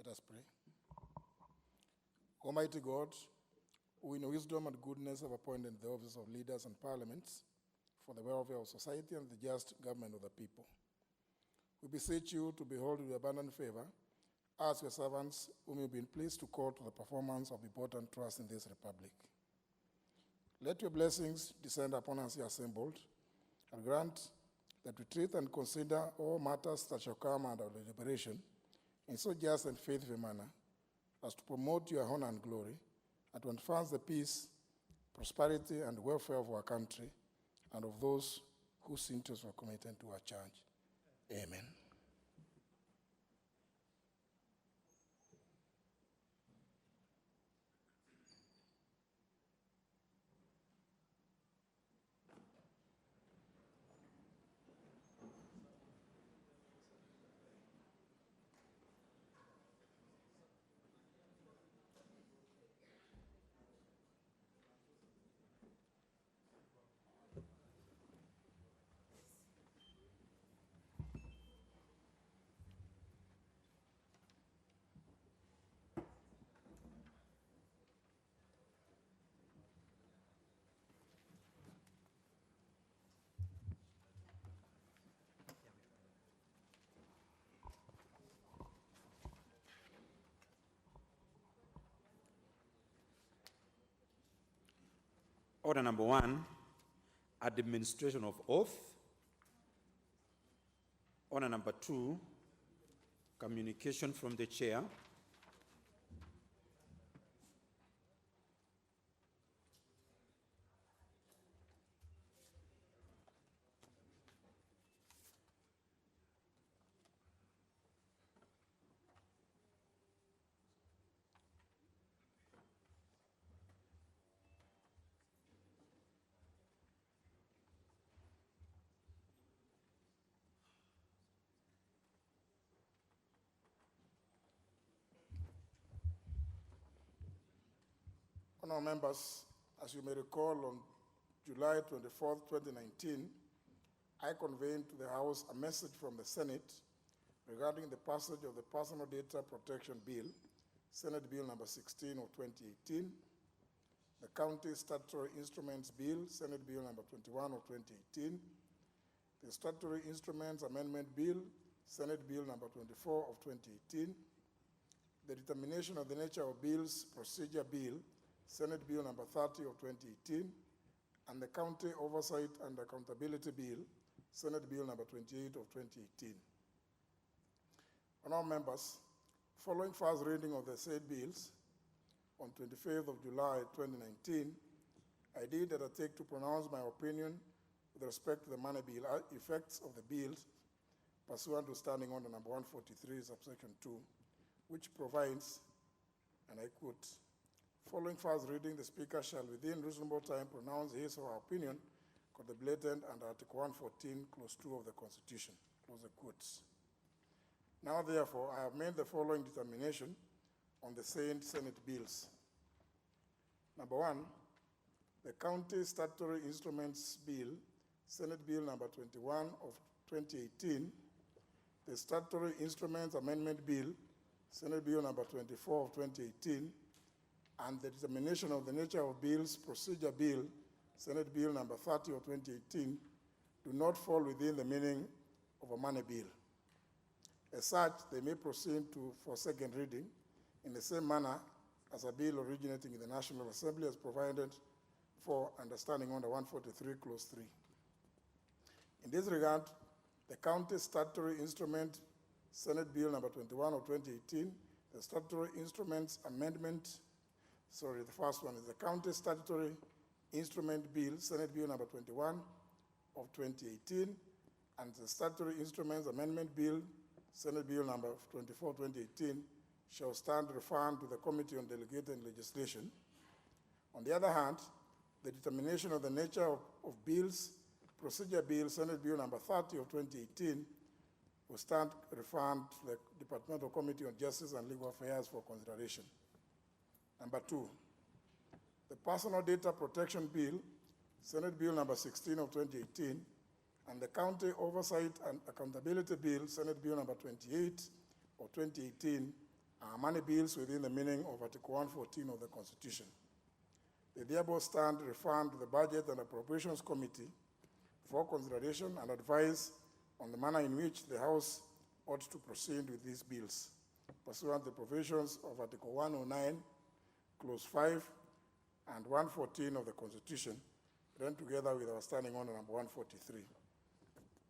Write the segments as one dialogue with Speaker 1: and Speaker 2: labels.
Speaker 1: Let us pray. Almighty God, who in wisdom and goodness have appointed the office of leaders and parliaments for the welfare of society and the just government of the people, we beseech you to behold with abundant favor as your servants whom you've been pleased to call to the performance of important trust in this republic. Let your blessings descend upon us here assembled, and grant that we treat and consider all matters that shall come under deliberation in so just and faithful manner as to promote your honor and glory, and to advance the peace, prosperity, and welfare of our country and of those whose interests were committed to our charge. Amen.
Speaker 2: Order number 1, administration of oath. Order number 2, communication from the chair.
Speaker 1: Honourable members, as you may recall, on July 24, 2019, I conveyed to the House a message from the Senate regarding the passage of the Personal Data Protection Bill, Senate Bill number 16 of 2018, the County Statutory Instruments Bill, Senate Bill number 21 of 2018, the Statutory Instruments Amendment Bill, Senate Bill number 24 of 2018, the Determination of the Nature of Bills Procedure Bill, Senate Bill number 30 of 2018, and the County Oversight and Accountability Bill, Senate Bill number 28 of 2018. Honourable members, following first reading of the said bills on 25th of July 2019, I did undertake to pronounce my opinion with respect to the money bill effects of the bills pursuant to Standing Order number 143, subsection 2, which provides, and I quote, following first reading, the Speaker shall within reasonable time pronounce his or her opinion contemplated under Article 114, Clause 2 of the Constitution, close the quotes. Now, therefore, I have made the following determination on the same Senate bills. Number 1, the County Statutory Instruments Bill, Senate Bill number 21 of 2018, the Statutory Instruments Amendment Bill, Senate Bill number 24 of 2018, and the Determination of the Nature of Bills Procedure Bill, Senate Bill number 30 of 2018, do not fall within the meaning of a money bill. As such, they may proceed for second reading in the same manner as a bill originating in the National Assembly as provided for under Standing Order 143, Clause 3. In this regard, the County Statutory Instrument, Senate Bill number 21 of 2018, the Statutory Instruments Amendment, the first one is the County Statutory Instrument Bill, Senate Bill number 21 of 2018, and the Statutory Instruments Amendment Bill, Senate Bill number 24 of 2018, shall stand referred to the Committee on Delegated Legislation. On the other hand, the determination of the nature of bills, Procedure Bill, Senate Bill number 30 of 2018, will stand referred to the Departmental Committee on Justice and Legal Affairs for consideration. Number 2, the Personal Data Protection Bill, Senate Bill number 16 of 2018, and the County Oversight and Accountability Bill, Senate Bill number 28 of 2018, money bills within the meaning of Article 114 of the Constitution. They therefore stand referred to the Budget and Appropriations Committee for consideration and advice on the manner in which the House ought to proceed with these bills, pursuant to the provisions of Article 109, Clause 5, and 114 of the Constitution, then together with our Standing Order number 143.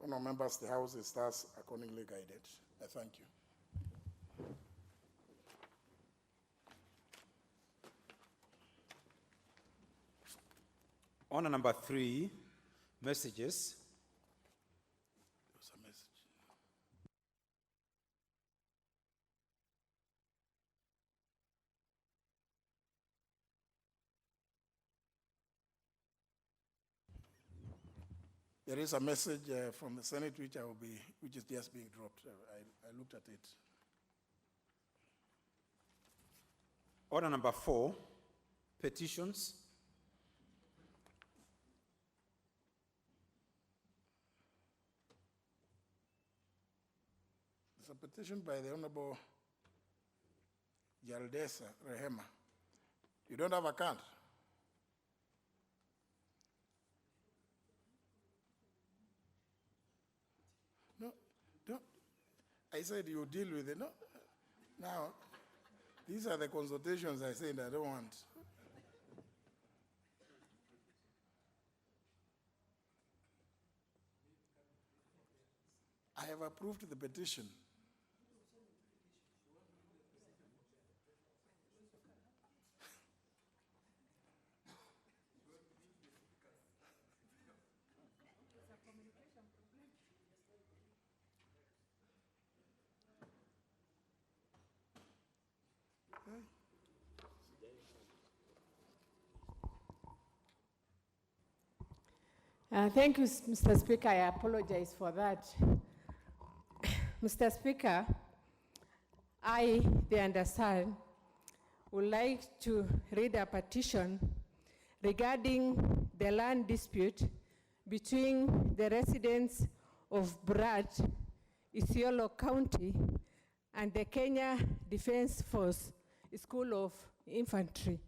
Speaker 1: Honourable members, the House is thus accordingly guided. I thank you.
Speaker 2: Order number 3, messages.
Speaker 1: There's a message. There is a message from the Senate which is just being dropped. I looked at it.
Speaker 2: Order number 4, petitions.
Speaker 1: There's a petition by the Honorable Yaldesa Rehema. You don't have a card? No, don't. I said you deal with it. No. Now, these are the consultations I said I don't want. I have approved the petition.
Speaker 3: Thank you, Mr. Speaker. I apologize for that. Mr. Speaker, I, the undersigned, would like to read a petition regarding the land dispute between the residents of Brad, Isiolo County, and the Kenya Defense Force School of Infantry.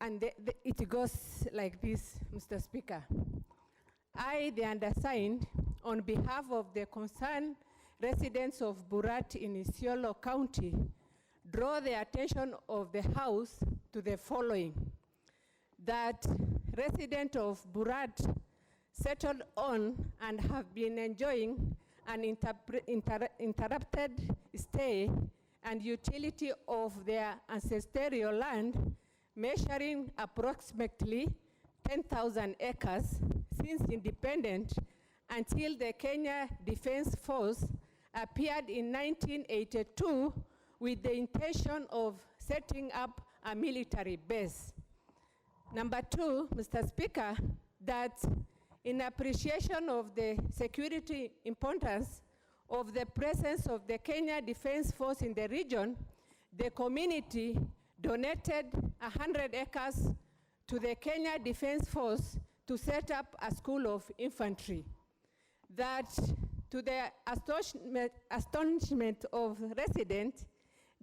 Speaker 3: And it goes like this, Mr. Speaker. I, the undersigned, on behalf of the concerned residents of Burat in Isiolo County, draw the attention of the House to the following: that residents of Burat settled on and have been enjoying an interrupted stay and utility of their ancestral land, measuring approximately 10,000 acres since independence until the Kenya Defense Force appeared in 1982 with the intention of setting up a military base. Number 2, Mr. Speaker, that in appreciation of the security importance of the presence of the Kenya Defense Force in the region, the community donated 100 acres to the Kenya Defense Force to set up a school of infantry. That, to the astonishment of residents,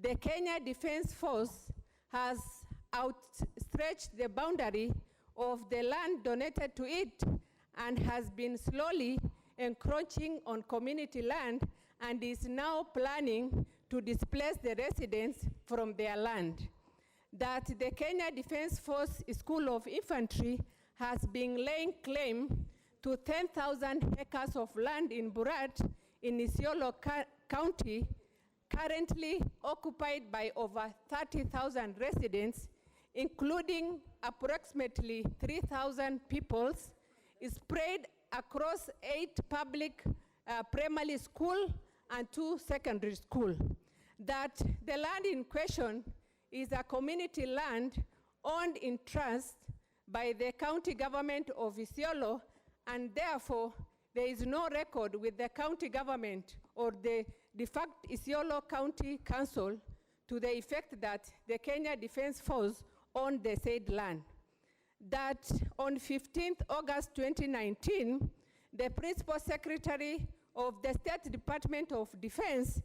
Speaker 3: the Kenya Defense Force has outstretched the boundary of the land donated to it and has been slowly encroaching on community land and is now planning to displace the residents from their land. That the Kenya Defense Force School of Infantry has been laying claim to 10,000 acres of land in Burat in Isiolo County, currently occupied by over 30,000 residents, including approximately 3,000 peoples, spread across 8 public primary schools and 2 secondary schools. That the land in question is a community land owned in trust by the county government of Isiolo, and therefore there is no record with the county government or the de facto Isiolo County Council to the effect that the Kenya Defense Force owned the said land. That on 15th August 2019, the Principal Secretary of the State Department of Defense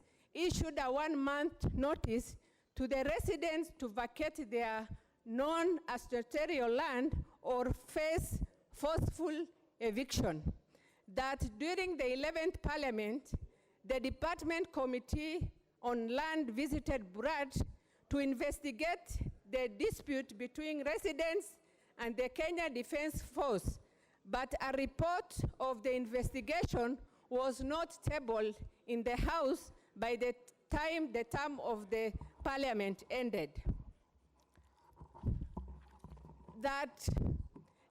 Speaker 3: issued a 1-month notice to the residents to vacate their non-astroterial land or face forceful eviction. That during the 11th Parliament, the Department Committee on Land visited Buraj to investigate the dispute between residents and the Kenya Defence Force, but a report of the investigation was not tabled in the House by the time the term of the Parliament ended. That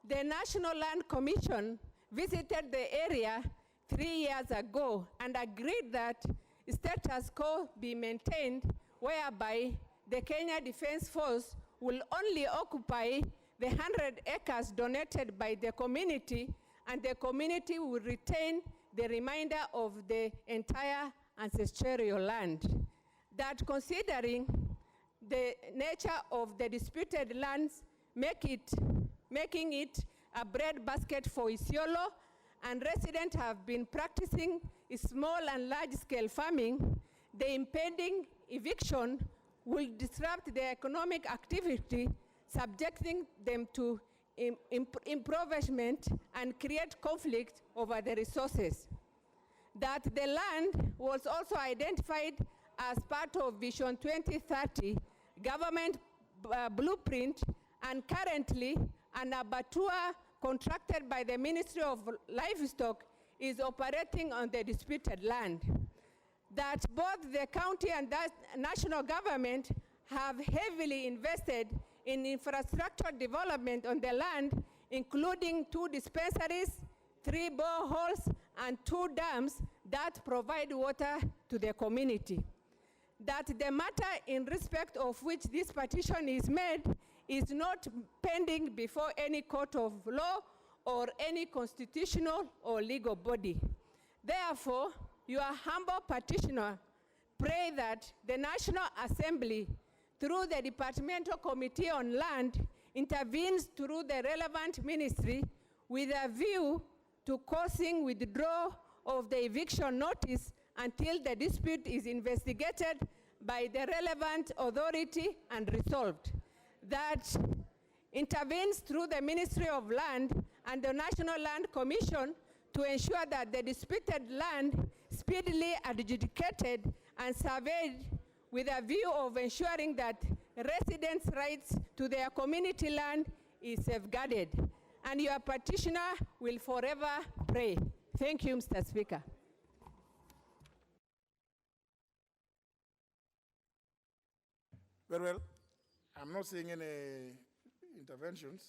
Speaker 3: the National Land Commission visited the area 3 years ago and agreed that status quo be maintained, whereby the Kenya Defence Force will only occupy the 100 acres donated by the community, and the community will retain the remainder of the entire ancestral land. That considering the nature of the disputed lands, making it a breadbasket for Isiolo, and residents have been practicing small and large-scale farming, the impending eviction will disrupt their economic activity, subjecting them to impoverishment and create conflict over the resources. That the land was also identified as part of Vision 2030 government blueprint, and currently an abattoir contracted by the Ministry of Livestock is operating on the disputed land. That both the county and the national government have heavily invested in infrastructure development on the land, including 2 dispensaries, 3 boreholes, and 2 dams that provide water to the community. That the matter in respect of which this petition is made is not pending before any court of law or any constitutional or legal body. Therefore, your humble petitioner pray that the National Assembly, through the Departmental Committee on Land, intervenes through the relevant ministry with a view to causing withdrawal of the eviction notice until the dispute is investigated by the relevant authority and resolved. That intervenes through the Ministry of Land and the National Land Commission to ensure that the disputed land speedily adjudicated and surveyed with a view of ensuring that residents' rights to their community land is safeguarded. And your petitioner will forever pray. Thank you, Mr. Speaker.
Speaker 1: Very well. I'm not seeing any interventions,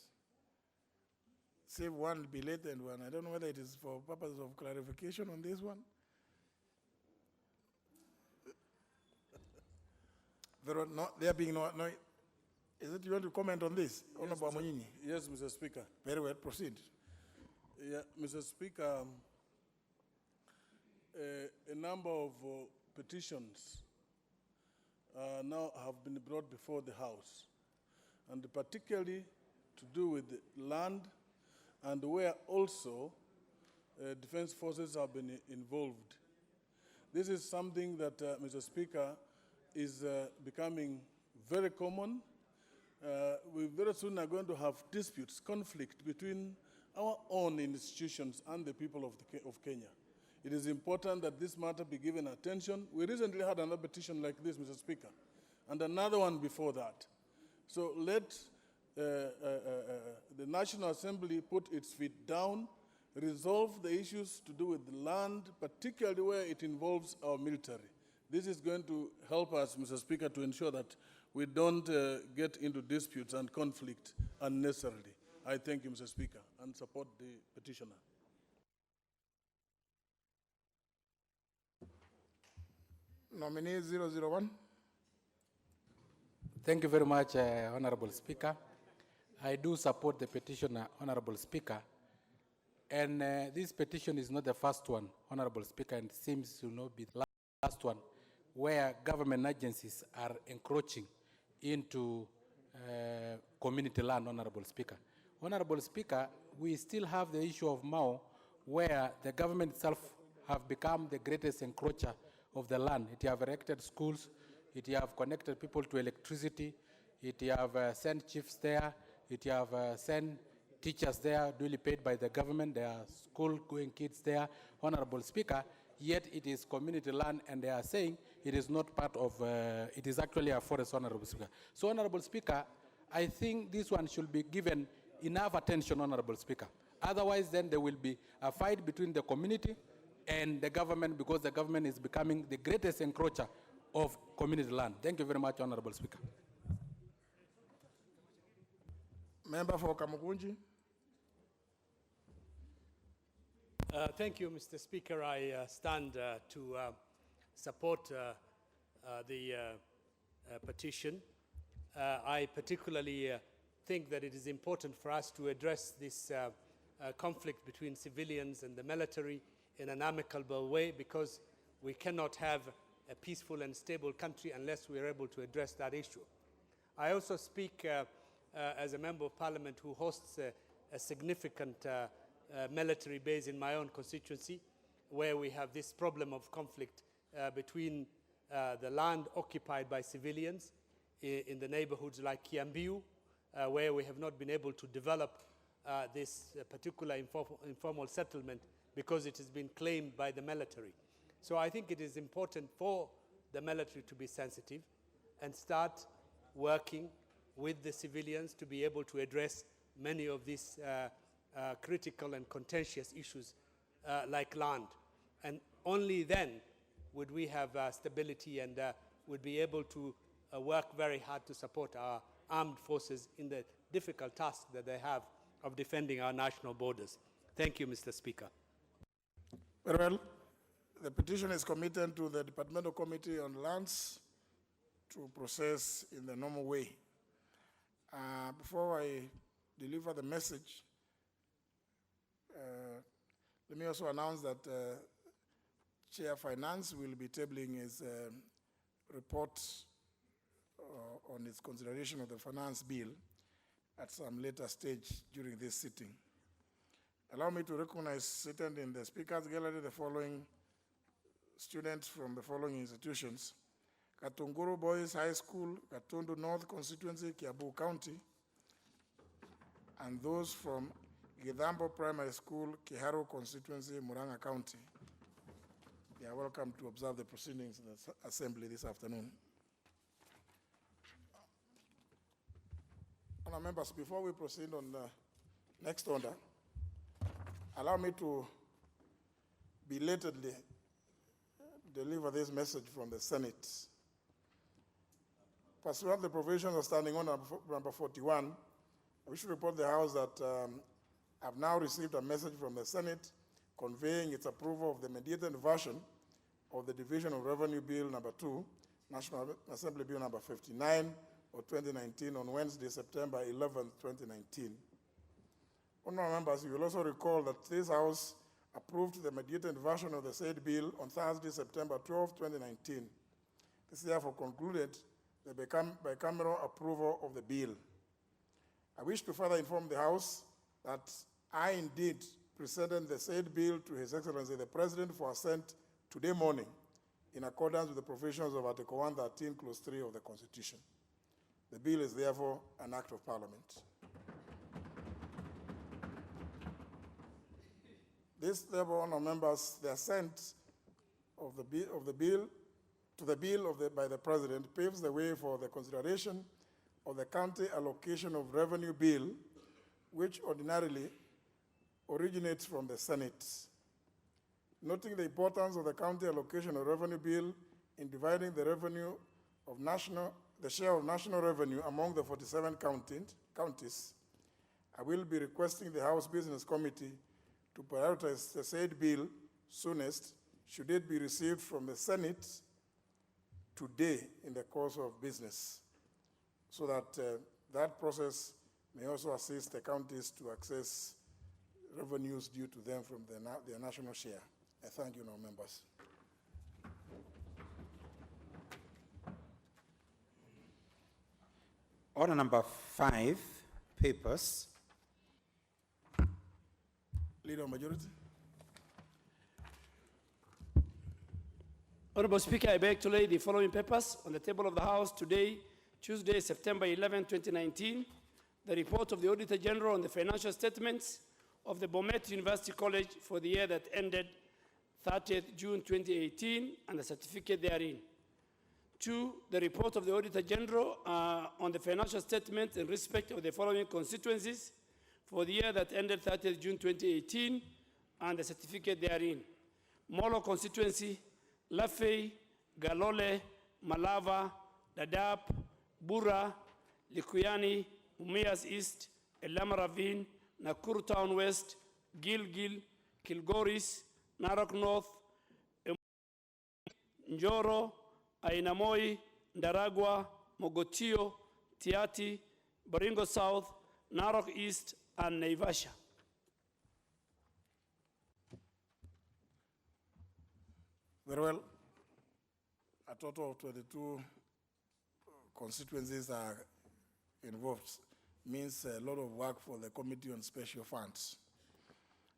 Speaker 1: save one belated one. I don't know whether it is for purposes of clarification on this one. There are there being no, is it you want to comment on this?
Speaker 4: Yes, Mr. Speaker.
Speaker 1: Very well, proceed.
Speaker 4: Yeah, Mr. Speaker, a number of petitions now have been brought before the House, and particularly to do with land and where also defense forces have been involved. This is something that, Mr. Speaker, is becoming very common. We very soon are going to have disputes, conflict between our own institutions and the people of Kenya. It is important that this matter be given attention. We recently had another petition like this, Mr. Speaker, and another one before that. So let the National Assembly put its feet down, resolve the issues to do with the land, particularly where it involves our military. This is going to help us, Mr. Speaker, to ensure that we don't get into disputes and conflict unnecessarily. I thank you, Mr. Speaker, and support the petitioner.
Speaker 1: Nominee 001.
Speaker 5: Thank you very much, Honorable Speaker. I do support the petitioner, Honorable Speaker. And this petition is not the first one, Honorable Speaker, and seems to not be the last one, where government agencies are encroaching into community land, Honorable Speaker. Honorable Speaker, we still have the issue of Mao, where the government itself have become the greatest encroacher of the land. It have erected schools, it have connected people to electricity, it have sent chiefs there, it have sent teachers there, duly paid by the government. There are school-going kids there, Honorable Speaker, yet it is community land, and they are saying it is not part of, it is actually a forest, Honorable Speaker. So, Honorable Speaker, I think this one should be given enough attention, Honorable Speaker. Otherwise, then there will be a fight between the community and the government, because the government is becoming the greatest encroacher of community land. Thank you very much, Honorable Speaker.
Speaker 1: Member for Kamukunji.
Speaker 6: Thank you, Mr. Speaker. I stand to support the petition. I particularly think that it is important for us to address this conflict between civilians and the military in an amicable way, because we cannot have a peaceful and stable country unless we are able to address that issue. I also speak as a member of parliament who hosts a significant military base in my own constituency, where we have this problem of conflict between the land occupied by civilians in the neighborhoods like Kiambiu, where we have not been able to develop this particular informal settlement because it has been claimed by the military. So I think it is important for the military to be sensitive and start working with the civilians to be able to address many of these critical and contentious issues like land. And only then would we have stability and would be able to work very hard to support our armed forces in the difficult task that they have of defending our national borders. Thank you, Mr. Speaker.
Speaker 1: Very well. The petition is committed to the Departmental Committee on Lands to process in the normal way. Before I deliver the message, let me also announce that Chair Finance will be tabling his report on its consideration of the finance bill at some later stage during this sitting. Allow me to recognize, seated in the Speaker's Gallery, the following students from the following institutions: Katunguru Boys High School, Katundu North Constituency, Kiambu County, and those from Gidambo Primary School, Kiharu Constituency, Murang'a County. They are welcome to observe the proceedings in the assembly this afternoon. Honourable members, before we proceed on the next order, allow me to belatedly deliver this message from the Senate. Pursuant to the provisions of Standing Order number 41, I wish to report the House that I've now received a message from the Senate conveying its approval of the mediated version of the Division of Revenue Bill number 2, National Assembly Bill number 59 of 2019 on Wednesday, September 11, 2019. Honourable members, you will also recall that this House approved the mediated version of the said bill on Thursday, September 12, 2019. This therefore concluded the bicameral approval of the bill. I wish to further inform the House that I indeed presented the said bill to His Excellency the President for assent today morning in accordance with the provisions of Article 113, Clause 3 of the Constitution. The bill is therefore an act of Parliament. This, therefore, honourable members, the assent of the bill by the President paves the way for the consideration of the County Allocation of Revenue Bill, which ordinarily originates from the Senate. Noting the importance of the County Allocation of Revenue Bill in dividing the revenue of the share of national revenue among the 47 counties, I will be requesting the House Business Committee to prioritize the said bill soonest, should it be received from the Senate today in the course of business, so that that process may also assist the counties to access revenues due to them from their national share. I thank you, honourable members.
Speaker 2: Order number 5, papers.
Speaker 1: Leader of Majority.
Speaker 7: Honorable Speaker, I beg to lay the following papers on the table of the House today, Tuesday, September 11, 2019. The report of the Auditor General on the financial statements of the Bomet University College for the year that ended 30th June 2018 and the certificate therein. 2, the report of the Auditor General on the financial statements in respect of the following constituencies for the year that ended 30th June 2018 and the certificate therein. Molo constituency, Lafey, Galole, Malava, Dadaab, Bura, Likuyani, Umias East, Elama Ravine, Nakuru Town West, Gilgil, Kilgoris, Narok North, Njoro, Ainamoi, Ndaragwa, Mogotio, Tiati, Baringo South, Narok East, and Naivasha.
Speaker 1: Very well. A total of 22 constituencies are involved. Means a lot of work for the Committee on Special Funds.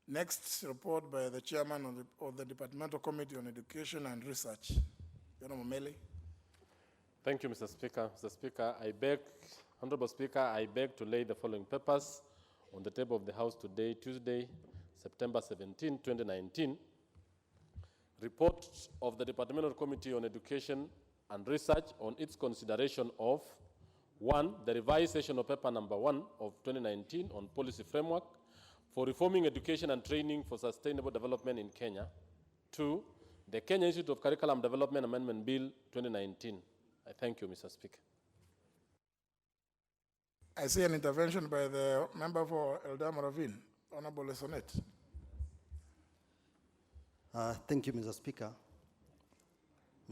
Speaker 1: Next, report by the Chairman of the Departmental Committee on Education and Research. Honorable Mele.
Speaker 8: Thank you, Mr. Speaker. Mr. Speaker, Honorable Speaker, I beg to lay the following papers on the table of the House today, Tuesday, September 17, 2019. Report of the Departmental Committee on Education and Research on its consideration of 1, the revised session of paper number 1 of 2019 on policy framework for reforming education and training for sustainable development in Kenya. 2, the Kenya Institute of Curriculum Development Amendment Bill 2019. I thank you, Mr. Speaker.
Speaker 1: I see an intervention by the member for Eldama Ravine, Honorable Sonet.
Speaker 9: Thank you, Mr. Speaker.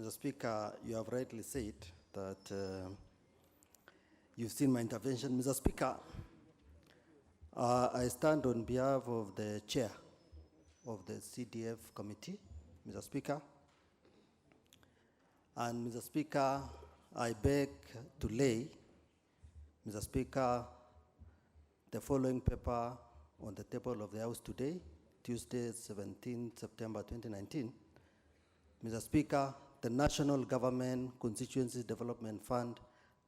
Speaker 9: Mr. Speaker, you have rightly said that you've seen my intervention. Mr. Speaker, I stand on behalf of the chair of the CDF committee, Mr. Speaker. And Mr. Speaker, I beg to lay, Mr. Speaker, the following paper on the table of the House today, Tuesday, 17 September 2019. Mr. Speaker, the National Government Constituency Development Fund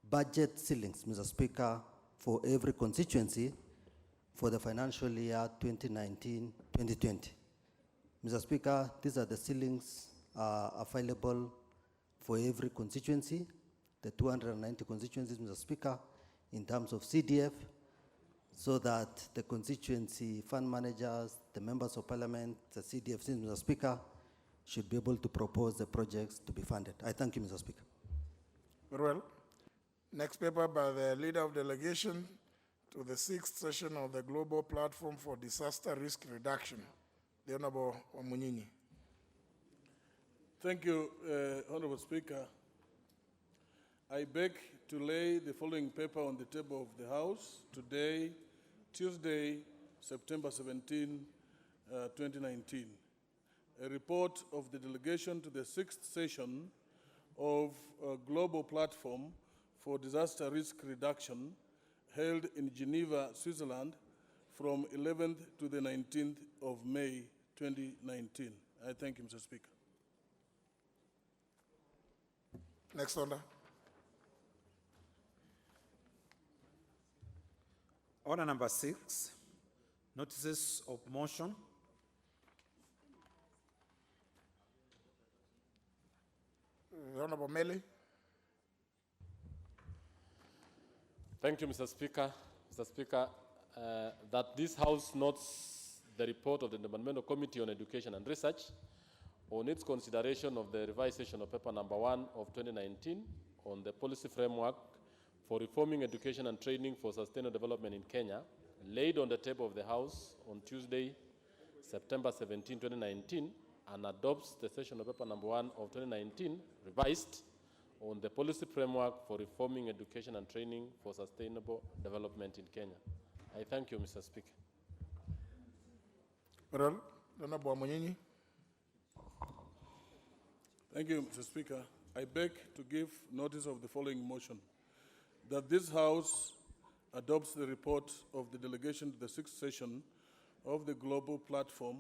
Speaker 9: budget ceilings, Mr. Speaker, for every constituency for the financial year 2019-2020. Mr. Speaker, these are the ceilings available for every constituency, the 290 constituencies, Mr. Speaker, in terms of CDF, so that the constituency fund managers, the members of parliament, the CDF, Mr. Speaker, should be able to propose the projects to be funded. I thank you, Mr. Speaker.
Speaker 1: Very well. Next paper by the Leader of Delegation to the 6th session of the Global Platform for Disaster Risk Reduction, the Honorable Omunyinyi.
Speaker 4: Thank you, Honorable Speaker. I beg to lay the following paper on the table of the House today, Tuesday, September 17, 2019. A report of the delegation to the 6th session of a Global Platform for Disaster Risk Reduction held in Geneva, Switzerland from 11th to the 19th of May, 2019. I thank you, Mr. Speaker.
Speaker 1: Next order.
Speaker 2: Order number 6, notices of motion.
Speaker 1: Honorable Mele.
Speaker 8: Thank you, Mr. Speaker. Mr. Speaker, that this House notes the report of the Departmental Committee on Education and Research on its consideration of the revised session of paper number 1 of 2019 on the policy framework for reforming education and training for sustainable development in Kenya, laid on the table of the House on Tuesday, September 17, 2019, and adopts the session of paper number 1 of 2019, revised, on the policy framework for reforming education and training for sustainable development in Kenya. I thank you, Mr. Speaker.
Speaker 1: Well, Honorable Omunyinyi.
Speaker 4: Thank you, Mr. Speaker. I beg to give notice of the following motion, that this House adopts the report of the delegation to the 6th session of the Global Platform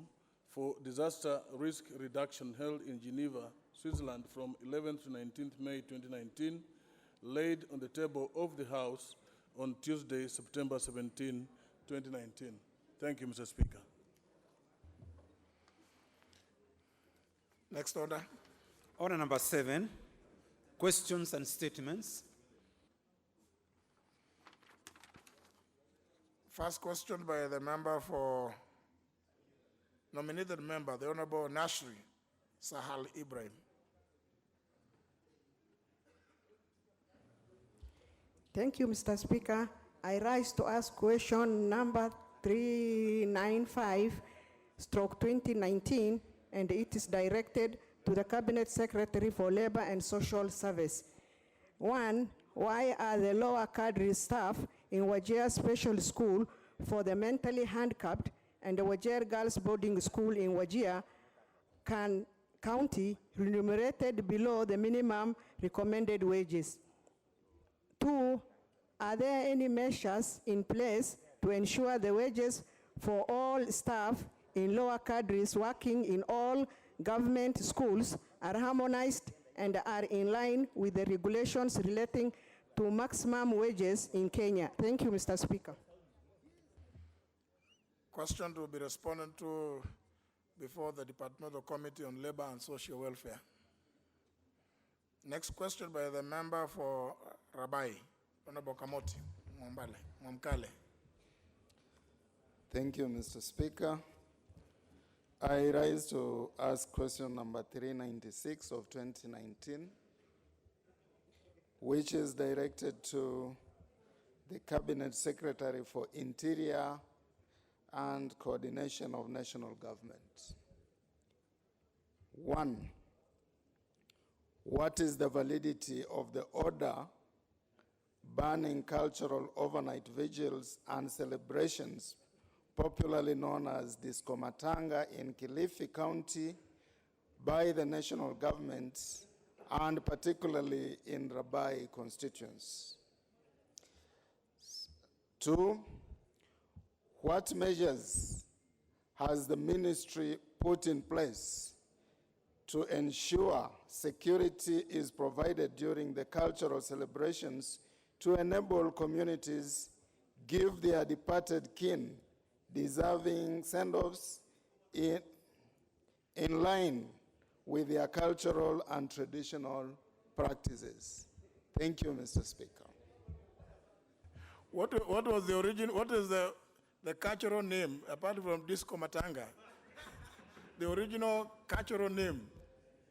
Speaker 4: for Disaster Risk Reduction held in Geneva, Switzerland from 11th to 19th May 2019, laid on the table of the House on Tuesday, September 17, 2019. Thank you, Mr. Speaker.
Speaker 1: Next order.
Speaker 2: Order number 7, questions and statements.
Speaker 1: First question by the member for nominated member, the Honorable Nashri Sahal Ibrahim.
Speaker 10: Thank you, Mr. Speaker. I rise to ask question number 395/2019, and it is directed to the Cabinet Secretary for Labor and Social Service. 1, why are the lower cadre staff in Wajir Special School for the mentally handicapped and the Wajir Girls Boarding School in Wajir County remunerated below the minimum recommended wages? 2, are there any measures in place to ensure the wages for all staff in lower cadres working in all government schools are harmonized and are in line with the regulations relating to maximum wages in Kenya? Thank you, Mr. Speaker.
Speaker 1: Question to be responded to before the Departmental Committee on Labor and Social Welfare. Next question by the member for Rabai, Honorable Kamoti Mwamkale.
Speaker 11: Thank you, Mr. Speaker. I rise to ask question number 396 of 2019, which is directed to the Cabinet Secretary for Interior and Coordination of National Government. 1, what is the validity of the order banning cultural overnight vigils and celebrations, popularly known as Disco Matanga, in Kilifi County by the national government and particularly in Rabai constituents? 2, what measures has the ministry put in place to ensure security is provided during the cultural celebrations to enable communities give their departed kin deserving send-offs in line with their cultural and traditional practices? Thank you, Mr. Speaker.
Speaker 1: What was the origin? What is the cultural name, apart from Disco Matanga? The original cultural name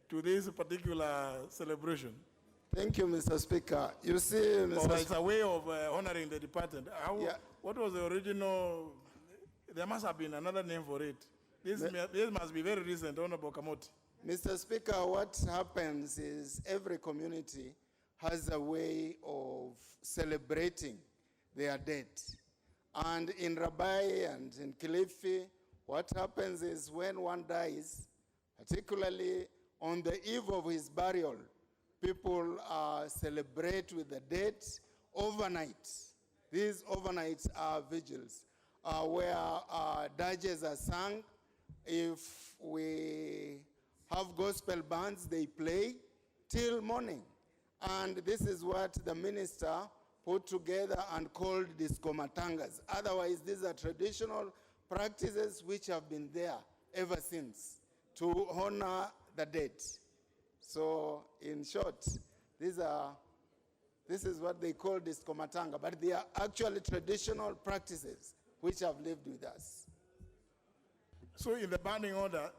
Speaker 1: to this particular celebration?
Speaker 11: Thank you, Mr. Speaker. You see, Mr.
Speaker 1: Or it's a way of honoring the departed.
Speaker 11: Yeah.
Speaker 1: What was the original? There must have been another name for it. This must be very recent, Honorable Kamoti.
Speaker 11: Mr. Speaker, what happens is every community has a way of celebrating their dead. And in Rabai and in Kilifi, what happens is when one dies, particularly on the eve of his burial, people celebrate with the dead overnight. These overnights are vigils where dirges are sung. If we have gospel bands, they play till morning. And this is what the minister put together and called Disco Matangas. Otherwise, these are traditional practices which have been there ever since to honor the dead. So, in short, this is what they call Disco Matanga, but they are actually traditional practices which have lived with us.
Speaker 1: So, in the banning order,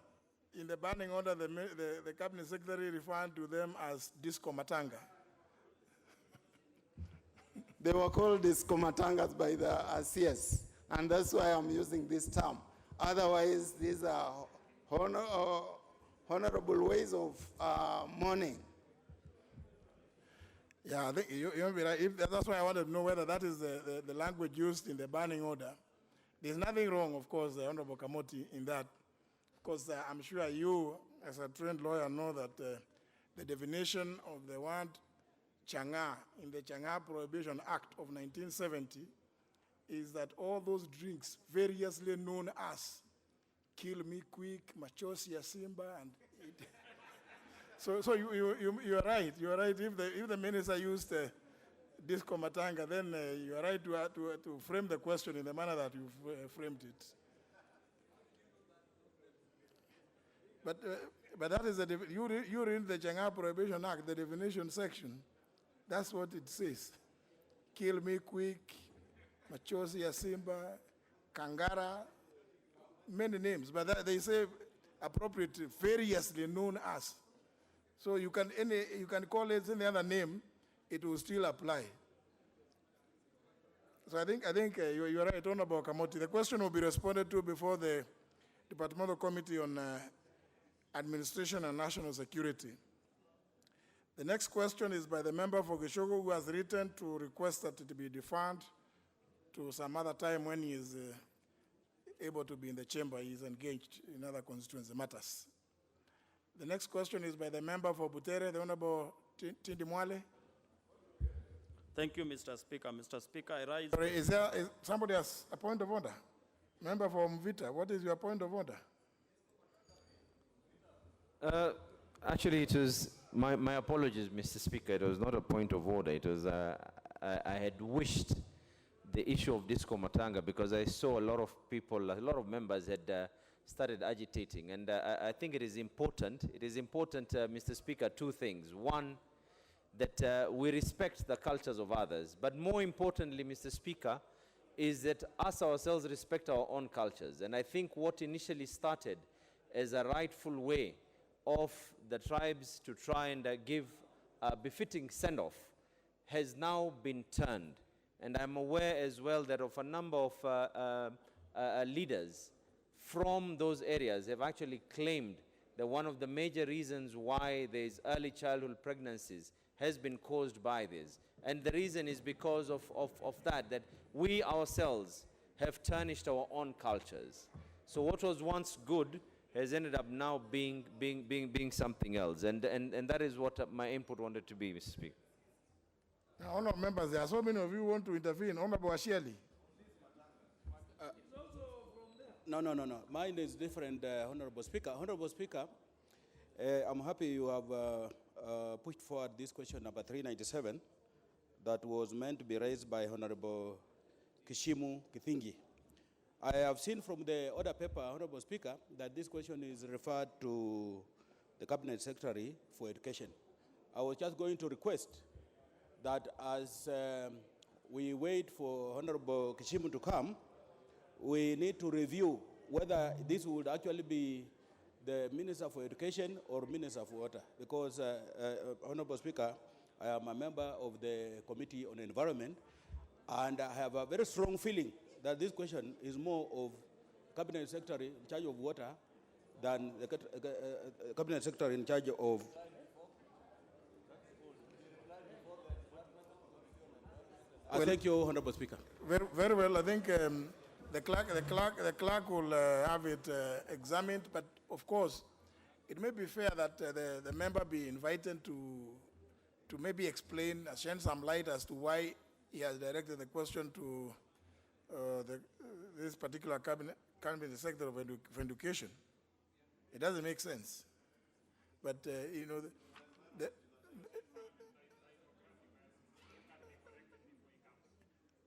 Speaker 1: the Cabinet Secretary referred to them as Disco Matanga.
Speaker 11: They were called Disco Matangas by the CS, and that's why I'm using this term. Otherwise, these are honorable ways of mourning.
Speaker 1: Yeah, I think you'll be right. That's why I wanted to know whether that is the language used in the banning order. There's nothing wrong, of course, Honorable Kamoti, in that, because I'm sure you, as a trained lawyer, know that the definition of the word Changa in the Changa Prohibition Act of 1970 is that all those drinks variously known as Kill Me Quick, Machozi ya Simba, and So you're right. You're right. If the minister used disco matanga, then you are right to frame the question in the manner that you've framed it. But that is you read the Chang'an Prohibition Act, the definition section. That's what it says. Kill me quick, machozi ya simba, kangara, many names. But they say appropriate, variously known as. So you can call it any other name, it will still apply. So I think you're right, Honorable Kamoti. The question will be responded to before the Departmental Committee on Administration and National Security. The next question is by the member for Gishogo, who has written to request that it be deferred to some other time when he is able to be in the chamber. He is engaged in other constituency matters. The next question is by the member for Butere, the Honorable Tindi Mwale.
Speaker 12: Thank you, Mr. Speaker. Mr. Speaker, I rise.
Speaker 1: Sorry, is somebody has a point of order? Member for Mvita, what is your point of order?
Speaker 13: Actually, it was my apologies, Mr. Speaker. It was not a point of order. It was I had wished the issue of disco matanga because I saw a lot of people, a lot of members had started agitating, and I think it is important. It is important, Mr. Speaker, two things. One, that we respect the cultures of others, but more importantly, Mr. Speaker, is that us ourselves respect our own cultures. And I think what initially started as a rightful way of the tribes to try and give a befitting send-off has now been turned. And I'm aware as well that of a number of leaders from those areas have actually claimed that one of the major reasons why there's early childhood pregnancies has been caused by this. And the reason is because of that we ourselves have tarnished our own cultures. So what was once good has ended up now being something else. And that is what my input wanted to be, Mr. Speaker.
Speaker 1: Now, honourable members, there are so many of you who want to intervene. Honourable Asheli.
Speaker 14: No. Mine is different, Honourable Speaker. Honourable Speaker, I'm happy you have pushed forward this question number 397 that was meant to be raised by Honourable Kishimu Kithingi. I have seen from the order paper, Honourable Speaker, that this question is referred to the Cabinet Secretary for Education. I was just going to request that as we wait for Honourable Kishimu to come, we need to review whether this would actually be the Minister for Education or Minister for Water. Because, Honourable Speaker, I am a member of the Committee on Environment, and I have a very strong feeling that this question is more of Cabinet Secretary in charge of water than the Cabinet Secretary in charge of. Thank you, Honourable Speaker.
Speaker 1: Very well. I think the clerk will have it examined, but of course, it may be fair that the member be invited to maybe explain, shed some light as to why he has directed the question to this particular cabinet sector of education. It doesn't make sense. But, you know,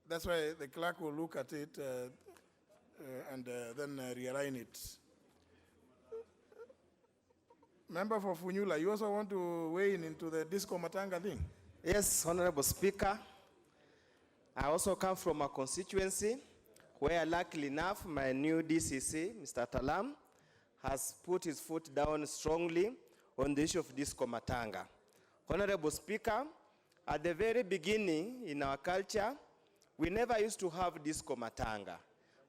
Speaker 1: that's why the clerk will look at it and then realign it. Member for Funyula, you also want to weigh in into the disco matanga thing?
Speaker 15: Yes, Honorable Speaker. I also come from a constituency where, luckily enough, my new DCC, Mr. Talam, has put his foot down strongly on the issue of disco matanga. Honorable Speaker, at the very beginning in our culture, we never used to have disco matanga.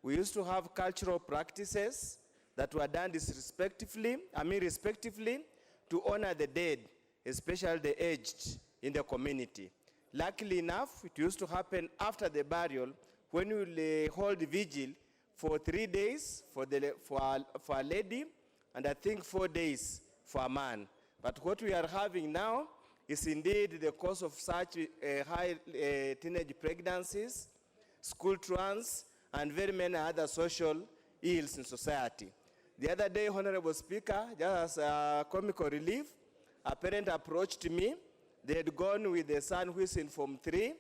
Speaker 15: We used to have cultural practices that were done respectively to honor the dead, especially the aged in the community. Luckily enough, it used to happen after the burial when we will hold vigil for 3 days for a lady, and I think 4 days for a man. But what we are having now is indeed the cause of such high teenage pregnancies, school trans, and very many other social ills in society. The other day, Honorable Speaker, just as a comical relief, a parent approached me. They had gone with the son who is in Form 3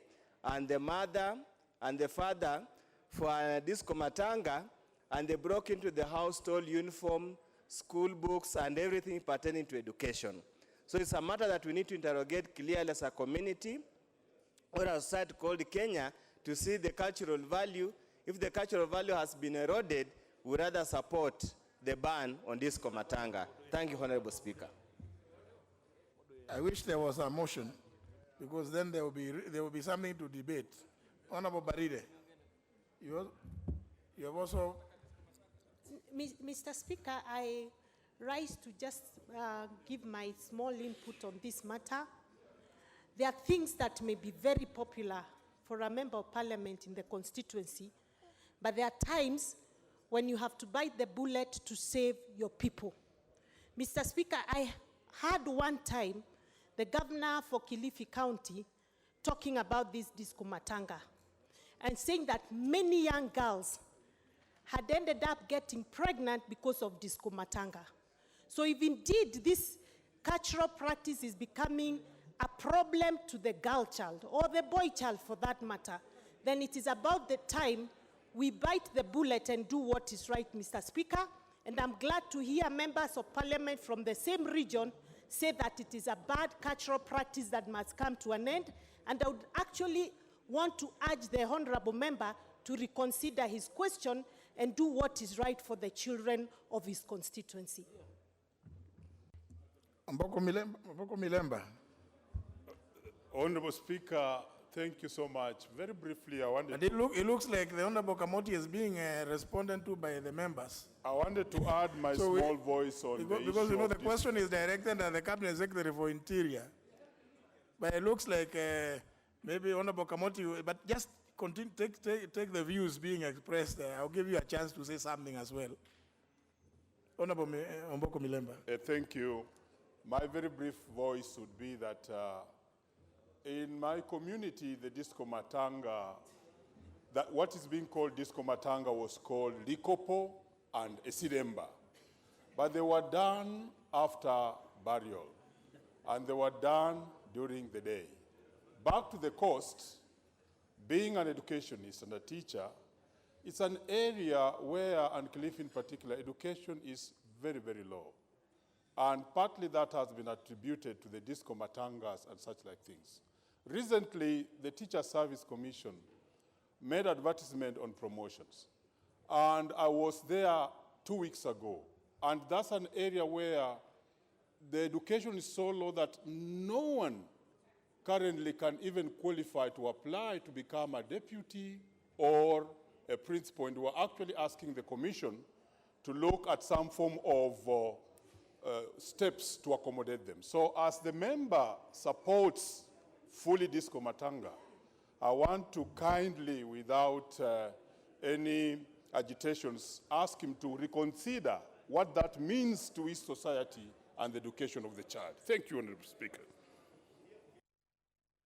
Speaker 15: and the mother and the father for a disco matanga, and they broke into the house, stole uniform, school books, and everything pertaining to education. So it's a matter that we need to interrogate clearly as a community or a society called Kenya to see the cultural value. If the cultural value has been eroded, we rather support the ban on disco matanga. Thank you, Honorable Speaker.
Speaker 1: I wish there was a motion, because then there will be something to debate. Honorable Baride, you have also.
Speaker 16: Mr. Speaker, I rise to just give my small input on this matter. There are things that may be very popular for a member of parliament in the constituency, but there are times when you have to bite the bullet to save your people. Mr. Speaker, I heard one time the governor for Kilifi County talking about this disco matanga and saying that many young girls had ended up getting pregnant because of disco matanga. So if indeed this cultural practice is becoming a problem to the girl child, or the boy child for that matter, then it is about the time we bite the bullet and do what is right, Mr. Speaker. And I'm glad to hear members of parliament from the same region say that it is a bad cultural practice that must come to an end. And I would actually want to urge the honorable member to reconsider his question and do what is right for the children of his constituency.
Speaker 1: Mboko Milemba.
Speaker 17: Honorable Speaker, thank you so much. Very briefly, I wanted
Speaker 1: But it looks like the Honorable Kamoti is being responded to by the members.
Speaker 17: I wanted to add my small voice on the issue.
Speaker 1: Because you know the question is directed at the Cabinet Secretary for Interior. But it looks like maybe Honorable Kamoti, but just continue, take the views being expressed there. I'll give you a chance to say something as well. Honorable Mboko Milemba.
Speaker 17: Thank you. My very brief voice would be that in my community, the disco matanga, that what is being called disco matanga was called likopo and esidemba. But they were done after burial, and they were done during the day. Back to the coast, being an educationist and a teacher, it's an area where, and Kilifi in particular, education is very, very low. And partly that has been attributed to the disco matangas and such like things. Recently, the Teacher Service Commission made advertisement on promotions. And I was there 2 weeks ago. And that's an area where the education is so low that no one currently can even qualify to apply to become a deputy or a principal. And we're actually asking the commission to look at some form of steps to accommodate them. So as the member supports fully disco matanga, I want to kindly, without any agitations, ask him to reconsider what that means to his society and the education of the child. Thank you, Honorable Speaker.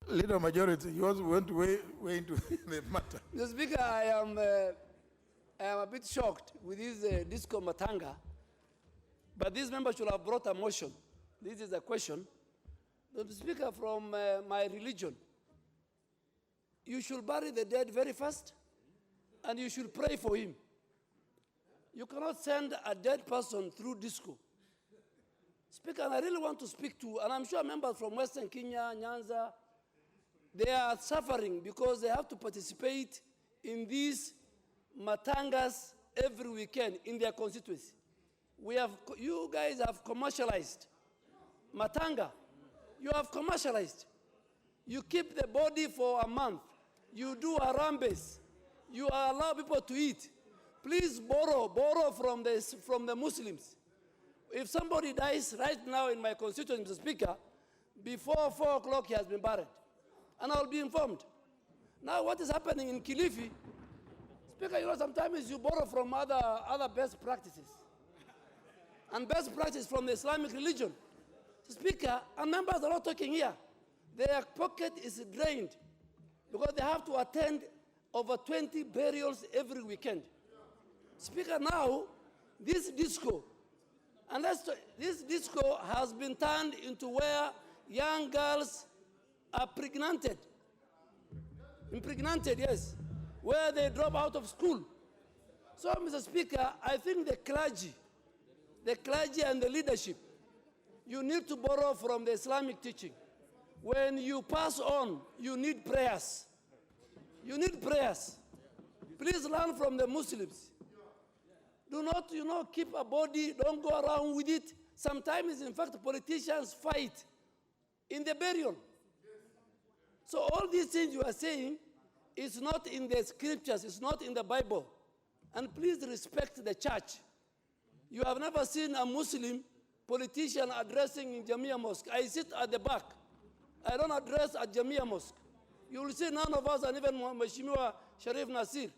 Speaker 1: Leader Majority, you also went way into the matter.
Speaker 7: Mr. Speaker, I am a bit shocked with this disco matanga, but this member should have brought a motion. This is a question. Mr. Speaker, from my religion, you should bury the dead very fast, and you should pray for him. You cannot send a dead person through disco. Speaker, and I really want to speak to, and I'm sure members from Western Kenya, Nyanza, they are suffering because they have to participate in these matangas every weekend in their constituency. You guys have commercialized matanga. You have commercialized. You keep the body for a month. You do harambes. You allow people to eat. Please borrow from the Muslims. If somebody dies right now in my constituency, Mr. Speaker, before 4 o'clock he has been buried. And I'll be informed. Now what is happening in Kilifi, Speaker, you know, sometimes you borrow from other best practices. And best practice from the Islamic religion. Speaker, and members are not talking here. Their pocket is drained because they have to attend over 20 burials every weekend. Speaker, now, this disco, And this disco has been turned into where young girls are impregnated, yes, where they drop out of school. So, Mr. Speaker, I think the clergy and the leadership, you need to borrow from the Islamic teaching. When you pass on, you need prayers. You need prayers. Please learn from the Muslims. Do not, keep a body, don't go around with it. Sometimes, in fact, politicians fight in the burial. So all these things you are saying is not in the scriptures, it's not in the Bible. And please respect the church. You have never seen a Muslim politician addressing in Jamia Mosque. I sit at the back. I don't address at Jamia Mosque. You will see none of us, and even Mheshimiwa Sharif Nasir,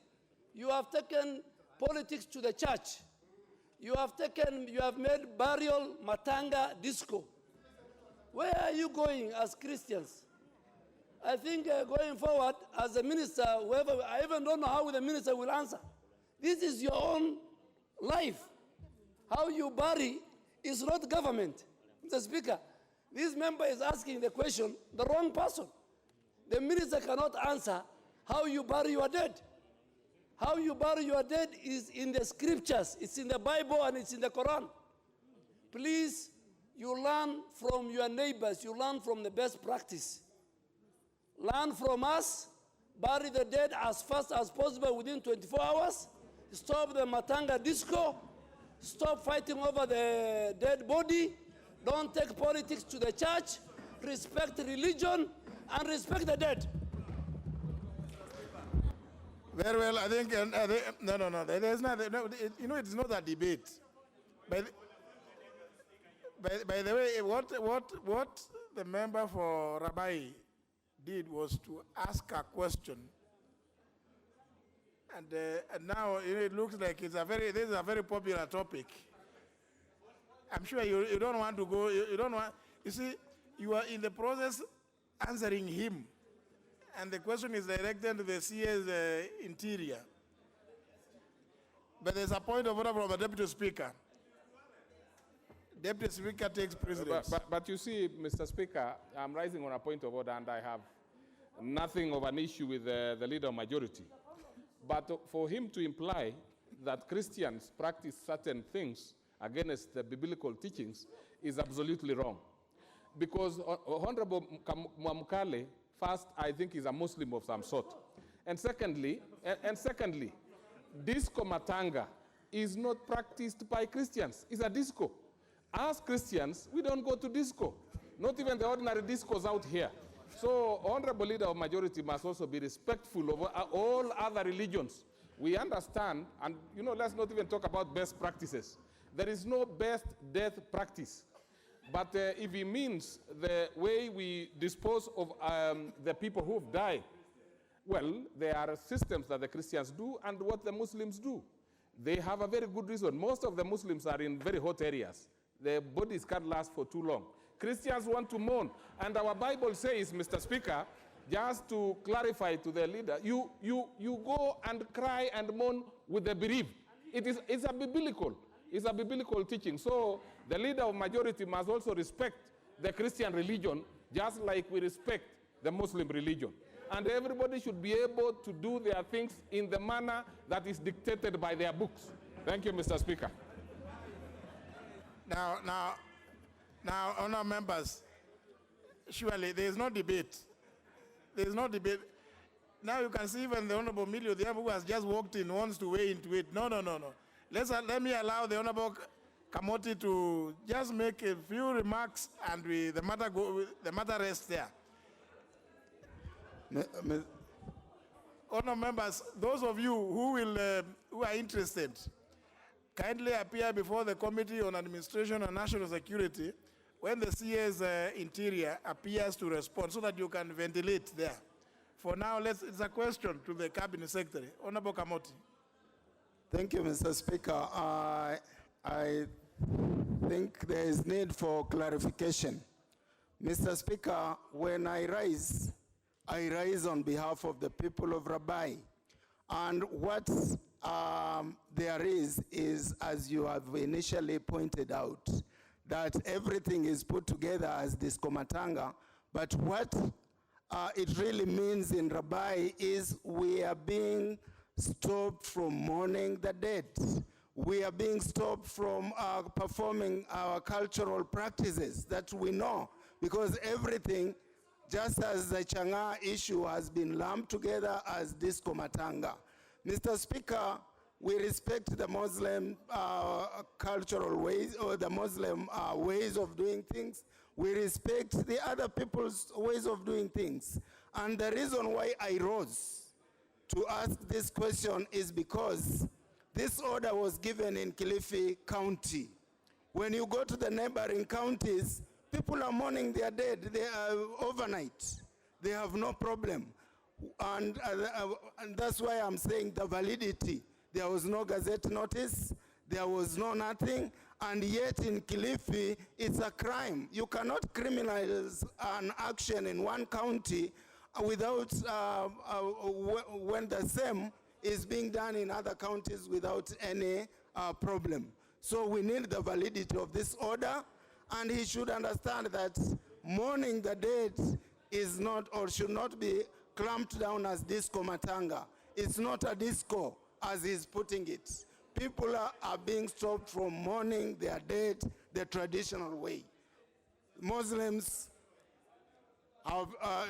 Speaker 7: you have taken politics to the church. You have made burial, matanga, disco. Where are you going as Christians? I think going forward, as a minister, whoever, I even don't know how the minister will answer. This is your own life. How you bury is not government. Mr. Speaker, this member is asking the question, the wrong person. The minister cannot answer how you bury your dead. How you bury your dead is in the scriptures. It's in the Bible and it's in the Quran. Please, you learn from your neighbors. You learn from the best practice. Learn from us. Bury the dead as fast as possible within 24 hours. Stop the matanga disco. Stop fighting over the dead body. Don't take politics to the church. Respect religion and respect the dead.
Speaker 1: Very well, I think, no, there's not, it's not a debate. By the way, what the member for Rabbi did was to ask a question. And now it looks like this is a very popular topic. I'm sure you don't want to go, you see, you are in the process answering him. And the question is directed to the CA's interior. But there's a point of order from the Deputy Speaker. Deputy Speaker takes precedence.
Speaker 18: But you see, Mr. Speaker, I'm rising on a point of order and I have nothing of an issue with the Leader of Majority. But for him to imply that Christians practice certain things against the biblical teachings is absolutely wrong. Because Honorable Mwamukale, first, I think he's a Muslim of some sort. And secondly, disco matanga is not practiced by Christians. It's a disco. As Christians, we don't go to disco. Not even the ordinary discos out here. So, Honorable Leader of Majority must also be respectful of all other religions. We understand, and let's not even talk about best practices. There is no best death practice. But if it means the way we dispose of the people who have died, well, there are systems that the Christians do and what the Muslims do. They have a very good reason. Most of the Muslims are in very hot areas. Their bodies can't last for too long. Christians want to mourn. And our Bible says, Mr. Speaker, just to clarify to the leader, you go and cry and mourn with the bereaved. It's a biblical teaching. So the Leader of Majority must also respect the Christian religion, just like we respect the Muslim religion. And everybody should be able to do their things in the manner that is dictated by their books. Thank you, Mr. Speaker.
Speaker 1: Now, honour members, surely there is no debate. There is no debate. Now you can see even the Honourable Milio, the who has just walked in, wants to weigh into it. No. Let me allow the Honourable Kamoti to just make a few remarks, and the matter rests there. Honour members, those of you who are interested, kindly appear before the Committee on Administration and National Security when the CA's interior appears to respond, so that you can ventilate there. For now, it's a question to the Cabinet Secretary. Honourable Kamoti.
Speaker 11: Thank you, Mr. Speaker. I think there is need for clarification. Mr. Speaker, when I rise on behalf of the people of Rabai. And what there is, as you have initially pointed out, that everything is put together as Diskomatanga, but what it really means in Rabai is we are being stopped from mourning the dead. We are being stopped from performing our cultural practices that we know, because everything, just as the Chang'a issue has been lumped together as Diskomatanga. Mr. Speaker, we respect the Muslim cultural ways, or the Muslim ways of doing things. We respect the other people's ways of doing things. And the reason why I rose to ask this question is because this order was given in Kilifi County. When you go to the neighboring counties, people are mourning their dead. They are overnight. They have no problem. And that's why I'm saying the validity. There was no gazette notice. There was no nothing. And yet in Kilifi, it's a crime. You cannot criminalize an action in one county without, when the same is being done in other counties without any problem. So we need the validity of this order, and he should understand that mourning the dead is not, or should not be clamped down as Diskomatanga. It's not a disco, as he's putting it. People are being stopped from mourning their dead the traditional way. Muslims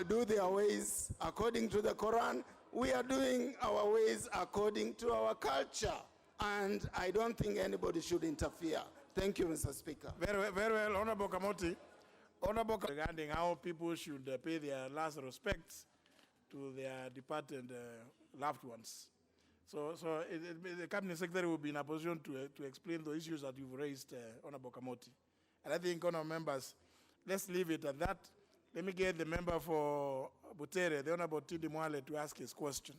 Speaker 11: do their ways according to the Quran. We are doing our ways according to our culture, and I don't think anybody should interfere. Thank you, Mr. Speaker.
Speaker 1: Very well, Honorable Kamoti. Honorable regarding how people should pay their last respects to their departed loved ones. So the Cabinet Secretary will be in a position to explain the issues that you've raised, Honorable Kamoti. And I think, Honorable members, let's leave it at that. Let me get the member for Butere, the Honorable Tidi Mwale, to ask his question.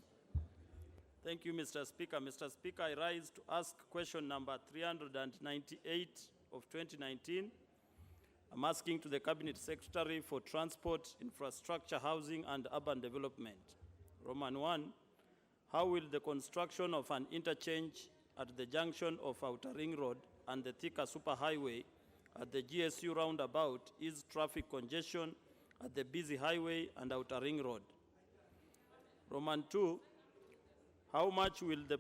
Speaker 12: Thank you, Mr. Speaker. Mr. Speaker, I rise to ask question number 398 of 2019. I'm asking to the Cabinet Secretary for Transport, Infrastructure, Housing, and Urban Development. Roman 1, how will the construction of an interchange at the junction of Outer Ring Road and the Thika Superhighway at the GSU roundabout ease traffic congestion at the busy highway and Outer Ring Road? Roman 2, how much will the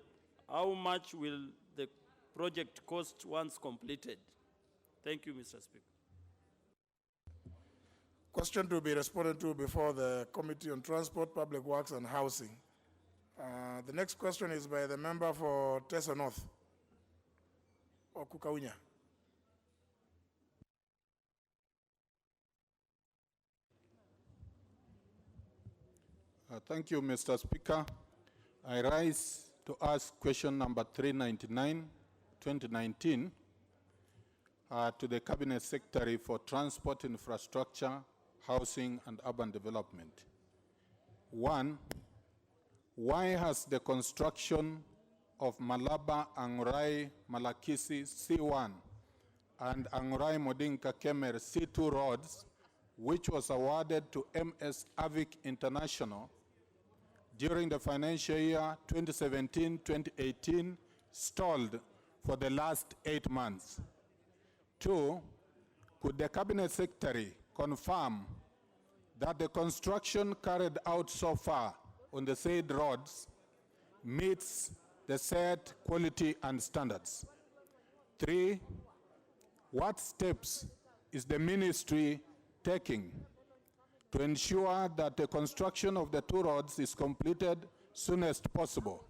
Speaker 12: project cost once completed? Thank you, Mr. Speaker.
Speaker 1: Question to be responded to before the Committee on Transport, Public Works and Housing. The next question is by the member for Tessa North, Okukaunya.
Speaker 17: Thank you, Mr. Speaker. I rise to ask question number 399, 2019, to the Cabinet Secretary for Transport, Infrastructure, Housing and Urban Development. 1, why has the construction of Malaba Angurai Malakisi C1 and Angurai Modinka Kemer C2 roads, which was awarded to MS Avic International during the financial year 2017-2018, stalled for the last 8 months? 2, could the Cabinet Secretary confirm that the construction carried out so far on the said roads meets the set quality and standards? 3, what steps is the ministry taking to ensure that the construction of the 2 roads is completed soonest possible,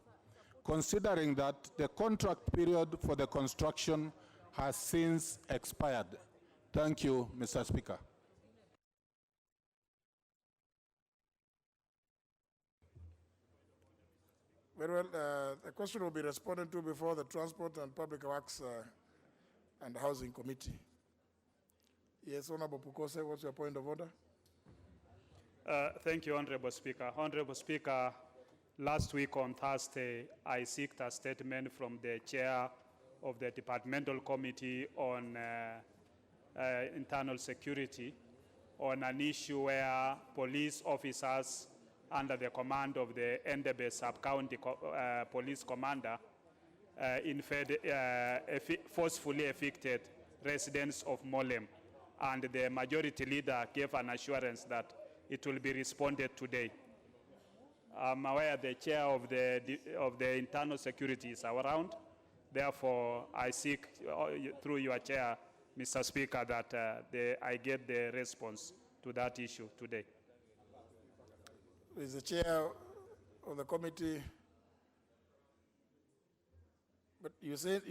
Speaker 17: considering that the contract period for the construction has since expired? Thank you, Mr. Speaker.
Speaker 1: Very well, the question will be responded to before the Transport and Public Works and Housing Committee. Yes, Honorable Pukose, what's your point of order?
Speaker 19: Thank you, Honorable Speaker. Honorable Speaker, last week on Thursday, I seeked a statement from the chair of the Departmental Committee on Internal Security on an issue where police officers under the command of the Endebe Sub-County Police Commander forcefully evicted residents of Molem. And the majority leader gave an assurance that it will be responded today. I'm aware the chair of the internal security is around. Therefore, I seek through your chair, Mr. Speaker, that I get the response to that issue today.
Speaker 1: Is the chair of the committee? But you said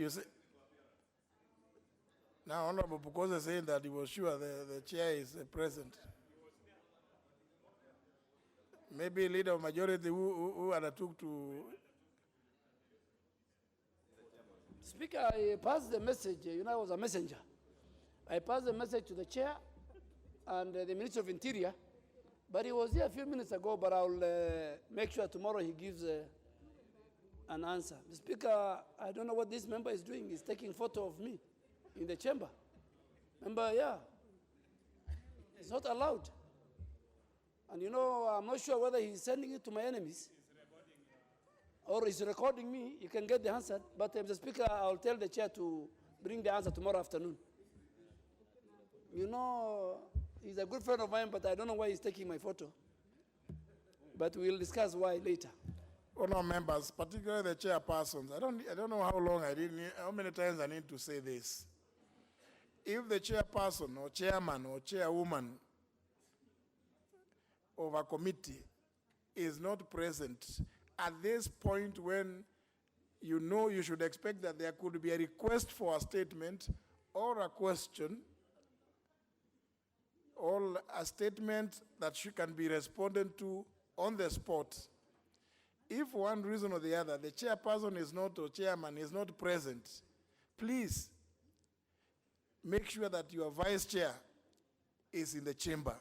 Speaker 1: now, Honorable Bukoza is saying that he was sure the chair is present. Maybe leader of majority who undertook to.
Speaker 7: Speaker, I passed the message. You know, I was a messenger. I passed the message to the chair and the Minister of Interior, but he was here a few minutes ago, but I'll make sure tomorrow he gives an answer. The Speaker, I don't know what this member is doing. He's taking photo of me in the chamber. Member, yeah. It's not allowed. And you know, I'm not sure whether he's sending it to my enemies or he's recording me. You can get the answer. But Mr. Speaker, I'll tell the chair to bring the answer tomorrow afternoon. You know, he's a good friend of mine, but I don't know why he's taking my photo. But we'll discuss why later.
Speaker 1: Honourable members, particularly the chairpersons, I don't know how many times I need to say this. If the chairperson or chairman or chairwoman of a committee is not present at this point when you know you should expect that there could be a request for a statement or a question or a statement that can be responded to on the spot. If for one reason or the other the chairperson is not or chairman is not present, please make sure that your vice chair is in the chamber.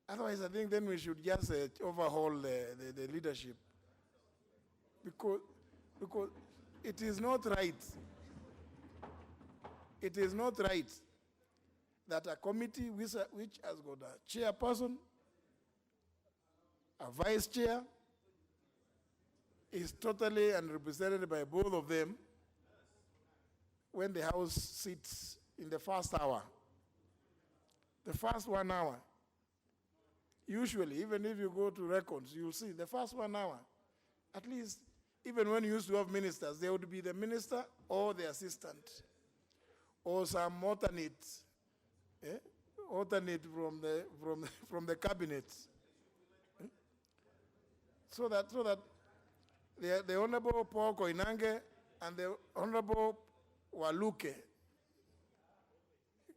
Speaker 1: Otherwise, I think then we should just overhaul the leadership. Because it is not right. It is not right that a committee which has got a chairperson, a vice chair, is totally unrepresented by both of them when the House sits in the first hour. The first 1 hour. Usually, even if you go to records, you'll see the first 1 hour. At least, even when you used to have ministers, there would be the minister or the assistant, or some alternate from the cabinet. So that the Honorable Paul Koinange and the Honorable Waluke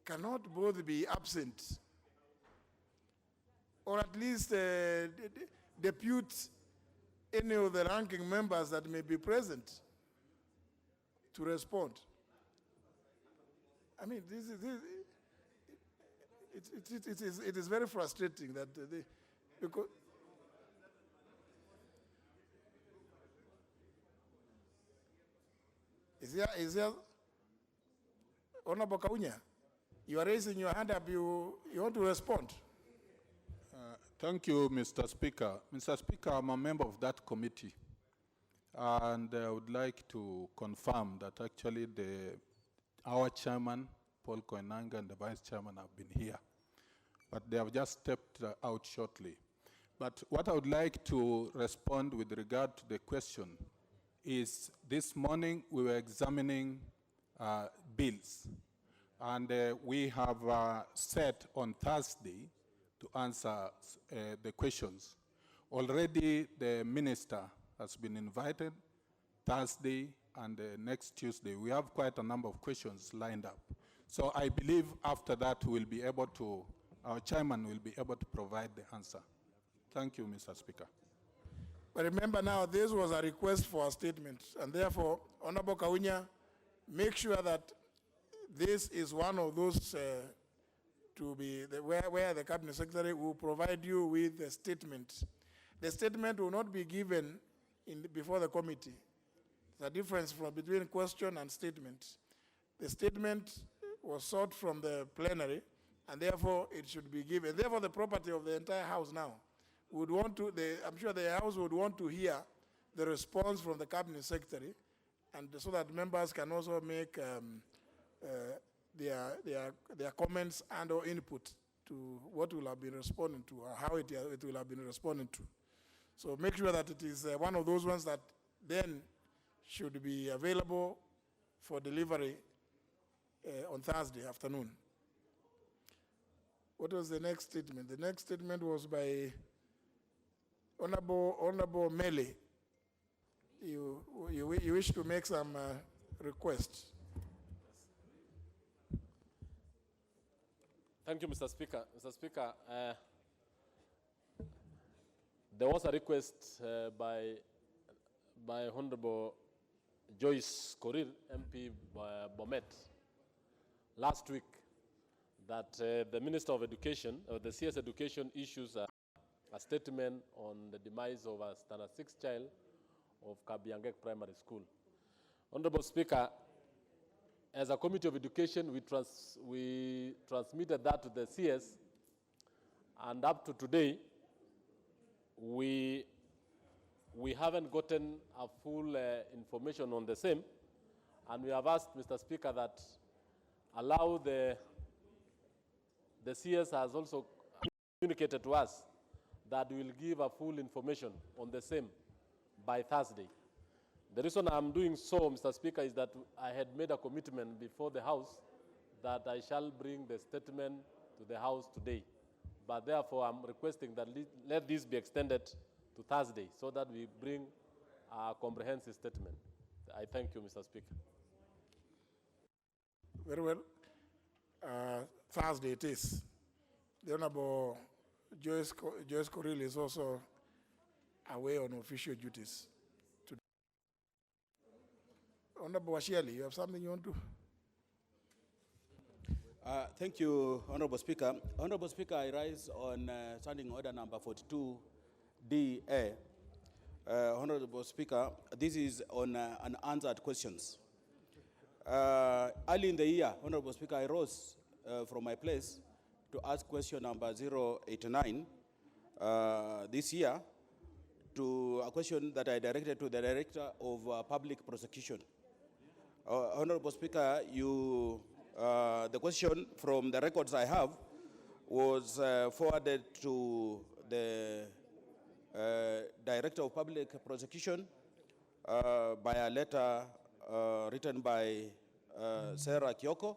Speaker 1: cannot both be absent, or at least depute any of the ranking members that may be present to respond. I mean, it is very frustrating that because is there Honorable Kaunya, you are raising your hand up, you want to respond?
Speaker 17: Thank you, Mr. Speaker. Mr. Speaker, I'm a member of that committee, and I would like to confirm that actually our chairman, Paul Koinange, and the vice chairman have been here, but they have just stepped out shortly. But what I would like to respond with regard to the question is this morning we were examining bills, and we have set on Thursday to answer the questions. Already the minister has been invited Thursday and next Tuesday. We have quite a number of questions lined up. So I believe after that we'll be able to, our chairman will be able to provide the answer. Thank you, Mr. Speaker.
Speaker 1: But remember now, this was a request for a statement, and therefore, Honorable Kaunya, make sure that this is one of those to be where the Cabinet Secretary will provide you with a statement. The statement will not be given before the committee. There's a difference between question and statement. The statement was sought from the plenary, and therefore it should be given. Therefore, the property of the entire House now would want to, I'm sure the House would want to hear the response from the Cabinet Secretary and so that members can also make their comments and or input to what will have been responded to or how it will have been responded to. So make sure that it is one of those ones that then should be available for delivery on Thursday afternoon. What was the next statement? The next statement was by Honorable Mele. You wish to make some requests.
Speaker 8: Thank you, Mr. Speaker. Mr. Speaker, there was a request by Honorable Joyce Korir, MP Bomet, last week, that the Minister of Education, or the CS Education, issues a statement on the demise of a Standard 6 child of Kabiangek Primary School. Honorable Speaker, as a Committee of Education, we transmitted that to the CS, and up to today, we haven't gotten a full information on the same, and we have asked Mr. Speaker that allow the CS has also communicated to us that we will give a full information on the same by Thursday. The reason I'm doing so, Mr. Speaker, is that I had made a commitment before the House that I shall bring the statement to the House today. But therefore, I'm requesting that let this be extended to Thursday so that we bring a comprehensive statement. I thank you, Mr. Speaker.
Speaker 1: Very well. Thursday it is. The Honorable Joyce Korir is also away on official duties today. Honorable Washiali, you have something you want to?
Speaker 14: Thank you, Honorable Speaker. Honorable Speaker, I rise on Standing Order number 42DA. Honorable Speaker, this is on unanswered questions. Early in the year, Honorable Speaker, I rose from my place to ask question number 089 this year, to a question that I directed to the Director of Public Prosecution. Honorable Speaker, the question from the records I have was forwarded to the Director of Public Prosecution by a letter written by Sarah Kyoko.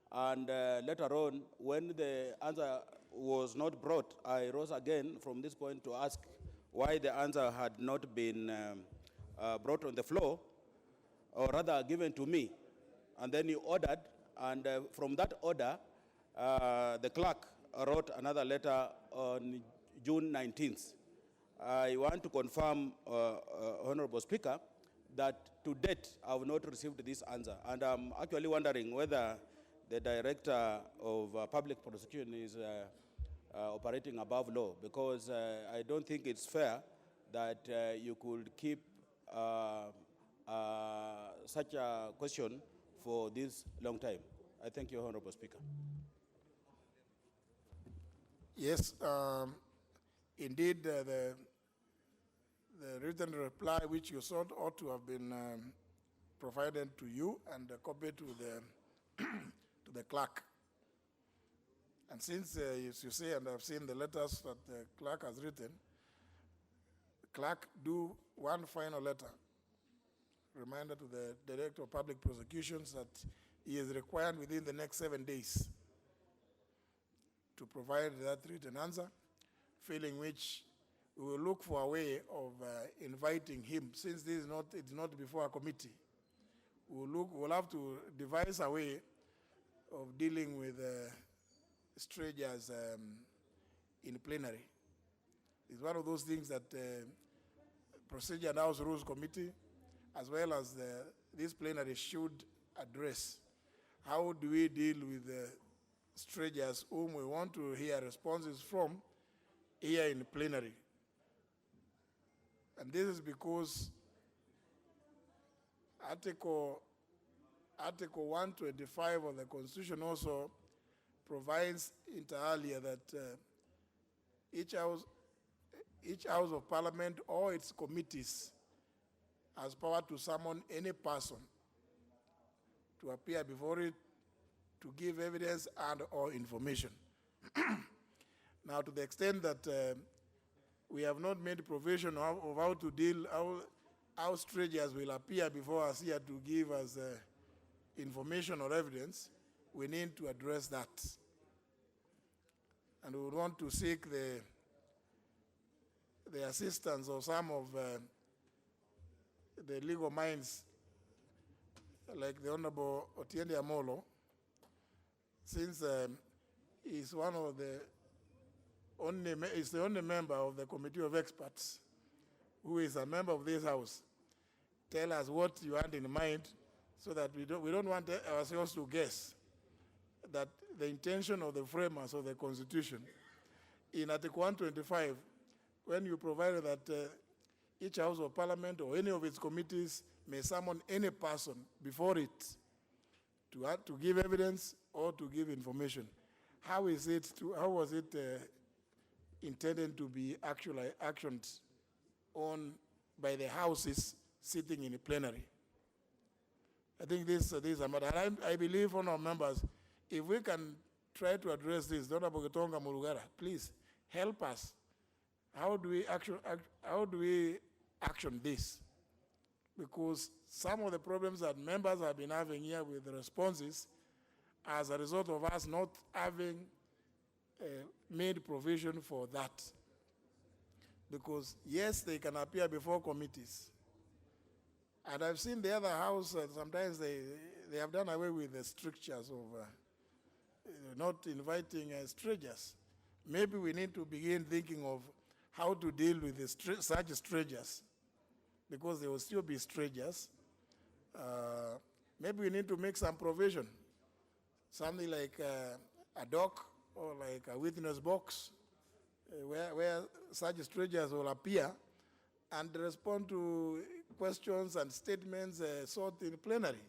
Speaker 14: And later on, when the answer was not brought, I rose again from this point to ask why the answer had not been brought on the floor, or rather given to me. And then he ordered, and from that order, the clerk wrote another letter on June 19th. I want to confirm, Honorable Speaker, that to date I have not received this answer. And I'm actually wondering whether the Director of Public Prosecution is operating above law, because I don't think it's fair that you could keep such a question for this long time. I thank you, Honorable Speaker.
Speaker 1: Yes, indeed, the written reply which you sought ought to have been provided to you and a copy to the clerk. And since, as you say, and I've seen the letters that the clerk has written, the clerk do one final letter, reminder to the Director of Public Prosecutions that he is required within the next 7 days to provide that written answer, failing which we will look for a way of inviting him, since this is it's not before a committee. We'll have to devise a way of dealing with strangers in plenary. It's one of those things that Procedure and House Rules Committee, as well as this plenary, should address. How do we deal with strangers whom we want to hear responses from here in plenary? And this is because Article 125 of the Constitution also provides inter alia that each house of Parliament or its committees has power to summon any person to appear before it to give evidence and or information. Now, to the extent that we have not made provision of how to deal, how strangers will appear before us here to give us information or evidence, we need to address that. And we would want to seek the assistance of some of the legal minds, like the Honorable Otiende Amolo, since he's one of the is the only member of the Committee of Experts who is a member of this House. Tell us what you had in mind, so that we don't want ourselves to guess that the intention of the framers of the Constitution in Article 125, when you provided that each House of Parliament or any of its committees may summon any person before it to give evidence or to give information. How was it intended to be actually actioned on by the houses sitting in the plenary? I think this is a matter. And I believe, honourable members, if we can try to address this, Dr. Bogetonga Murugara, please help us. How do we action this? Because some of the problems that members have been having here with the responses as a result of us not having made provision for that. Because yes, they can appear before committees. And I've seen the other house, sometimes they have done away with the strictures of not inviting strangers. Maybe we need to begin thinking of how to deal with such strangers, because there will still be strangers. Maybe we need to make some provision, something like a dock or like a witness box, where such strangers will appear and respond to questions and statements sought in plenary.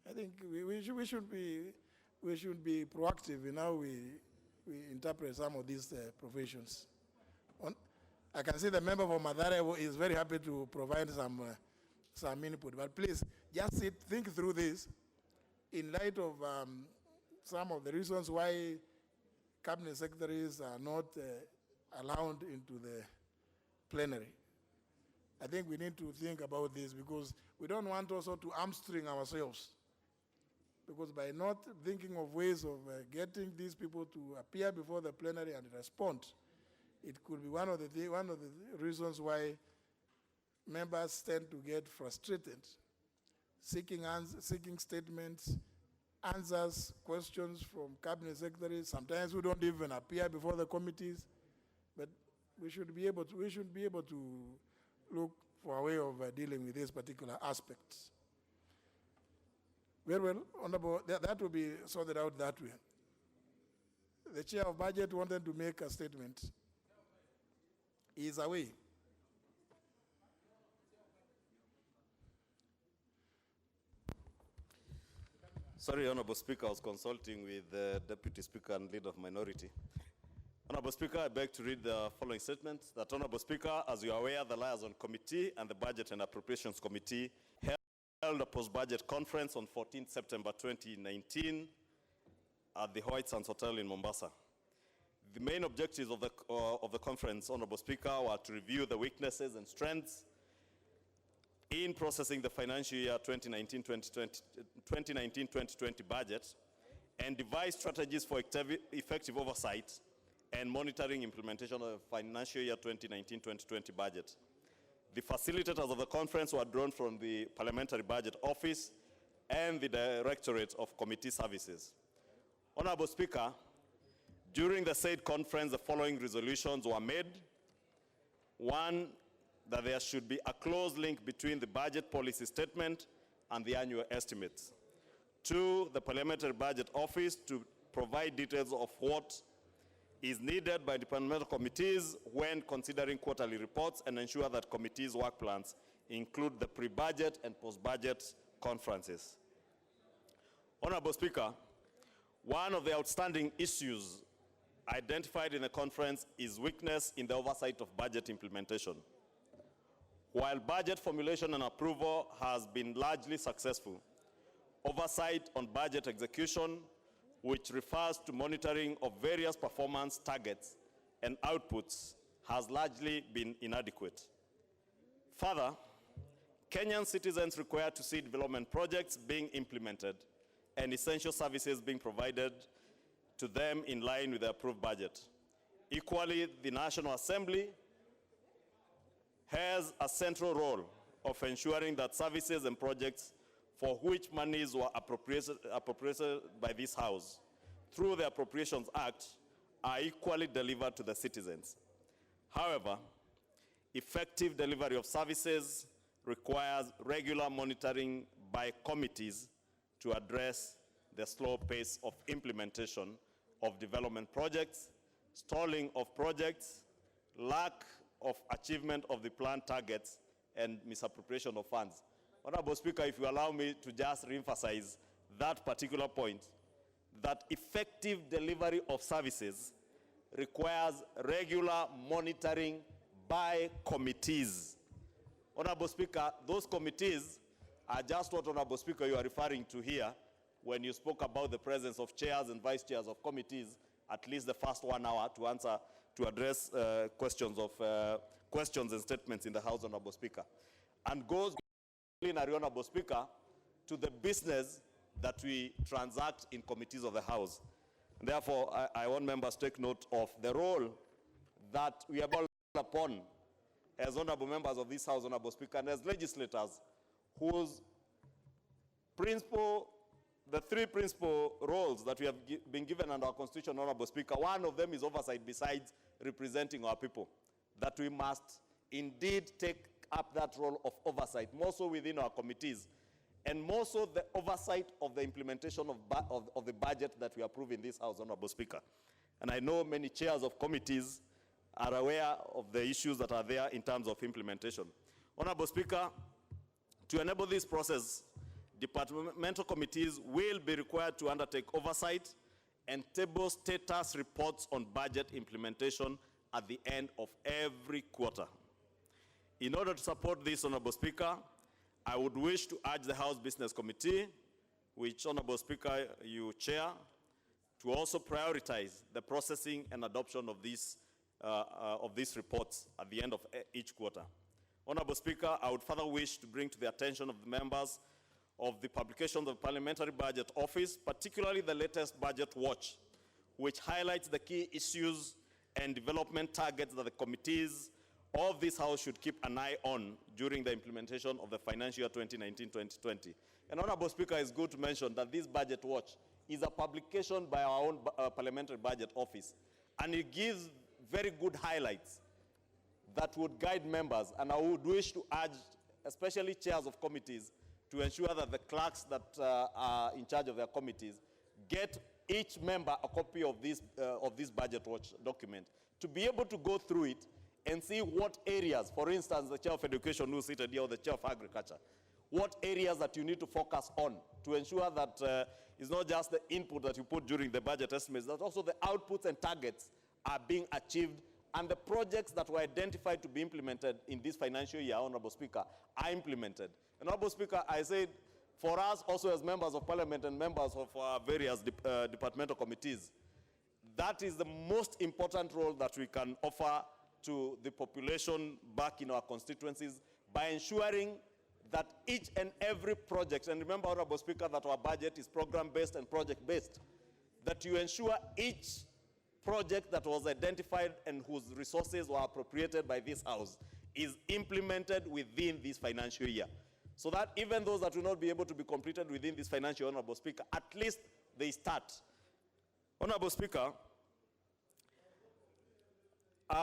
Speaker 1: I think we should be proactive in how we interpret some of these provisions. I can see the member for Mathare is very happy to provide some input, but please just think through this in light of some of the reasons why cabinet secretaries are not allowed into the plenary. I think we need to think about this, because we don't want also to hamstring ourselves. Because by not thinking of ways of getting these people to appear before the plenary and respond, it could be one of the reasons why members tend to get frustrated, seeking statements, answers, questions from cabinet secretaries. Sometimes we don't even appear before the committees, but we should be able to look for a way of dealing with these particular aspects. Very well, Honorable, that will be sorted out that way. The Chair of Budget wanted to make a statement. He is away.
Speaker 20: Sorry, Honorable Speaker, I was consulting with the Deputy Speaker and Leader of Minority. Honorable Speaker, I beg to read the following statement. That, Honorable Speaker, as you are aware, the Liaison Committee and the Budget and Appropriations Committee held a post-budget conference on 14th September 2019 at the White Sands Hotel in Mombasa. The main objectives of the conference, Honorable Speaker, were to review the weaknesses and strengths in processing the financial year 2019-2020 budget, and devise strategies for effective oversight and monitoring implementation of the financial year 2019-2020 budget. The facilitators of the conference were drawn from the Parliamentary Budget Office and the Directorate of Committee Services. Honorable Speaker, during the said conference, the following resolutions were made. One, that there should be a close link between the budget policy statement and the annual estimates. Two, the Parliamentary Budget Office to provide details of what is needed by departmental committees when considering quarterly reports, and ensure that committees' work plans include the pre-budget and post-budget conferences. Honorable Speaker, one of the outstanding issues identified in the conference is weakness in the oversight of budget implementation. While budget formulation and approval has been largely successful, oversight on budget execution, which refers to monitoring of various performance targets and outputs, has largely been inadequate. Further, Kenyan citizens require to see development projects being implemented and essential services being provided to them in line with the approved budget. Equally, the National Assembly has a central role of ensuring that services and projects for which monies were appropriated by this House through the Appropriations Act are equally delivered to the citizens. However, effective delivery of services requires regular monitoring by committees to address the slow pace of implementation of development projects, stalling of projects, lack of achievement of the planned targets, and misappropriation of funds. Honorable Speaker, if you allow me to just re-emphasize that particular point, that effective delivery of services requires regular monitoring by committees. Honorable Speaker, those committees are just what, Honorable Speaker, you are referring to here when you spoke about the presence of chairs and vice chairs of committees, at least the first 1 hour to address questions and statements in the House, Honorable Speaker. And goes, Honorable Speaker, to the business that we transact in committees of the House. And therefore, I want members to take note of the role that we are called upon as honorable members of this House, Honorable Speaker, and as legislators whose the three principal roles that we have been given under our Constitution, Honorable Speaker, one of them is oversight besides representing our people, that we must indeed take up that role of oversight, more so within our committees, and more so the oversight of the implementation of the budget that we approve in this House, Honorable Speaker. And I know many chairs of committees are aware of the issues that are there in terms of implementation. Honorable Speaker, to enable this process, departmental committees will be required to undertake oversight and table status reports on budget implementation at the end of every quarter. In order to support this, Honorable Speaker, I would wish to urge the House Business Committee, which, Honorable Speaker, you chair, to also prioritize the processing and adoption of these reports at the end of each quarter. Honorable Speaker, I would further wish to bring to the attention of the members of the publication of the Parliamentary Budget Office, particularly the latest Budget Watch, which highlights the key issues and development targets that the committees of this House should keep an eye on during the implementation of the financial year 2019-2020. And Honorable Speaker, it's good to mention that this Budget Watch is a publication by our own Parliamentary Budget Office, and it gives very good highlights that would guide members, and I would wish to urge, especially chairs of committees, to ensure that the clerks that are in charge of their committees get each member a copy of this Budget Watch document, to be able to go through it and see what areas, for instance, the Chair of Education who is seated here, or the Chair of Agriculture, what areas that you need to focus on to ensure that it's not just the input that you put during the budget estimates, that also the outputs and targets are being achieved, and the projects that were identified to be implemented in this financial year, Honorable Speaker, are implemented. And Honorable Speaker, I said, for us also as members of Parliament and members of various departmental committees, that is the most important role that we can offer to the population back in our constituencies by ensuring that each and every project, and remember, Honorable Speaker, that our budget is program-based and project-based, that you ensure each project that was identified and whose resources were appropriated by this House is implemented within this financial year. So that even those that will not be able to be completed within this financial year, Honorable Speaker, at least they start. Honorable Speaker, as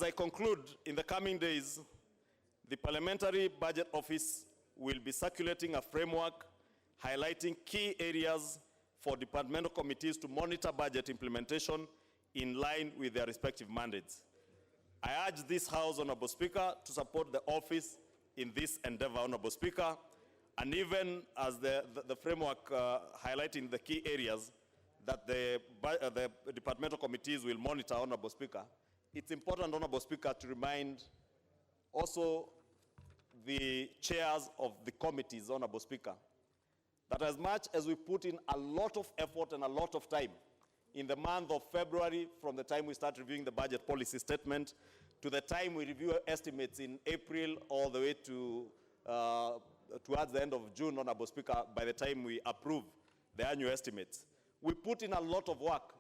Speaker 20: I conclude, in the coming days, the Parliamentary Budget Office will be circulating a framework highlighting key areas for departmental committees to monitor budget implementation in line with their respective mandates. I urge this House, Honorable Speaker, to support the office in this endeavor, Honorable Speaker, and even as the framework highlighting the key areas that the departmental committees will monitor, Honorable Speaker, it's important, Honorable Speaker, to remind also the chairs of the committees, Honorable Speaker, that as much as we put in a lot of effort and a lot of time in the month of February, from the time we start reviewing the budget policy statement to the time we review estimates in April, all the way to towards the end of June, Honorable Speaker, by the time we approve the annual estimates, we put in a lot of work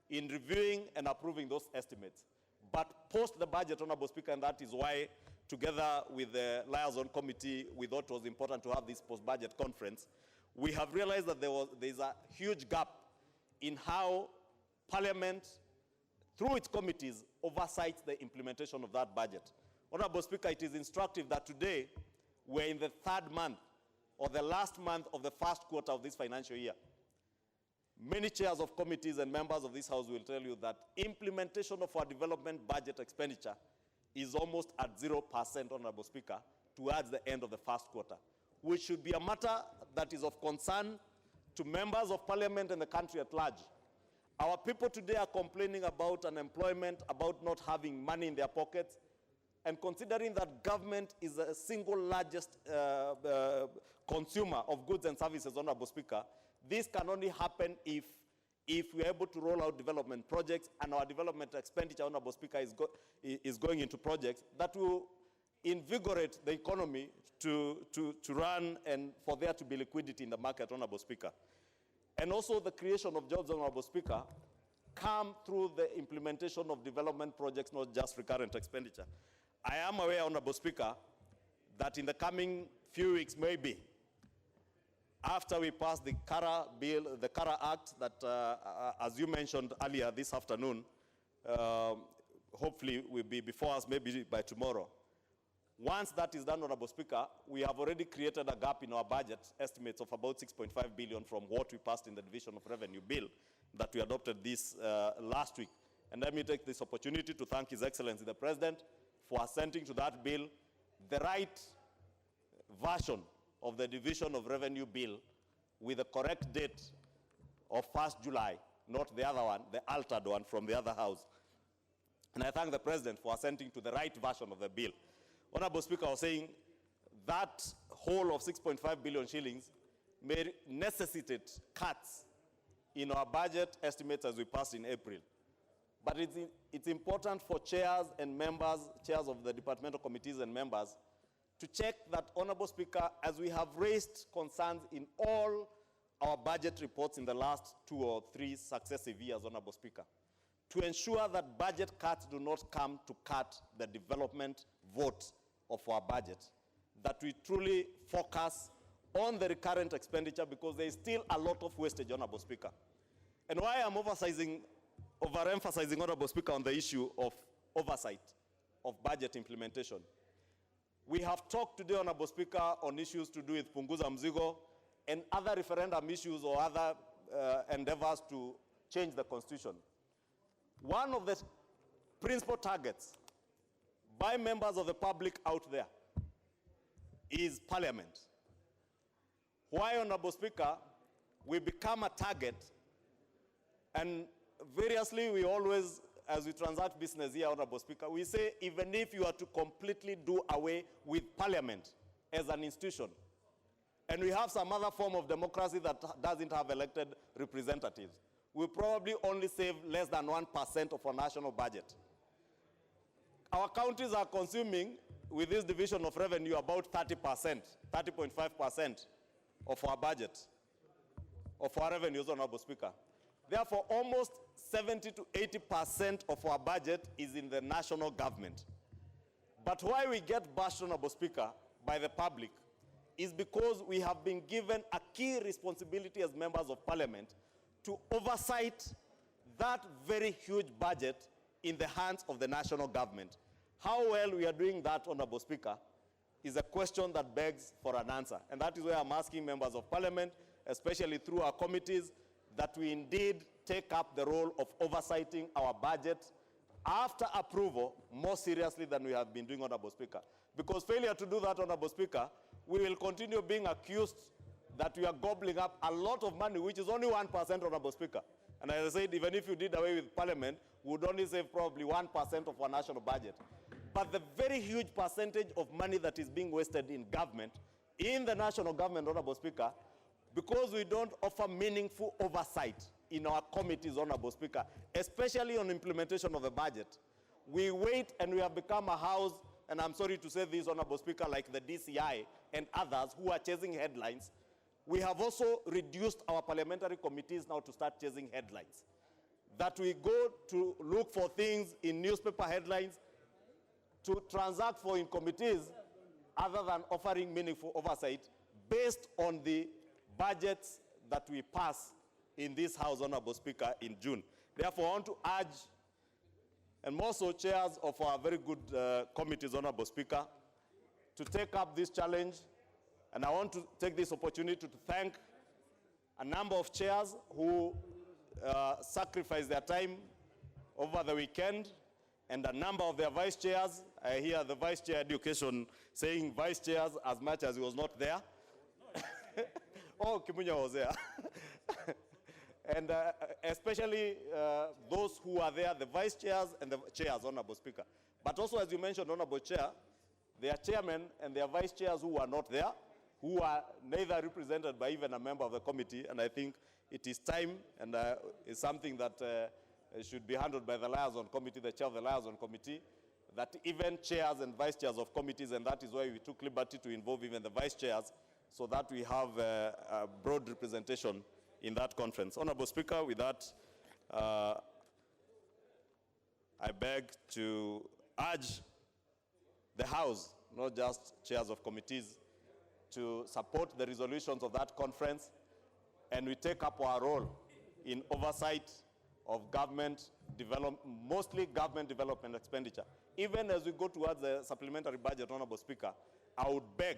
Speaker 20: in reviewing and approving those estimates. But post the budget, Honorable Speaker, and that is why, together with the Liaison Committee, we thought it was important to have this post-budget conference. We have realized that there's a huge gap in how Parliament, through its committees, oversights the implementation of that budget. Honorable Speaker, it is instructive that today we're in the third month or the last month of the first quarter of this financial year. Many chairs of committees and members of this House will tell you that implementation of our development budget expenditure is almost at 0%, Honorable Speaker, towards the end of the first quarter, which should be a matter that is of concern to members of Parliament and the country at large. Our people today are complaining about unemployment, about not having money in their pockets, and considering that government is the single largest consumer of goods and services, Honorable Speaker, this can only happen if we are able to roll out development projects, and our development expenditure, Honorable Speaker, is going into projects that will invigorate the economy to run and for there to be liquidity in the market, Honorable Speaker. And also the creation of jobs, Honorable Speaker, come through the implementation of development projects, not just recurrent expenditure. I am aware, Honorable Speaker, that in the coming few weeks, maybe, after we pass the CARA bill, the CARA Act that, as you mentioned earlier this afternoon, hopefully will be before us maybe by tomorrow. Once that is done, Honorable Speaker, we have already created a gap in our budget estimates of about 6.5 billion from what we passed in the Division of Revenue bill that we adopted this last week. And let me take this opportunity to thank His Excellency the President for assenting to that bill, the right version of the Division of Revenue bill with the correct date of 1st July, not the other one, the altered one from the other House. And I thank the President for assenting to the right version of the bill. Honorable Speaker, I was saying that whole of 6.5 billion shillings may necessitate cuts in our budget estimates as we passed in April. But it's important for chairs and members, chairs of the departmental committees and members, to check that, Honorable Speaker, as we have raised concerns in all our budget reports in the last 2 or 3 successive years, Honorable Speaker, to ensure that budget cuts do not come to cut the development vote of our budget, that we truly focus on the recurrent expenditure, because there is still a lot of wastage, Honorable Speaker. And why I'm overemphasizing, Honorable Speaker, on the issue of oversight of budget implementation. We have talked today, Honorable Speaker, on issues to do with Punguza Mzigo and other referendum issues or other endeavors to change the Constitution. One of the principal targets by members of the public out there is Parliament. Why, Honorable Speaker, we become a target, and variously we always, as we transact business here, Honorable Speaker, we say even if you are to completely do away with Parliament as an institution, and we have some other form of democracy that doesn't have elected representatives, we'll probably only save less than 1% of our national budget. Our counties are consuming, with this division of revenue, about 30%, 30.5% of our budget, of our revenues, Honorable Speaker. Therefore, almost 70 to 80% of our budget is in the national government. But why we get bashed, Honorable Speaker, by the public is because we have been given a key responsibility as members of Parliament to oversight that very huge budget in the hands of the national government. How well we are doing that, Honorable Speaker, is a question that begs for an answer. And that is why I'm asking members of Parliament, especially through our committees, that we indeed take up the role of oversighting our budget after approval more seriously than we have been doing, Honorable Speaker. Because failure to do that, Honorable Speaker, we will continue being accused that we are gobbling up a lot of money, which is only 1%, Honorable Speaker. And as I said, even if you did away with Parliament, we would only save probably 1% of our national budget. but the very huge percentage of money that is being wasted in government, in the national government, Honorable Speaker, because we don't offer meaningful oversight in our committees, Honorable Speaker, especially on implementation of the budget. We wait and we have become a house, and I'm sorry to say this, Honorable Speaker, like the DCI and others who are chasing headlines. We have also reduced our parliamentary committees now to start chasing headlines. That we go to look for things in newspaper headlines to transact for in committees other than offering meaningful oversight based on the budgets that we pass in this House, Honorable Speaker, in June. Therefore, I want to urge, and more so chairs of our very good committees, Honorable Speaker, to take up this challenge. And I want to take this opportunity to thank a number of chairs who sacrificed their time over the weekend, and a number of their vice chairs. I hear the vice chair education saying vice chairs as much as he was not there. Oh, Kimunya was there. And especially those who are there, the vice chairs and the chairs, Honorable Speaker. But also, as you mentioned, Honorable Chair, there are chairmen and there are vice chairs who are not there, who are neither represented by even a member of the committee, and I think it is time, and it's something that should be handled by the liaison committee, the chair of the liaison committee, that even chairs and vice chairs of committees, and that is why we took liberty to involve even the vice chairs, so that we have a broad representation in that conference. Honorable Speaker, with that, I beg to urge the House, not just chairs of committees, to support the resolutions of that conference, and we take up our role in oversight of government development, mostly government development expenditure. Even as we go towards the supplementary budget, Honorable Speaker, I would beg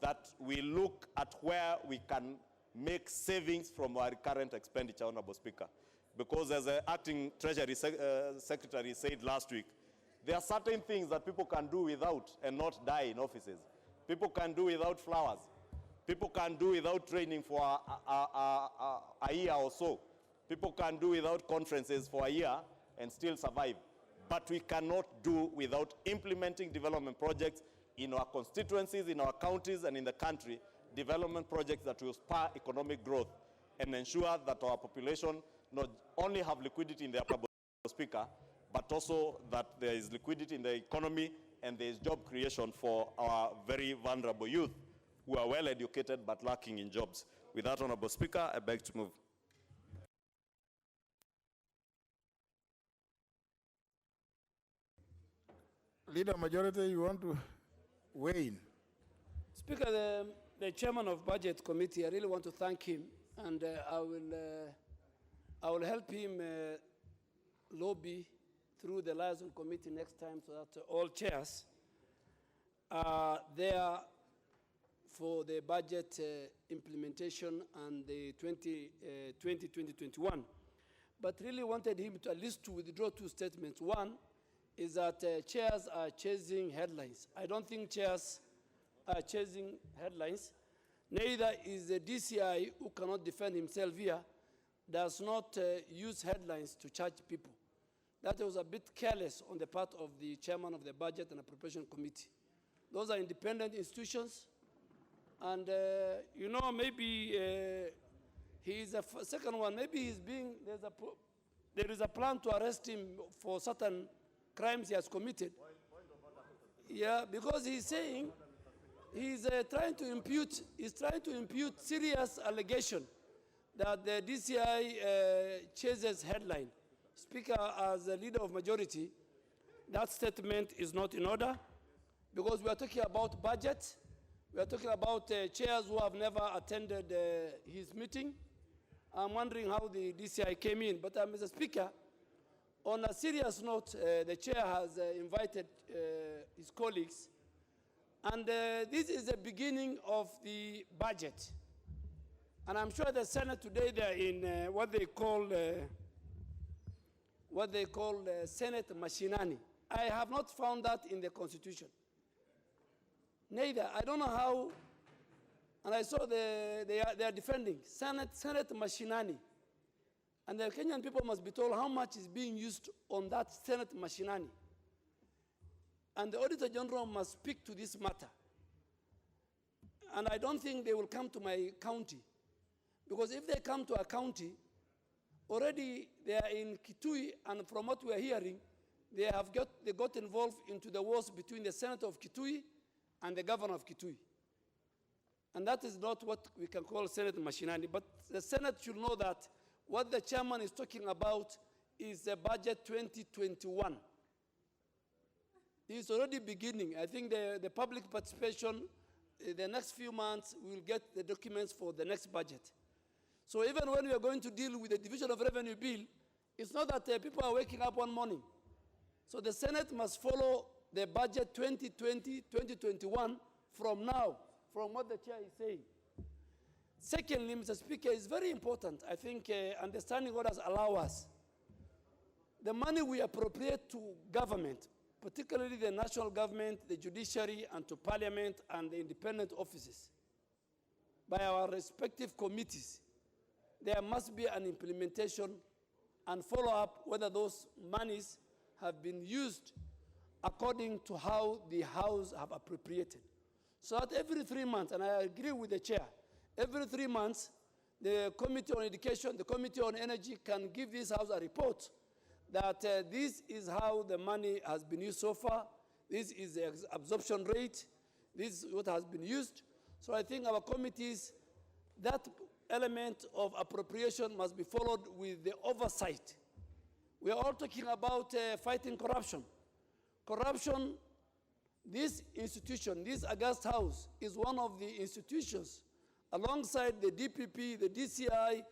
Speaker 20: that we look at where we can make savings from our current expenditure, Honorable Speaker. Because as the acting Treasury Secretary said last week, there are certain things that people can do without and not die in offices. People can do without flowers. People can do without training for a year or so. People can do without conferences for a year and still survive. But we cannot do without implementing development projects in our constituencies, in our counties, and in the country, development projects that will spur economic growth and ensure that our population not only have liquidity in their Speaker, but also that there is liquidity in the economy and there is job creation for our very vulnerable youth who are well educated but lacking in jobs. With that, Honorable Speaker, I beg to move.
Speaker 1: Leader Majority, you want to weigh in?
Speaker 7: Speaker, the chairman of Budget Committee, I really want to thank him, and I will help him lobby through the liaison committee next time so that all chairs are there for the budget implementation and the 2020-2021. But really wanted him to at least to withdraw two statements. One is that chairs are chasing headlines. I don't think chairs are chasing headlines. Neither is the DCI, who cannot defend himself here, does not use headlines to charge people. That was a bit careless on the part of the chairman of the Budget and Appropriation Committee. Those are independent institutions, and you know, maybe he is a second one. Maybe he's being, there is a plan to arrest him for certain crimes he has committed. Yeah, because he's saying he's trying to impute serious allegation that the DCI chases headline. Speaker, as a leader of majority, that statement is not in order, because we are talking about budget. We are talking about chairs who have never attended his meeting. I'm wondering how the DCI came in. But Mr. Speaker, on a serious note, the chair has invited his colleagues, and this is the beginning of the budget. And I'm sure the Senate today, they're in what they call Senate machinani. I have not found that in the Constitution. Neither. I don't know how, and I saw they are defending Senate machinani. And the Kenyan people must be told how much is being used on that Senate machinani. and the Auditor General must speak to this matter. And I don't think they will come to my county, because if they come to a county, already they are in Kitui, and from what we are hearing, they got involved into the wars between the Senator of Kitui and the Governor of Kitui. And that is not what we can call Senate machinani, but the Senate should know that what the chairman is talking about is the budget 2021. It's already beginning. I think the public participation, the next few months, we will get the documents for the next budget. So even when we are going to deal with the division of revenue bill, it's not that people are waking up one morning. So the Senate must follow the budget 2020-2021 from now, from what the chair is saying. Secondly, Mr. Speaker, it's very important, I think, understanding what has allowed us. The money we appropriate to government, particularly the national government, the judiciary, and to parliament and the independent offices, by our respective committees, there must be an implementation and follow-up whether those monies have been used according to how the House have appropriated. So that every 3 months, and I agree with the chair, every 3 months, the Committee on Education, the Committee on Energy can give this House a report that this is how the money has been used so far, this is the absorption rate, this is what has been used. So I think our committees, that element of appropriation must be followed with the oversight. We are all talking about fighting corruption. Corruption, this institution, this August House, is one of the institutions, alongside the DPP, the DCI,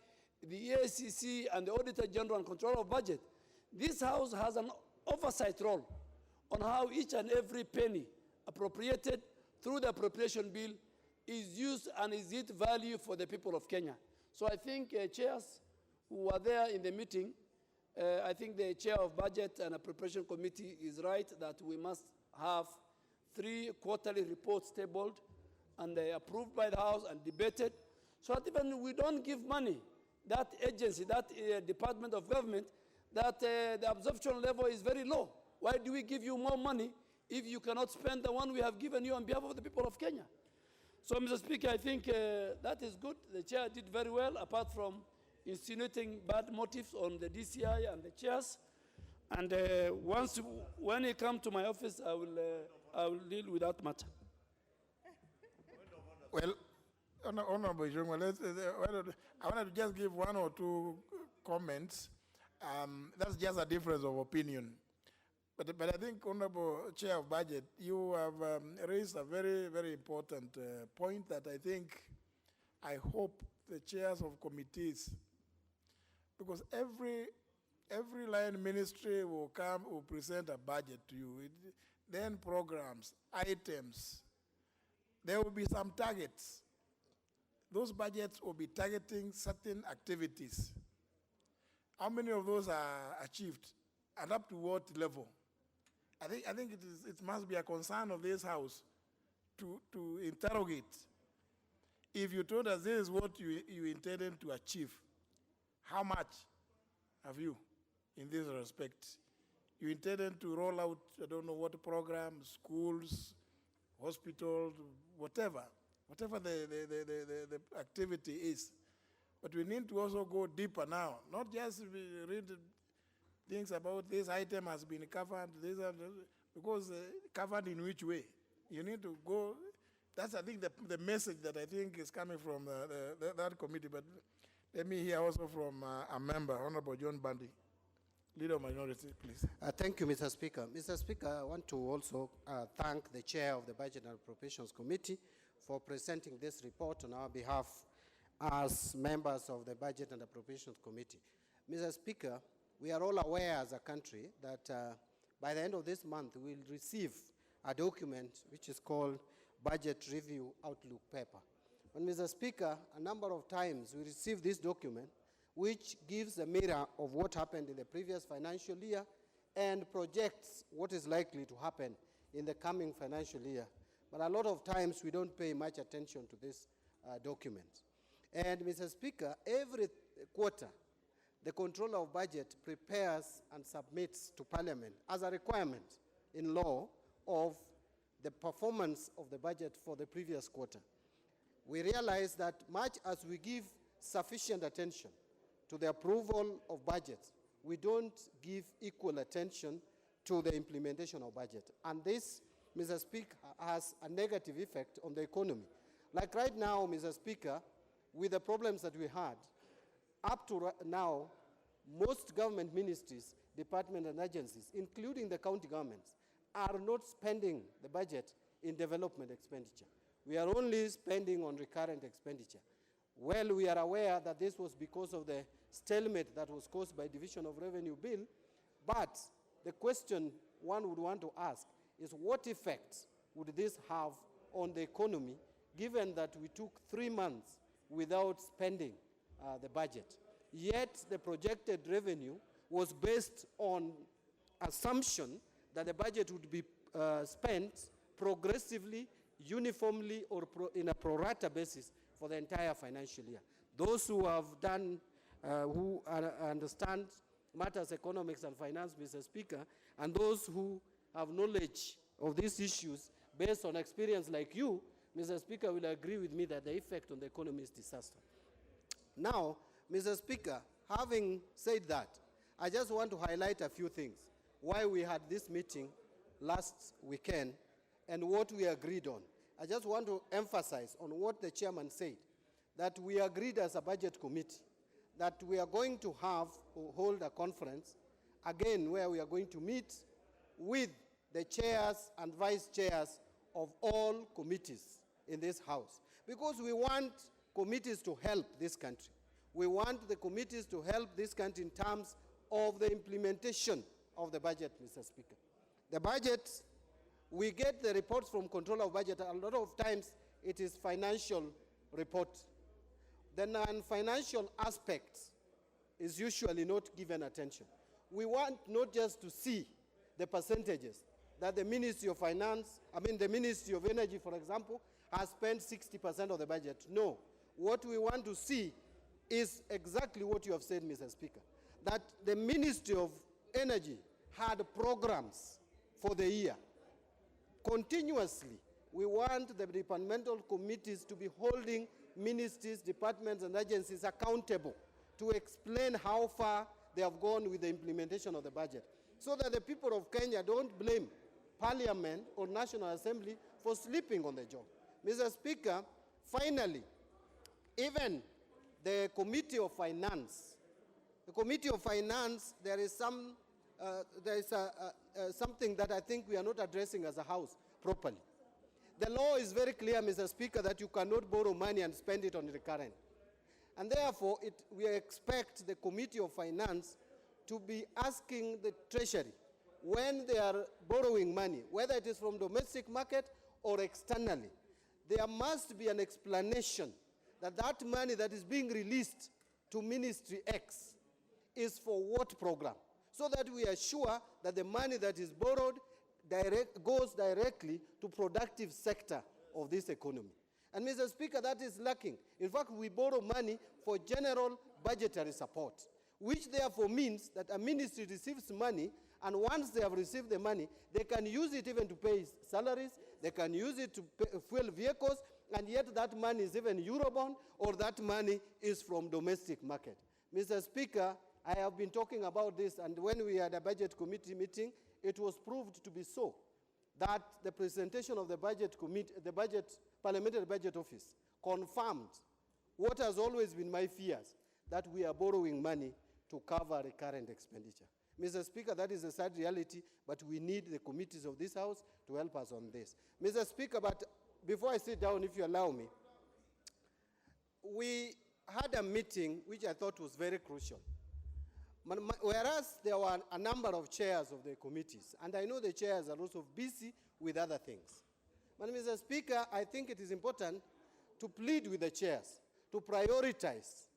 Speaker 7: the EACC, and the Auditor General and Controller of Budget. This House has an oversight role on how each and every penny appropriated through the appropriation bill is used and is it value for the people of Kenya. So I think chairs who were there in the meeting, I think the chair of Budget and Appropriation Committee is right that we must have 3 quarterly reports tabled and approved by the House and debated, so that even we don't give money, that agency, that department of government, that the absorption level is very low. Why do we give you more money if you cannot spend the one we have given you on behalf of the people of Kenya? So, Mr. Speaker, I think that is good. The chair did very well, apart from insinuating bad motives on the DCI and the chairs. And when he comes to my office, I will deal with that matter.
Speaker 1: Well, Honorable Jungwa, I want to just give 1 or 2 comments. That's just a difference of opinion. But I think, Honorable Chair of Budget, you have raised a very, very important point that I hope the chairs of committees, because every line ministry will present a budget to you, then programs, items. There will be some targets. Those budgets will be targeting certain activities. How many of those are achieved, and up to what level? I think it must be a concern of this House to interrogate. If you told us this is what you intended to achieve, how much have you in this respect? You intended to roll out, I don't know what programs, schools, hospitals, whatever the activity is. But we need to also go deeper now, not just read things about this item has been covered, because covered in which way? You need to go, that's I think the message that I think is coming from that committee. But let me hear also from a member, Honorable John Bundy, Leader of Minority, please.
Speaker 9: Thank you, Mr. Speaker. Mr. Speaker, I want to also thank the Chair of the Budget and Appropriations Committee for presenting this report on our behalf as members of the Budget and Appropriations Committee. Mr. Speaker, we are all aware as a country that by the end of this month, we will receive a document which is called Budget Review Outlook Paper. And Mr. Speaker, a number of times we receive this document which gives a mirror of what happened in the previous financial year and projects what is likely to happen in the coming financial year. But a lot of times we don't pay much attention to this document. And Mr. Speaker, every quarter, the Controller of Budget prepares and submits to Parliament as a requirement in law
Speaker 21: of the performance of the budget for the previous quarter. We realize that much as we give sufficient attention to the approval of budgets, we don't give equal attention to the implementation of budget. And this, Mr. Speaker, has a negative effect on the economy. Like right now, Mr. Speaker, with the problems that we had, up to now, most government ministries, departments and agencies, including the county governments, are not spending the budget in development expenditure. We are only spending on recurrent expenditure. Well, we are aware that this was because of the stalemate that was caused by Division of Revenue Bill, but the question one would want to ask is what effects would this have on the economy, given that we took 3 months without spending the budget. Yet the projected revenue was based on assumption that the budget would be spent progressively, uniformly, or in a pro rata basis for the entire financial year. Those who have done, who understand matters economics and finance, Mr. Speaker, and those who have knowledge of these issues based on experience like you, Mr. Speaker, will agree with me that the effect on the economy is disaster. Now, Mr. Speaker, having said that, I just want to highlight a few things. Why we had this meeting last weekend and what we agreed on. I just want to emphasize on what the chairman said, that we agreed as a budget committee that we are going to hold a conference, again, where we are going to meet with the chairs and vice chairs of all committees in this house, because we want committees to help this country. We want the committees to help this country in terms of the implementation of the budget, Mr. Speaker. The budget, we get the reports from control of budget. A lot of times it is financial report. The non-financial aspects is usually not given attention. We want not just to see the percentages that the Ministry of Finance, the Ministry of Energy, for example, has spent 60% of the budget. No. What we want to see is exactly what you have said, Mr. Speaker, that the Ministry of Energy had programs for the year. Continuously, we want the departmental committees to be holding ministries, departments, and agencies accountable to explain how far they have gone with the implementation of the budget, so that the people of Kenya don't blame Parliament or National Assembly for sleeping on the job. Mr. Speaker, finally, even the Committee of Finance, there is something that I think we are not addressing as a house properly. The law is very clear, Mr. Speaker, that you cannot borrow money and spend it on recurrent. And therefore, we expect the Committee of Finance to be asking the Treasury, when they are borrowing money, whether it is from domestic market or externally, there must be an explanation that that money that is being released to Ministry X is for what program, so that we are sure that the money that is borrowed goes directly to productive sector of this economy. And Mr. Speaker, that is lacking. In fact, we borrow money for general budgetary support, which therefore means that a ministry receives money, and once they have received the money, they can use it even to pay salaries, they can use it to fuel vehicles, and yet that money is even Eurobond, or that money is from domestic market. Mr. Speaker, I have been talking about this, and when we had a budget committee meeting, it was proved to be so, that the presentation of the budget committee, parliamentary budget office, confirmed what has always been my fears, that we are borrowing money to cover recurrent expenditure. Mr. Speaker, that is a sad reality, but we need the committees of this House to help us on this. Mr. Speaker, but before I sit down, if you allow me, we had a meeting which I thought was very crucial. Whereas there were a number of chairs of the committees, and I know the chairs are also busy with other things. But Mr. Speaker, I think it is important to plead with the chairs to prioritize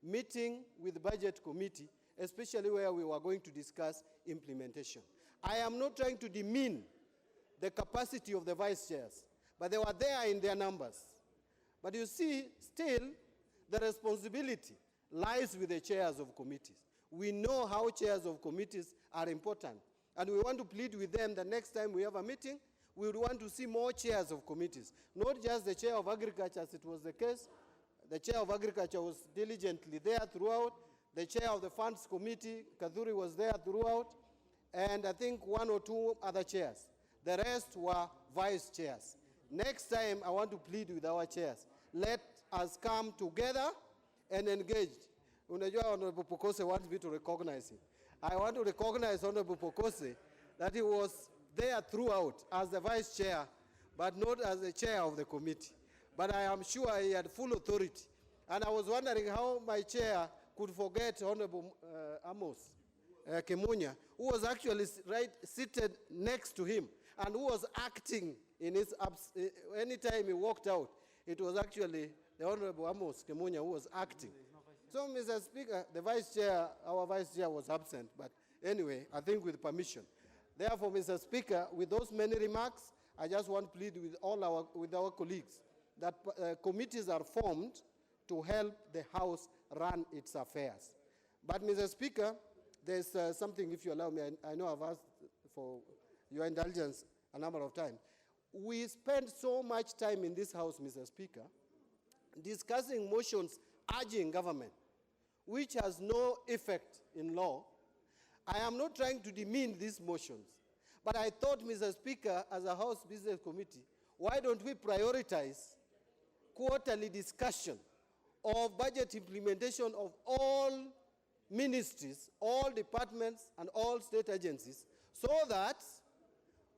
Speaker 21: meeting with the budget committee, especially where we were going to discuss implementation. I am not trying to demean the capacity of the vice chairs, but they were there in their numbers. But you see, still, the responsibility lies with the chairs of committees. We know how chairs of committees are important, and we want to plead with them the next time we have a meeting, we would want to see more chairs of committees, not just the chair of agriculture as it was the case. The chair of agriculture was diligently there throughout. The chair of the funds committee, Kaduri, was there throughout. And I think one or two other chairs. The rest were vice chairs. Next time, I want to plead with our chairs. Let us come together and engage. Unajua, Honorable Pokose wants me to recognize him. I want to recognize Honorable Pokose that he was there throughout as the vice chair, but not as the chair of the committee. But I am sure he had full authority. And I was wondering how my chair could forget Honorable Amos Kemunya, who was actually seated next to him and who was acting in his anytime he walked out. It was actually the Honorable Amos Kemunya who was acting. So, Mr. Speaker, the vice chair, our vice chair was absent, but anyway, I think with permission. Therefore, Mr. Speaker, with those many remarks, I just want to plead with our colleagues that committees are formed to help the House run its affairs. But, Mr. Speaker, there's something, if you allow me, I know I've asked for your indulgence a number of times. We spend so much time in this House, Mr. Speaker, discussing motions urging government, which has no effect in law. I am not trying to demean these motions, but I thought, Mr. Speaker, as a House Business Committee, why don't we prioritize quarterly discussion of budget implementation of all ministries, all departments, and all state agencies, so that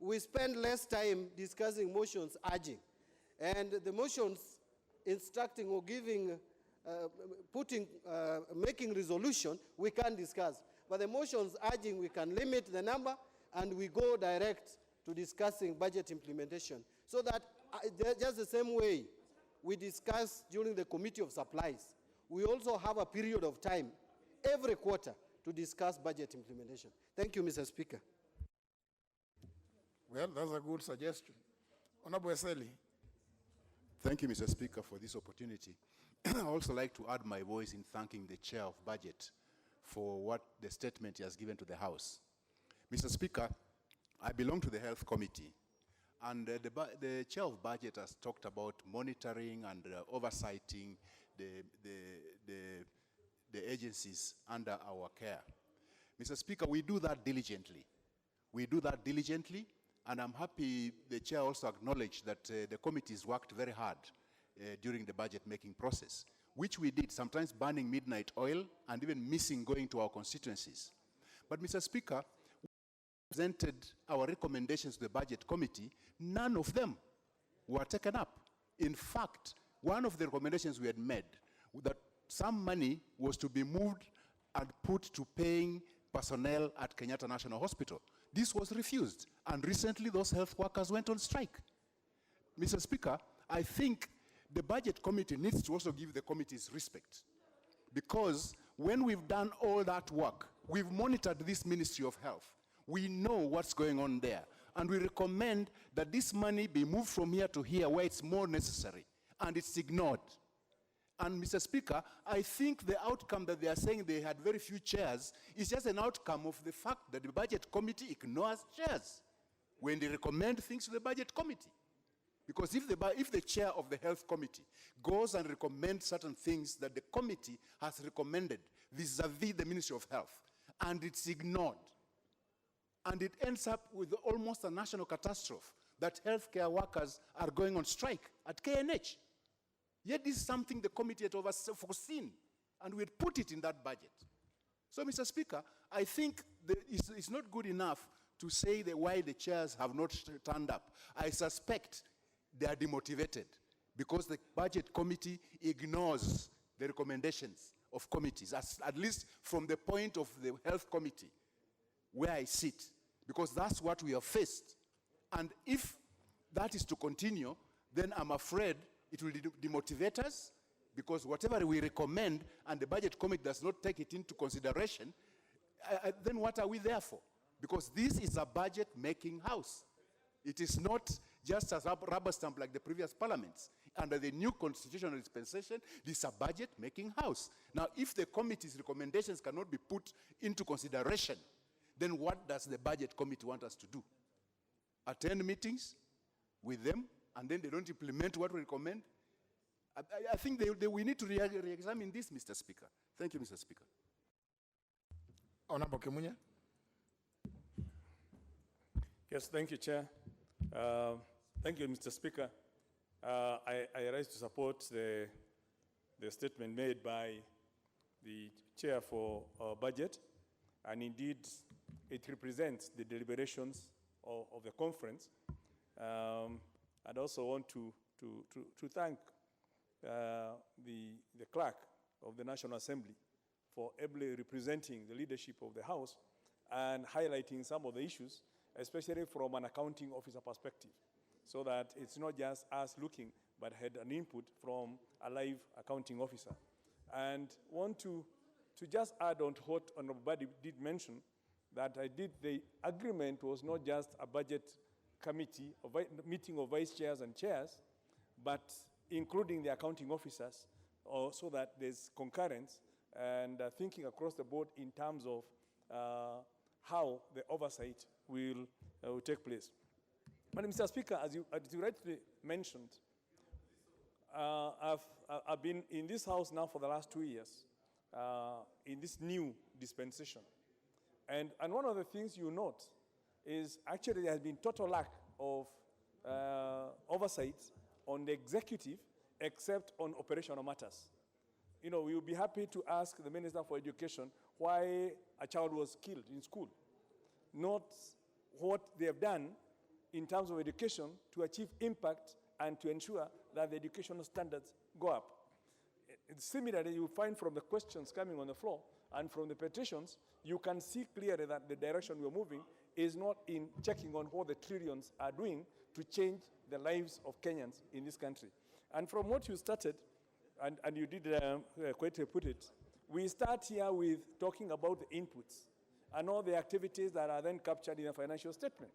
Speaker 21: we spend less time discussing motions urging. And the motions instructing or giving, making resolution, we can discuss. But the motions urging, we can limit the number, and we go direct to discussing budget implementation. So that just the same way we discuss during the Committee of Supplies, we also have a period of time every quarter to discuss budget implementation. Thank you, Mr. Speaker.
Speaker 1: Well, that's a good suggestion. Honorable Eseli.
Speaker 3: Thank you, Mr. Speaker, for this opportunity. I also like to add my voice in thanking the Chair of Budget for what the statement he has given to the House. Mr. Speaker, I belong to the Health Committee, and the Chair of Budget has talked about monitoring and oversighting the agencies under our care. Mr. Speaker, we do that diligently. We do that diligently, and I'm happy the Chair also acknowledged that the committees worked very hard during the budget-making process, which we did, sometimes burning midnight oil and even missing going to our constituencies. But, Mr. Speaker, we presented our recommendations to the Budget Committee. None of them were taken up. In fact, one of the recommendations we had made, that some money was to be moved and put to paying personnel at Kenyatta National Hospital. This was refused, and recently those health workers went on strike. Mr. Speaker, I think the Budget Committee needs to also give the committees respect, because when we've done all that work, we've monitored this Ministry of Health. We know what's going on there, and we recommend that this money be moved from here to here where it's more necessary, and it's ignored. And Mr. Speaker, I think the outcome that they are saying they had very few chairs is just an outcome of the fact that the Budget Committee ignores chairs when they recommend things to the Budget Committee. Because if the chair of the Health Committee goes and recommends certain things that the committee has recommended vis-a-vis the Ministry of Health, and it's ignored, and it ends up with almost a national catastrophe that healthcare workers are going on strike at KNH. Yet this is something the committee had foreseen, and we had put it in that budget. So, Mr. Speaker, I think it's not good enough to say that why the chairs have not turned up. I suspect they are demotivated because the Budget Committee ignores the recommendations of committees, at least from the point of the Health Committee, where I sit, because that's what we have faced. And if that is to continue, then I'm afraid it will demotivate us, because whatever we recommend and the Budget Committee does not take it into consideration, then what are we there for? Because this is a budget-making house. It is not just a rubber stamp like the previous parliaments. Under the new constitutional dispensation, this is a budget-making house. Now, if the committee's recommendations cannot be put into consideration, then what does the Budget Committee want us to do? Attend meetings, with them, and then they don't implement what we recommend. I think we need to re-examine this, Mr. Speaker. Thank you, Mr. Speaker.
Speaker 1: Honorable Kimunya.
Speaker 5: Yes, thank you, Chair. Thank you, Mr. Speaker. I rise to support the statement made by the Chair for Budget, and indeed, it represents the deliberations of the conference. I'd also want to thank the clerk of the National Assembly for ably representing the leadership of the House and highlighting some of the issues, especially from an accounting officer perspective, so that it's not just us looking, but had an input from a live accounting officer. And want to just add on to what Honorable Badi did mention, that the agreement was not just a budget committee, a meeting of vice chairs and chairs, but including the accounting officers, so that there's concurrence and thinking across the board in terms of how the oversight will take place. But Mr. Speaker, as you rightly mentioned, I've been in this House now for the last 2 years, in this new dispensation. And one of the things you note is actually there has been total lack of oversight on the executive except on operational matters. You know, we would be happy to ask the Minister for Education why a child was killed in school, not what they have done in terms of education to achieve impact and to ensure that the educational standards go up. Similarly, you find from the questions coming on the floor and from the petitions, you can see clearly that the direction we're moving is not in checking on what the trillions are doing to change the lives of Kenyans in this country. And from what you started, and you did quite put it, we start here with talking about the inputs and all the activities that are then captured in a financial statement.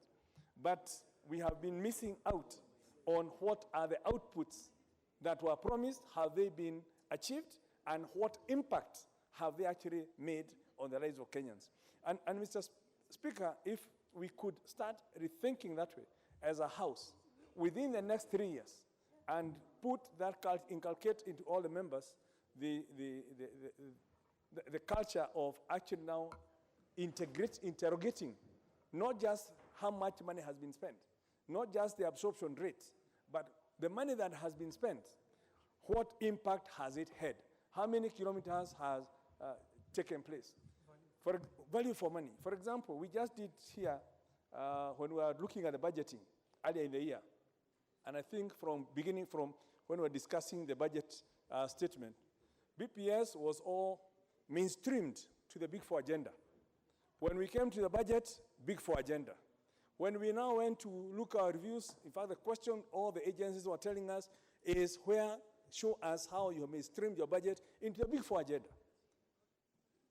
Speaker 5: But we have been missing out on what are the outputs that were promised, have they been achieved, and what impact have they actually made on the lives of Kenyans. And Mr. Speaker, if we could start rethinking that way as a House within the next 3 years and put that, inculcate into all the members the culture of actually now interrogating not just how much money has been spent, not just the absorption rate, but the money that has been spent, what impact has it had? How many kilometers has taken place? For value for money. For example, we just did here when we were looking at the budgeting earlier in the year, and I think from beginning from when we were discussing the budget statement, BPS was all mainstreamed to the Big Four agenda. When we came to the budget, Big Four agenda. When we now went to look at our reviews, in fact, the question all the agencies were telling us is show us how you mainstreamed your budget into the Big Four agenda.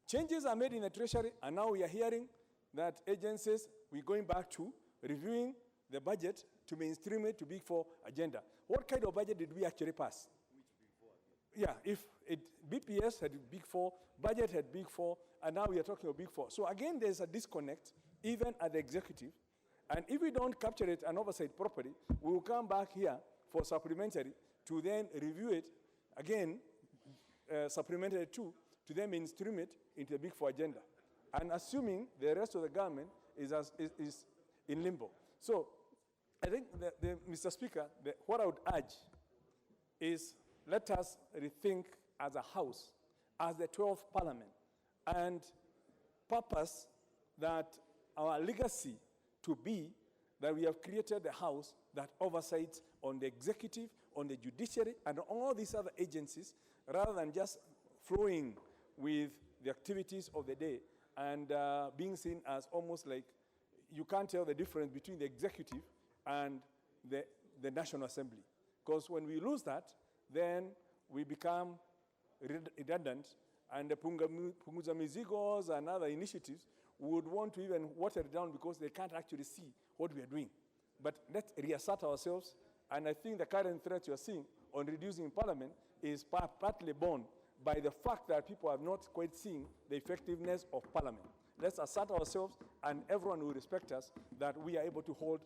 Speaker 5: Changes are made in the Treasury, and now we are hearing that agencies, we're going back to reviewing the budget to mainstream it to Big Four agenda. What kind of budget did we actually pass? Yeah, if BPS had Big Four, budget had Big Four, and now we are talking about Big Four. So again, there's a disconnect, even at the executive. And if we don't capture it and oversight properly, we will come back here for supplementary to then review it again, supplementary to then mainstream it into the Big Four agenda. And assuming the rest of the government is in limbo. So I think, Mr. Speaker, what I would urge is let us rethink as a House, as the 12th Parliament, and purpose that our legacy to be that we have created a House that oversights on the executive, on the judiciary, and all these other agencies, rather than just flowing with the activities of the day and being seen as almost like you can't tell the difference between the executive and the National Assembly. Because when we lose that, then we become redundant, and the Punguza Mizigos and other initiatives would want to even water it down because they can't actually see what we are doing. But let's reassert ourselves, and I think the current threat you're seeing on reducing Parliament is partly born by the fact that people have not quite seen the effectiveness of Parliament. Let's assert ourselves, and everyone will respect us, that we are able to hold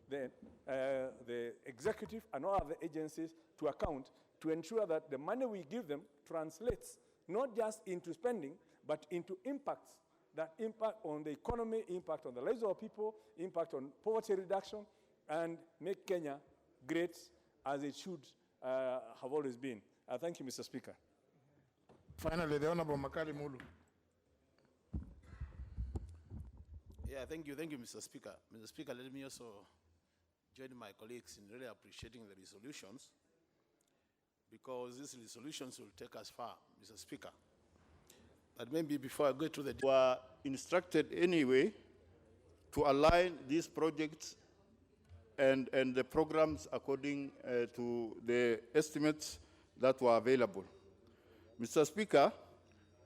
Speaker 5: the executive and all other agencies to account to ensure that the money we give them translates not just into spending, but into impacts that impact on the economy, impact on the lives of people, impact on poverty reduction, and make Kenya great as it should have always been. Thank you, Mr. Speaker.
Speaker 1: Finally, the Honorable Makali Mulu.
Speaker 6: Yeah, thank you, Mr. Speaker. Mr. Speaker, let me also join my colleagues in really appreciating the resolutions, because these resolutions will take us far, Mr. Speaker. But maybe before I go to the...
Speaker 22: We were instructed anyway to align these projects and the programs according to the estimates that were available. Mr. Speaker,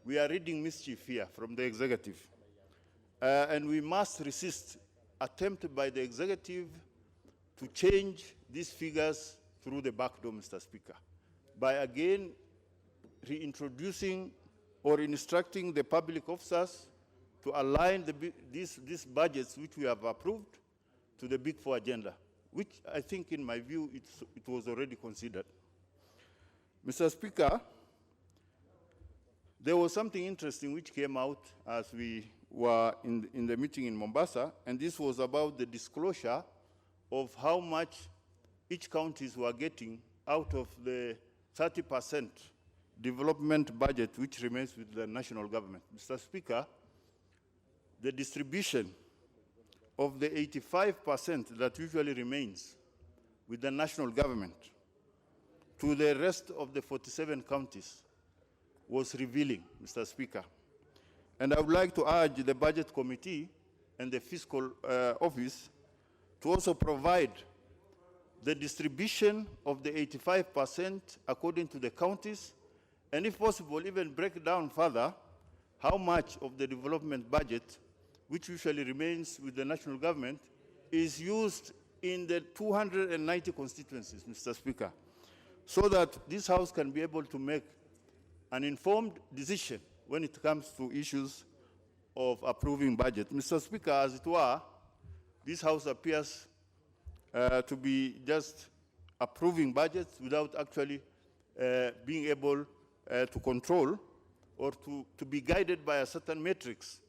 Speaker 22: we are reading mischief here from the executive. And we must resist attempt by the executive to change these figures through the back door, Mr. Speaker, by again reintroducing or instructing the public officers to align these budgets which we have approved to the Big Four agenda, which I think, in my view, it was already considered. Mr. Speaker, there was something interesting which came out as we were in the meeting in Mombasa, and this was about the disclosure of how much each counties were getting out of the 30% development budget which remains with the national government. Mr. Speaker, the distribution of the 85% that usually remains with the national government to the rest of the 47 counties was revealing, Mr. Speaker. And I would like to urge the Budget Committee and the Fiscal Office to also provide the distribution of the 85% according to the counties, and if possible, even break down further how much of the development budget, which usually remains with the national government, is used in the 290 constituencies, Mr. Speaker, so that this House can be able to make an informed decision when it comes to issues of approving budget. Mr. Speaker, as it were, this House appears to be just approving budgets without actually being able to control or to be guided by a certain matrix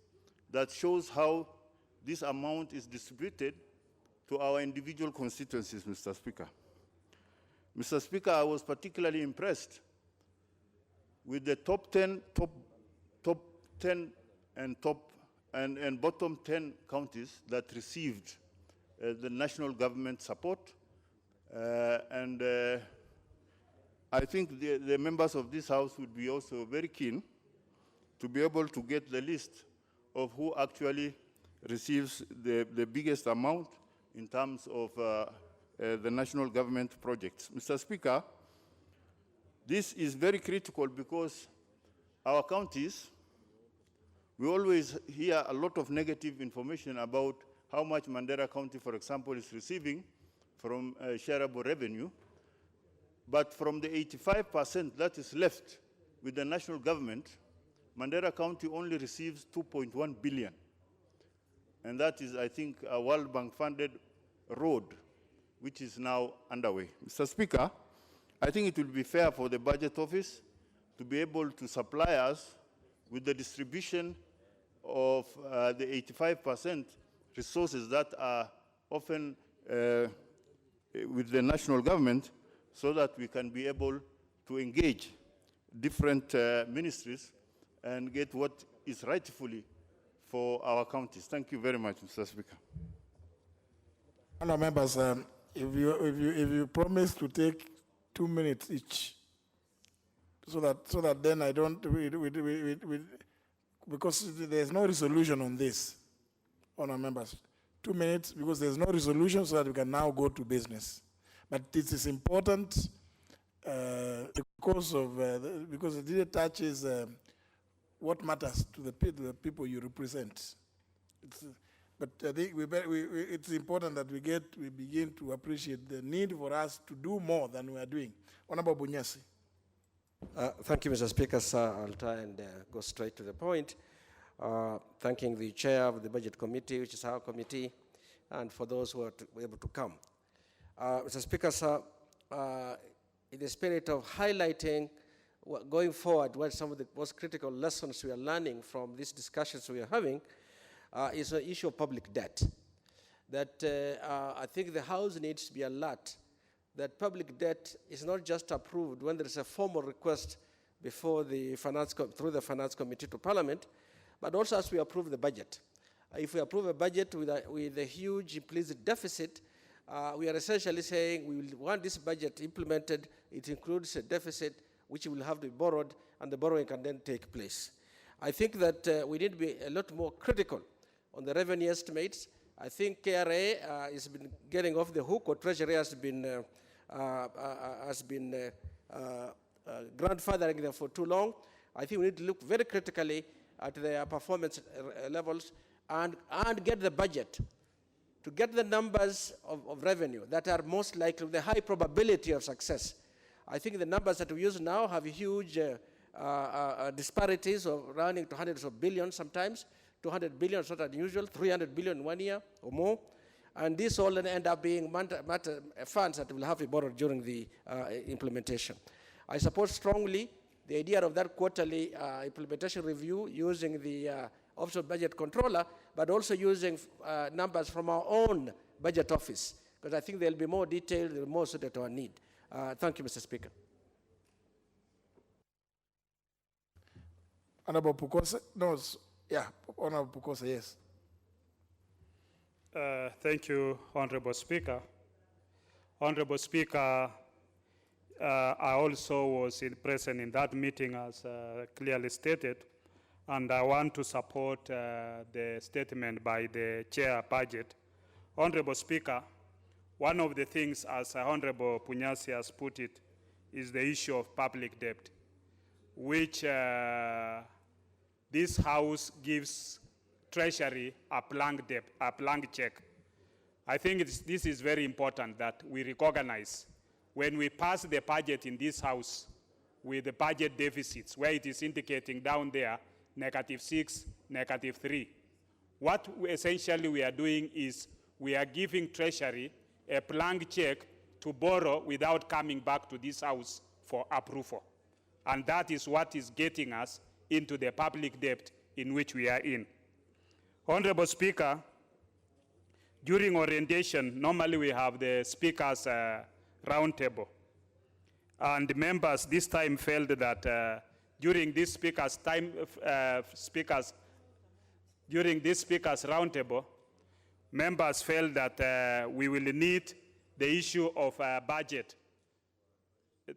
Speaker 22: that shows how this amount is distributed to our individual constituencies, Mr. Speaker. Mr. Speaker, I was particularly impressed with the top 10 and bottom 10 counties that received the national government support. I think the members of this House would be also very keen to be able to get the list of who actually receives the biggest amount in terms of the national government projects. Mr. Speaker, this is very critical because our counties, we always hear a lot of negative information about how much Mandera County, for example, is receiving from shareable revenue. But from the 85% that is left with the national government, Mandera County only receives 2.1 billion. And that is, I think, a World Bank funded road, which is now underway. Mr. Speaker, I think it will be fair for the Budget Office to be able to supply us with the distribution of the 85% resources that are often with the national government, so that we can be able to engage different ministries and get what is rightfully for our counties. Thank you very much, Mr. Speaker.
Speaker 1: Honourable members, if you promise to take 2 minutes each, so that then I don't, because there's no resolution on this, honourable members. 2 minutes, because there's no resolution, so that we can now go to business. But this is important because it really touches what matters to the people you represent. But I think it's important that we begin to appreciate the need for us to do more than we are doing. Honorable Bunyasi.
Speaker 23: Thank you, Mr. Speaker, sir. I'll try and go straight to the point. Thanking the chair of the Budget Committee, which is our committee, and for those who are able to come. Mr. Speaker, sir, in the spirit of highlighting going forward what some of the most critical lessons we are learning from these discussions we are having is the issue of public debt. That I think the House needs to be alert that public debt is not just approved when there is a formal request before the through the Finance Committee to Parliament, but also as we approve the budget. If we approve a budget with a huge implicit deficit, we are essentially saying we will want this budget implemented. It includes a deficit which will have to be borrowed, and the borrowing can then take place. I think that we need to be a lot more critical on the revenue estimates. I think KRA has been getting off the hook, or Treasury has been grandfathering them for too long. I think we need to look very critically at their performance levels and get the budget to get the numbers of revenue that are most likely, the high probability of success. I think the numbers that we use now have huge disparities of running to hundreds of billions sometimes. 200 billion is not unusual, 300 billion in 1 year or more. And these all end up being funds that will have to be borrowed during the implementation. I support strongly the idea of that quarterly implementation review using the Office of Budget Controller, but also using numbers from our own budget office, because I think they'll be more detailed, more suited to our need. Thank you, Mr. Speaker.
Speaker 1: Honorable Pukose, no, yeah, Honorable Pukose, yes.
Speaker 19: Thank you, Honorable Speaker. Honorable Speaker, I also was present in that meeting as clearly stated, and I want to support the statement by the Chair Budget. Honorable Speaker, one of the things, as Honorable Punyasi has put it, is the issue of public debt, which this House gives Treasury a blank debt, a blank check. I think this is very important that we recognize when we pass the budget in this House with the budget deficits, where it is indicating down there, -6, -3. What essentially we are doing is we are giving Treasury a blank check to borrow without coming back to this House for approval. And that is what is getting us into the public debt in which we are in. Honorable Speaker, during orientation, normally we have the Speaker's roundtable. And the members this time felt that during this Speaker's roundtable, members felt that we will need the issue of budget.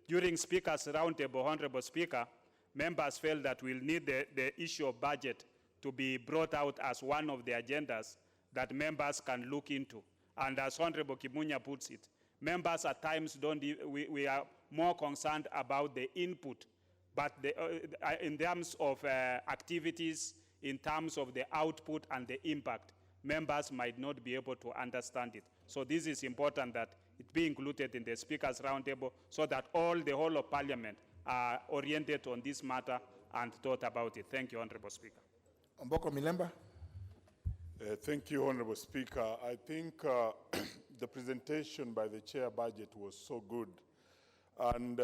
Speaker 19: During Speaker's roundtable, Honorable Speaker, members felt that we'll need the issue of budget to be brought out as one of the agendas that members can look into. And as Honorable Kimunya puts it, members at times we are more concerned about the input, but in terms of activities, in terms of the output and the impact, members might not be able to understand it. So this is important that it be included in the Speaker's Roundtable so that the whole of Parliament are oriented on this matter and thought about it. Thank you, Honorable Speaker.
Speaker 1: Mboko Milemba.
Speaker 17: Thank you, Honorable Speaker. I think the presentation by the Chair Budget was so good, and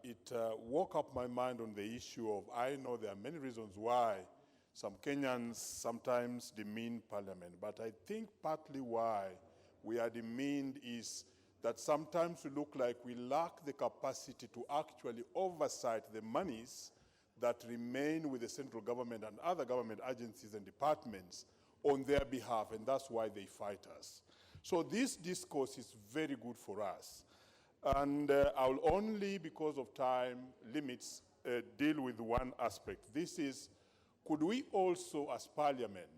Speaker 17: it woke up my mind on the issue of, I know there are many reasons why some Kenyans sometimes demean Parliament, but I think partly why we are demeaned is that sometimes we look like we lack the capacity to actually oversight the monies that remain with the central government and other government agencies and departments on their behalf, and that's why they fight us. So this discourse is very good for us. And I'll only, because of time limits, deal with one aspect. This is, could we also, as Parliament,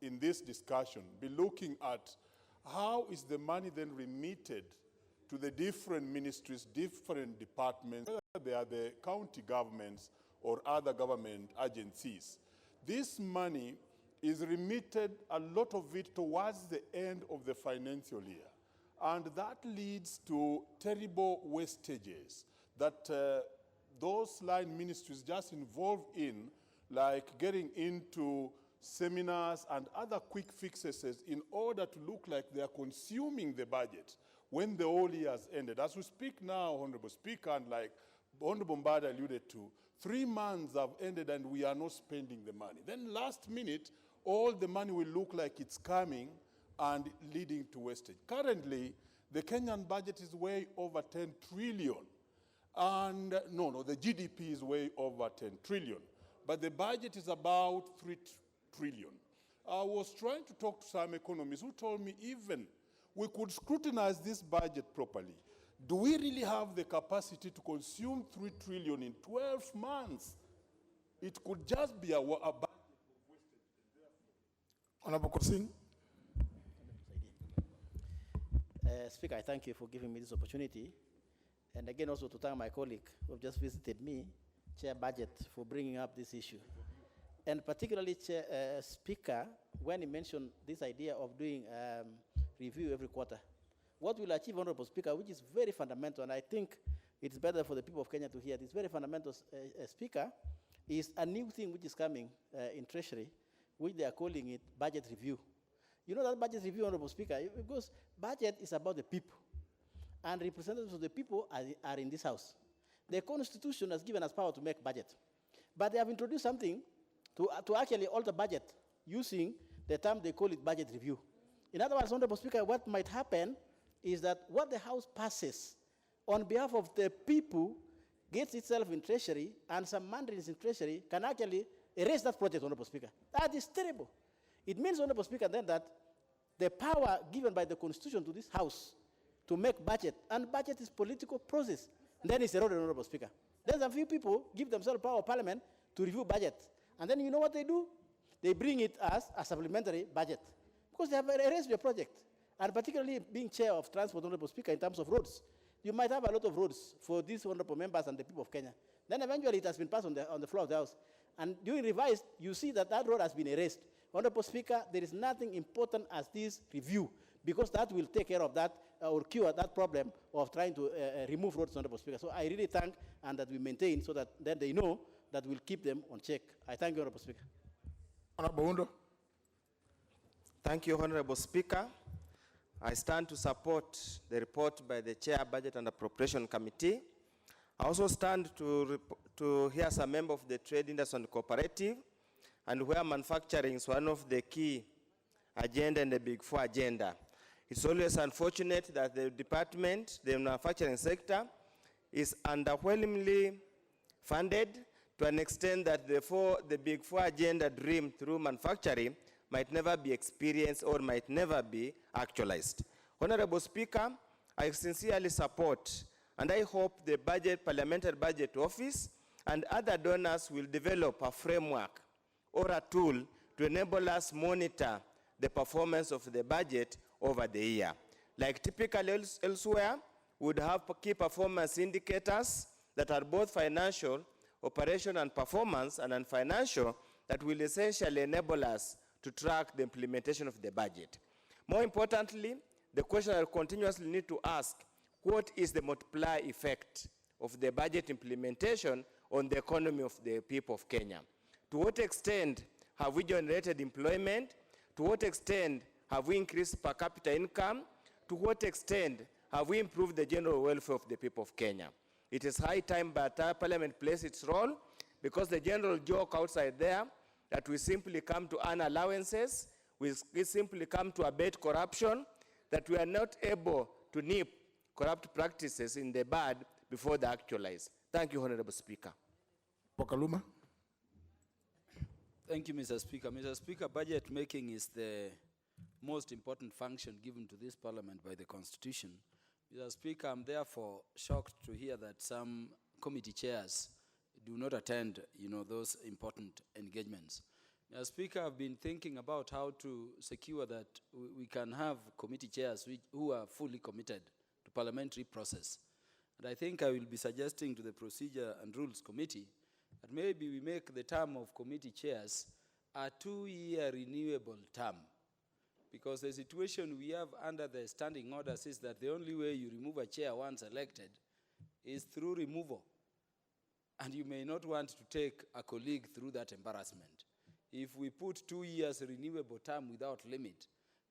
Speaker 17: in this discussion, be looking at how is the money then remitted to the different ministries, different departments, whether they are the county governments or other government agencies. This money is remitted, a lot of it, towards the end of the financial year. And that leads to terrible wastages that those line ministries just involved in, like getting into seminars, and other quick fixes in order to look like they are consuming the budget when the whole year has ended. As we speak now, Honorable Speaker, and like Honorable Mbada alluded to, 3 months have ended and we are not spending the money. Then last minute, all the money will look like it's coming and leading to wastage. Currently, the Kenyan budget is way over 10 trillion. And the GDP is way over 10 trillion. But the budget is about 3 trillion. I was trying to talk to some economists who told me even we could scrutinize this budget properly. Do we really have the capacity to consume 3 trillion in 12 months? It could just be a budget of wastage.
Speaker 1: Honorable Kosing.
Speaker 2: Speaker, I thank you for giving me this opportunity. And again, also to thank my colleague who have just visited me, Chair Budget, for bringing up this issue. And particularly, Chair, Speaker, when he mentioned this idea of doing review every quarter. What will achieve, Honorable Speaker, which is very fundamental, and I think it's better for the people of Kenya to hear this very fundamental, Speaker, is a new thing which is coming in Treasury, which they are calling it budget review. You know that budget review, Honorable Speaker, because budget is about the people, and representatives of the people are in this house. The Constitution has given us power to make budget, but they have introduced something to actually alter budget using the term they call it budget review. In other words, Honorable Speaker, what might happen is that what the House passes on behalf of the people gets itself in Treasury, and some mandarins in Treasury can actually erase that project, Honorable Speaker. That is terrible. It means, Honorable Speaker, then that the power given by the Constitution to this House to make budget, and budget is political process, then it's eroded, Honorable Speaker. Then a few people give themselves power of parliament to review budget. And then you know what they do? They bring it as a supplementary budget, because they have erased your project. And particularly being chair of transport, Honorable Speaker, in terms of roads, you might have a lot of roads for these honorable members and the people of Kenya. Then eventually it has been passed on the floor of the House. And during revised, you see that that road has been erased. Honorable Speaker, there is nothing important as this review, because that will take care of that or cure that problem of trying to remove roads, Honorable Speaker. So I really thank and that we maintain so that then they know that we'll keep them on check. I thank you, Honorable Speaker.
Speaker 1: Honorable Undo.
Speaker 15: Thank you, Honorable Speaker. I stand to support the report by the Chair, Budget and Appropriation Committee. I also stand to hear some member of the Trade Industry and Cooperative, and where manufacturing is one of the key agenda in the Big Four agenda. It's always unfortunate that the department, the manufacturing sector, is underwhelmingly funded to an extent that the Big Four agenda dream through manufacturing might never be experienced or might never be actualized. Honorable Speaker, I sincerely support and I hope the Parliamentary Budget Office and other donors will develop a framework or a tool to enable us monitor the performance of the budget over the year. Like typically elsewhere, we would have key performance indicators that are both financial, operational and performance, and non-financial, that will essentially enable us to track the implementation of the budget. More importantly, the question I continuously need to ask, what is the multiplier effect of the budget implementation on the economy of the people of Kenya? To what extent have we generated employment? To what extent have we increased per capita income? To what extent have we improved the general welfare of the people of Kenya? It is high time that Parliament plays its role, because the general joke outside there that we simply come to earn allowances, we simply come to abate corruption, that we are not able to nip corrupt practices in the bud before they actualize. Thank you, Honorable Speaker.
Speaker 1: Pokaluma.
Speaker 4: Thank you, Mr. Speaker. Mr. Speaker, budget making is the most important function given to this parliament by the Constitution. Mr. Speaker, I'm therefore shocked to hear that some committee chairs do not attend, those important engagements. Mr. Speaker, I've been thinking about how to secure that we can have committee chairs who are fully committed to parliamentary process. And I think I will be suggesting to the Procedure and Rules Committee that maybe we make the term of committee chairs a 2-year renewable term. Because the situation we have under the standing orders is that the only way you remove a chair once elected is through removal. And you may not want to take a colleague through that embarrassment. if we put 2 years renewable term without limit,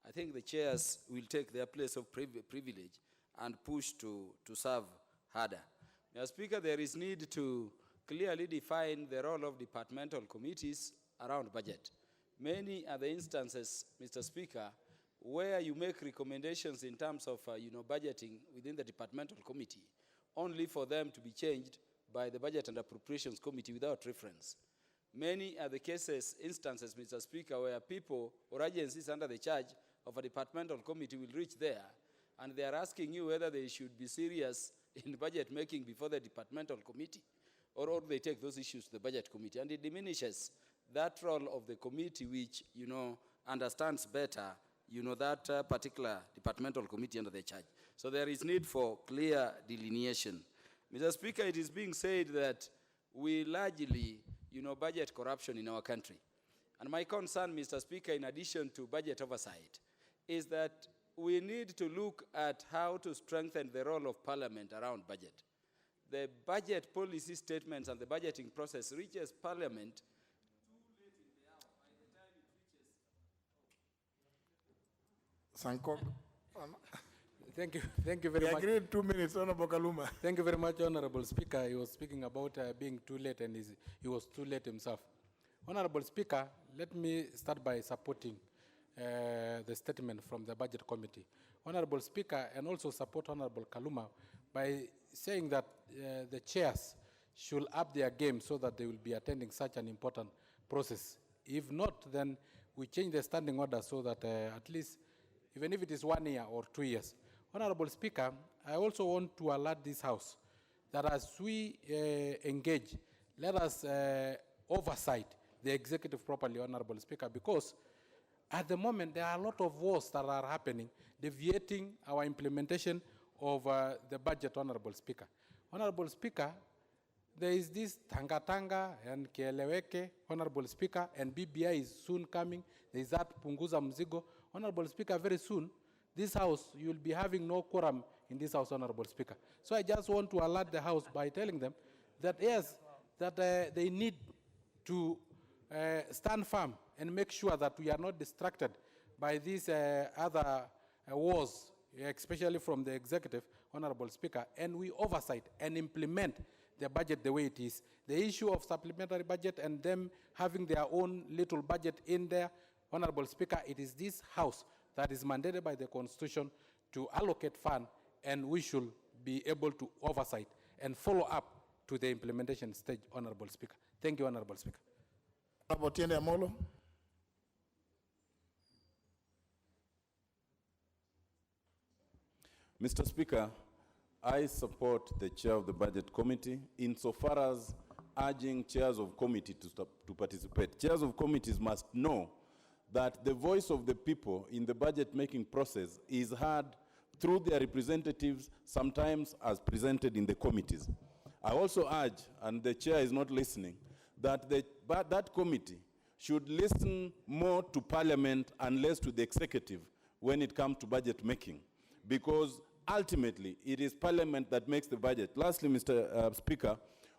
Speaker 4: I think the chairs will take their place of privilege and push to serve harder. Mr. Speaker, there is need to clearly define the role of departmental committees around budget. Many are the instances, Mr. Speaker, where you make recommendations in terms of budgeting within the departmental committee, only for them to be changed by the Budget and Appropriations Committee without reference. Many are the instances, Mr. Speaker, where people or agencies under the charge of a departmental committee will reach there, and they are asking you whether they should be serious in budget making before the departmental committee, or they take those issues to the budget committee, and it diminishes that role of the committee which, understands better, that particular departmental committee under their charge. So there is need for clear delineation. Mr. Speaker, it is being said that we largely, budget corruption in our country. And my concern, Mr. Speaker, in addition to budget oversight, is that we need to look at how to strengthen the role of Parliament around budget. The budget policy statements and the budgeting process reaches Parliament
Speaker 1: Sankok.
Speaker 10: Thank you very much.
Speaker 1: We agreed 2 minutes, Honorable Kaluma.
Speaker 10: Thank you very much, Honorable Speaker. He was speaking about being too late, and he was too late himself. Honorable Speaker, let me start by supporting the statement from the Budget Committee. Honorable Speaker, and also support Honorable Kaluma by saying that the chairs should up their game so that they will be attending such an important process. If not, then we change the standing order so that at least, even if it is 1 year or 2 years. Honorable Speaker, I also want to alert this House that as we engage, let us oversight the executive properly, Honorable Speaker, because at the moment there are a lot of wars that are happening, deviating our implementation of the budget, Honorable Speaker. Honorable Speaker, there is this Tanga and Kieleweke, Honorable Speaker, and BBI is soon coming. There is that Punguza Mzigo. Honorable Speaker, very soon, this House, you will be having no quorum in this House, Honorable Speaker. So I just want to alert the House by telling them that, yes, that they need to stand firm and make sure that we are not distracted by these other wars, especially from the executive, Honorable Speaker, and we oversight and implement the budget the way it is. The issue of supplementary budget and them having their own little budget in there, Honorable Speaker, it is this House that is mandated by the Constitution to allocate funds, and we should be able to oversight and follow up to the implementation stage, Honorable Speaker. Thank you, Honorable Speaker.
Speaker 1: Honorable Tiende Amolo.
Speaker 13: Mr. Speaker, I support the chair of the Budget Committee insofar as urging chairs of committee to participate. Chairs of committees must know that the voice of the people in the budget-making process is heard through their representatives, sometimes as presented in the committees. I also urge, and the chair is not listening, that that committee should listen more to Parliament and less to the executive when it comes to budget making, because ultimately it is Parliament that makes the budget. Lastly, Mr. Speaker,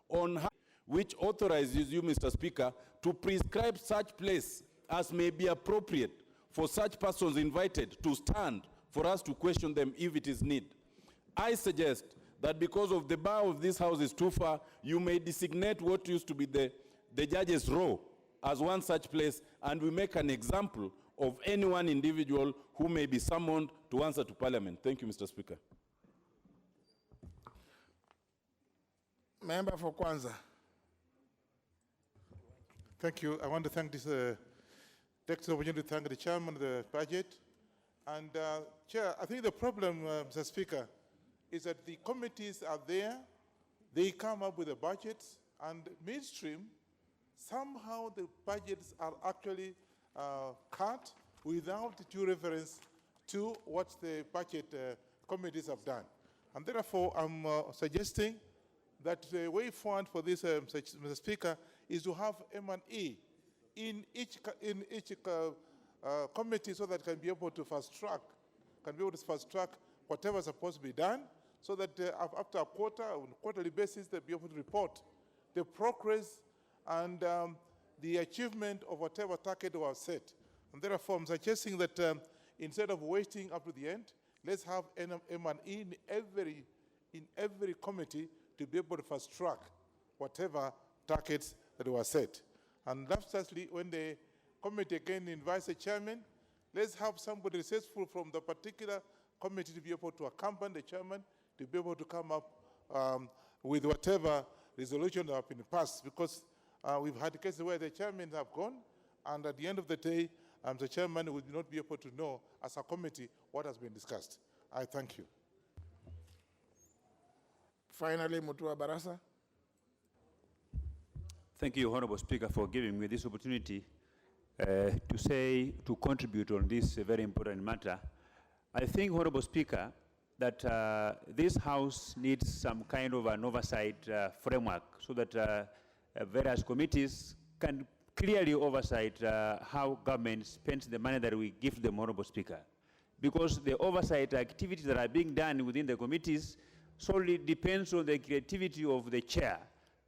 Speaker 13: on how, which authorizes you, Mr. Speaker, to prescribe such place as may be appropriate for such persons invited to stand for us to question them if it is need. I suggest that because of the bar of this House is too far, you may designate what used to be the judge's row as one such place, and we make an example of any one individual who may be summoned to answer to Parliament. Thank you, Mr. Speaker.
Speaker 1: Member for Kwanza.
Speaker 16: Thank you. I want to thank this take the opportunity to thank the chairman of the budget. And Chair, I think the problem, Mr. Speaker, is that the committees are there, they come up with the budgets, and midstream, somehow the budgets are actually cut without due reference to what the budget committees have done. And therefore, I'm suggesting that the way forward for this, Mr. Speaker, is to have M&E in each committee so that can be able to fast track whatever is supposed to be done, so that after a quarter, on a quarterly basis, they'll be able to report the progress and the achievement of whatever target was set. And therefore, I'm suggesting that instead of waiting up to the end, let's have M&E in every committee to be able to fast track whatever targets that were set. And lastly, when the committee again invites a chairman, let's have somebody resourceful from the particular committee to be able to accompany the chairman to be able to come up with whatever resolution that have been passed, because we've had cases where the chairmen have gone, and at the end of the day, the chairman will not be able to know as a committee what has been discussed. I thank you.
Speaker 1: Finally, Mutua Barasa.
Speaker 11: Thank you, Honorable Speaker, for giving me this opportunity to contribute on this very important matter. I think, Honorable Speaker, that this House needs some kind of an oversight framework so that various committees can clearly oversight how government spends the money that we give them, Honorable Speaker. Because the oversight activities that are being done within the committees solely depends on the creativity of the chair.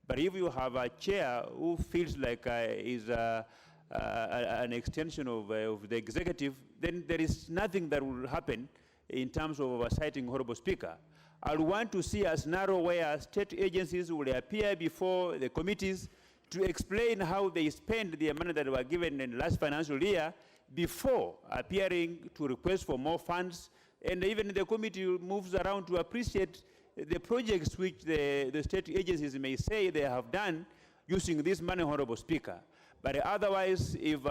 Speaker 11: But if you have a chair who feels like is an extension of the executive, then there is nothing that will happen in terms of oversighting, Honorable Speaker. I want to see a scenario where state agencies will appear before the committees to explain how they spend the money that were given in the last financial year before appearing to request for more funds. And even the committee moves around to appreciate the projects which the state agencies may say they have done using this money, Honorable Speaker. But otherwise, if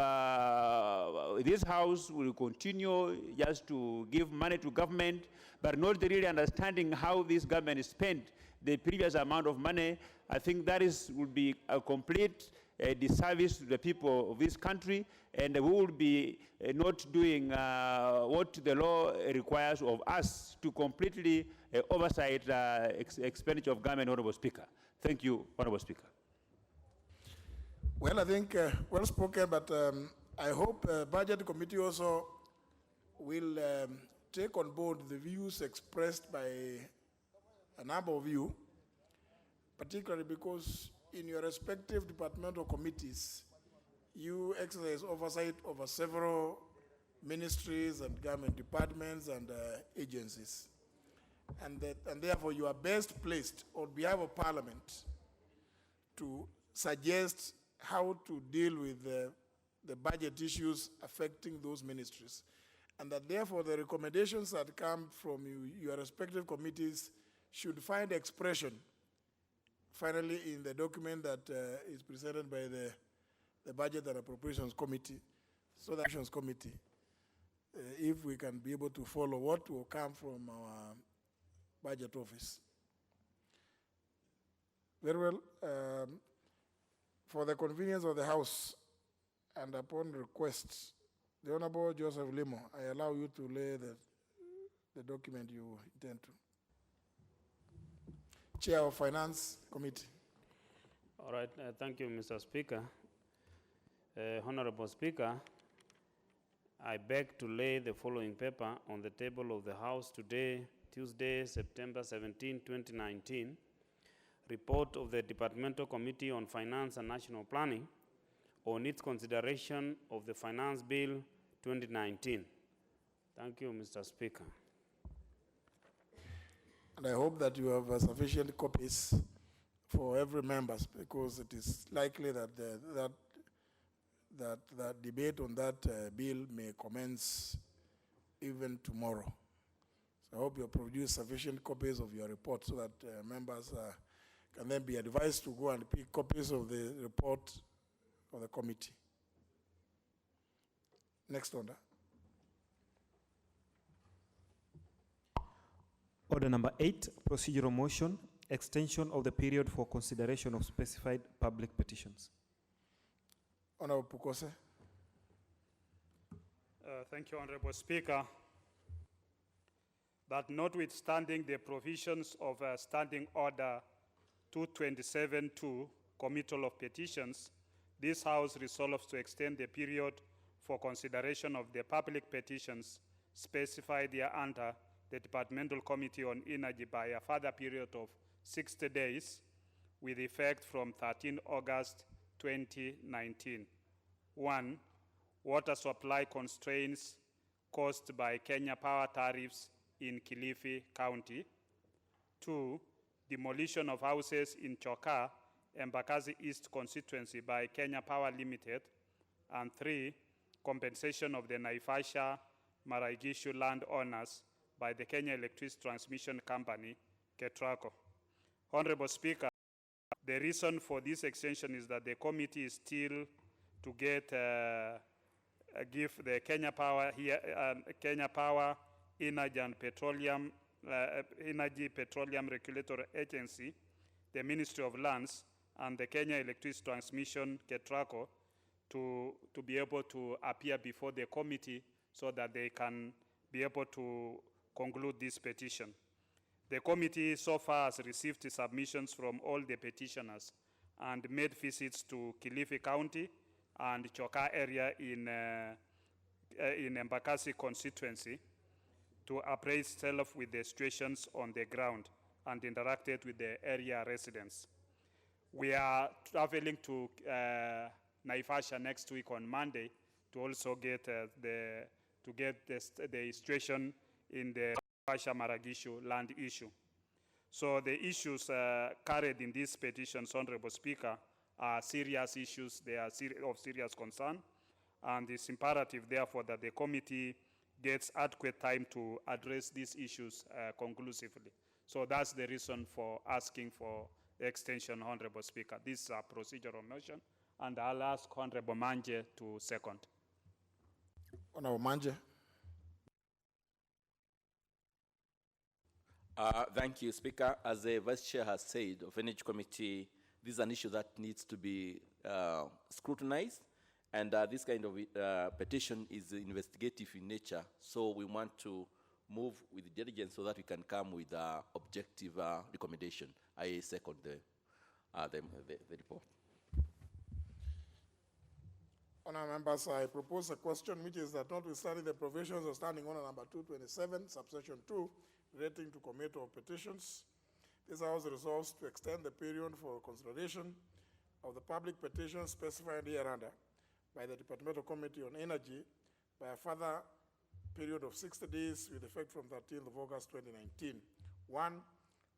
Speaker 11: this House will continue just to give money to government, but not really understanding how this government spent the previous amount of money, I think that would be a complete disservice to the people of this country, and we will be not doing what the law requires of us to completely oversight expenditure of government, Honorable Speaker. Thank you, Honorable Speaker.
Speaker 1: Well, I think well spoken, but I hope Budget Committee also will take on board the views expressed by a number of you, particularly because in your respective departmental committees, you exercise oversight over several ministries and government departments and agencies. And therefore, you are best placed on behalf of Parliament to suggest how to deal with the budget issues affecting those ministries. And that therefore the recommendations that come from your respective committees should find expression finally in the document that is presented by the Budget and Appropriations Committee, so the Appropriations Committee, if we can be able to follow what will come from our budget office. Very well. For the convenience of the House, and upon request, the Honorable Joseph Limo, I allow you to lay the document you intend to. Chair of Finance Committee.
Speaker 7: All right, thank you, Mr. Speaker. Honorable Speaker, I beg to lay the following paper on the table of the House today, Tuesday, September 17, 2019. Report of the Departmental Committee on Finance and National Planning on its consideration of the Finance Bill 2019. Thank you, Mr. Speaker.
Speaker 1: And I hope that you have sufficient copies for every member, because it is likely that that debate on that bill may commence even tomorrow. So I hope you produce sufficient copies of your report so that members can then be advised to go and pick copies of the report of the committee. Next order.
Speaker 12: Order number 8, procedural motion, extension of the period for consideration of specified public petitions.
Speaker 1: Honorable Pukose.
Speaker 19: Thank you, Honorable Speaker. That notwithstanding the provisions of Standing Order 227-2, Committal of Petitions, this House resolves to extend the period for consideration of the public petitions specified hereunder the Departmental Committee on Energy by a further period of 60 days with effect from 13 August 2019. 1. Water supply constraints caused by Kenya Power tariffs in Kilifi County. 2. Demolition of houses in Choka, Embakasi East constituency by Kenya Power Limited. And 3. Compensation of the Naivasha Maraigishu landowners by the Kenya Electricity Transmission Company, KETRACO. Honorable Speaker, the reason for this extension is that the committee is still to get give the Kenya Power Energy and Petroleum Regulatory Agency, the Ministry of Lands, and the Kenya Electricity Transmission KETRACO to be able to appear before the committee so that they can be able to conclude this petition. The committee so far has received submissions from all the petitioners and made visits to Kilifi County and Choka area in Embakasi constituency to appraise itself with the situations on the ground and interacted with the area residents. We are traveling to Naivasha next week on Monday to also get the situation in the Naivasha Maragishu land issue. So the issues carried in these petitions, Honorable Speaker, are serious issues. They are of serious concern, and it's imperative, therefore, that the committee gets adequate time to address these issues conclusively. So that's the reason for asking for the extension, Honorable Speaker. This is a procedural motion, and I'll ask Honorable Manje to second.
Speaker 1: Honorable Manje.
Speaker 8: Thank you, Speaker. As the Vice Chair has said, of Energy Committee, this is an issue that needs to be scrutinized, and this kind of petition is investigative in nature, so we want to move with diligence so that we can come with objective recommendation. I second the report.
Speaker 1: Honourable members, I propose a question which is that notwithstanding the provisions of Standing Order number 227, subsection 2, relating to committee of petitions, this House resolves to extend the period for consideration of the public petitions specified hereunder by the Departmental Committee on Energy by a further period of 60 days with effect from 13th of August 2019. 1.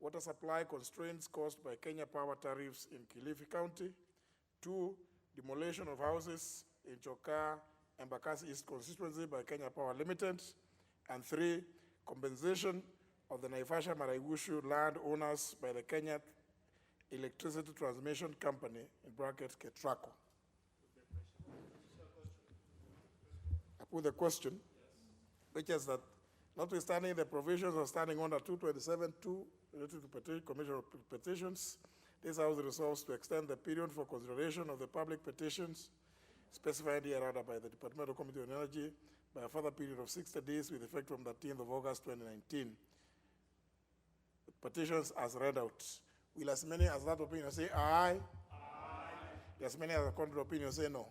Speaker 1: Water supply constraints caused by Kenya Power tariffs in Kilifi County. 2. Demolition of houses in Choka, Embakasi East constituency by Kenya Power Limited. And 3. Compensation of the Naivasha Maraigushu land owners by the Kenya Electricity Transmission Company, in brackets KETRACO. I put the question, which is that notwithstanding the provisions of Standing Order 227-2 related to Commission of Petitions, this House resolves to extend the period for consideration of the public petitions specified hereunder by the Departmental Committee on Energy by a further period of 60 days with effect from 13th of August 2019. The petitions as read out. Will as many as that opinion say aye? Aye. As many as the contrary opinion say no?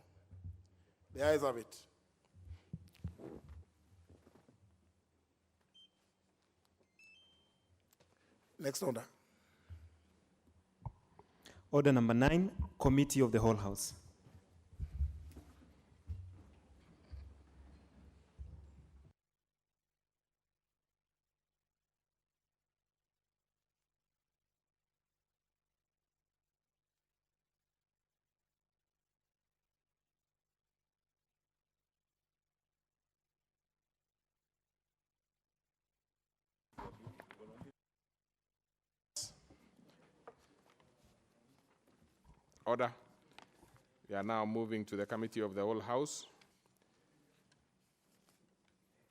Speaker 1: The ayes have it. Next order.
Speaker 12: Order number 9, Committee of the Whole House.
Speaker 14: Order. We are now moving to the Committee of the Whole House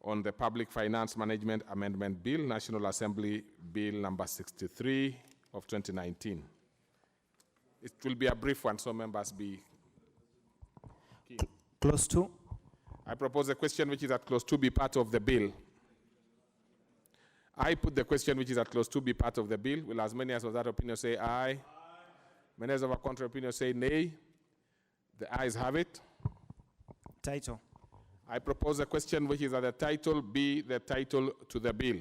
Speaker 14: on the Public Finance Management Amendment Bill, National Assembly Bill number 63 of 2019. It will be a brief one, so members be keen.
Speaker 12: Clause 2.
Speaker 14: I propose a question which is at clause 2 be part of the bill. I put the question which is at clause 2 be part of the bill. Will as many as of that opinion say aye? Many as of a contrary opinion say nay. The ayes have it.
Speaker 12: Title.
Speaker 14: I propose a question which is that the title be the title to the bill.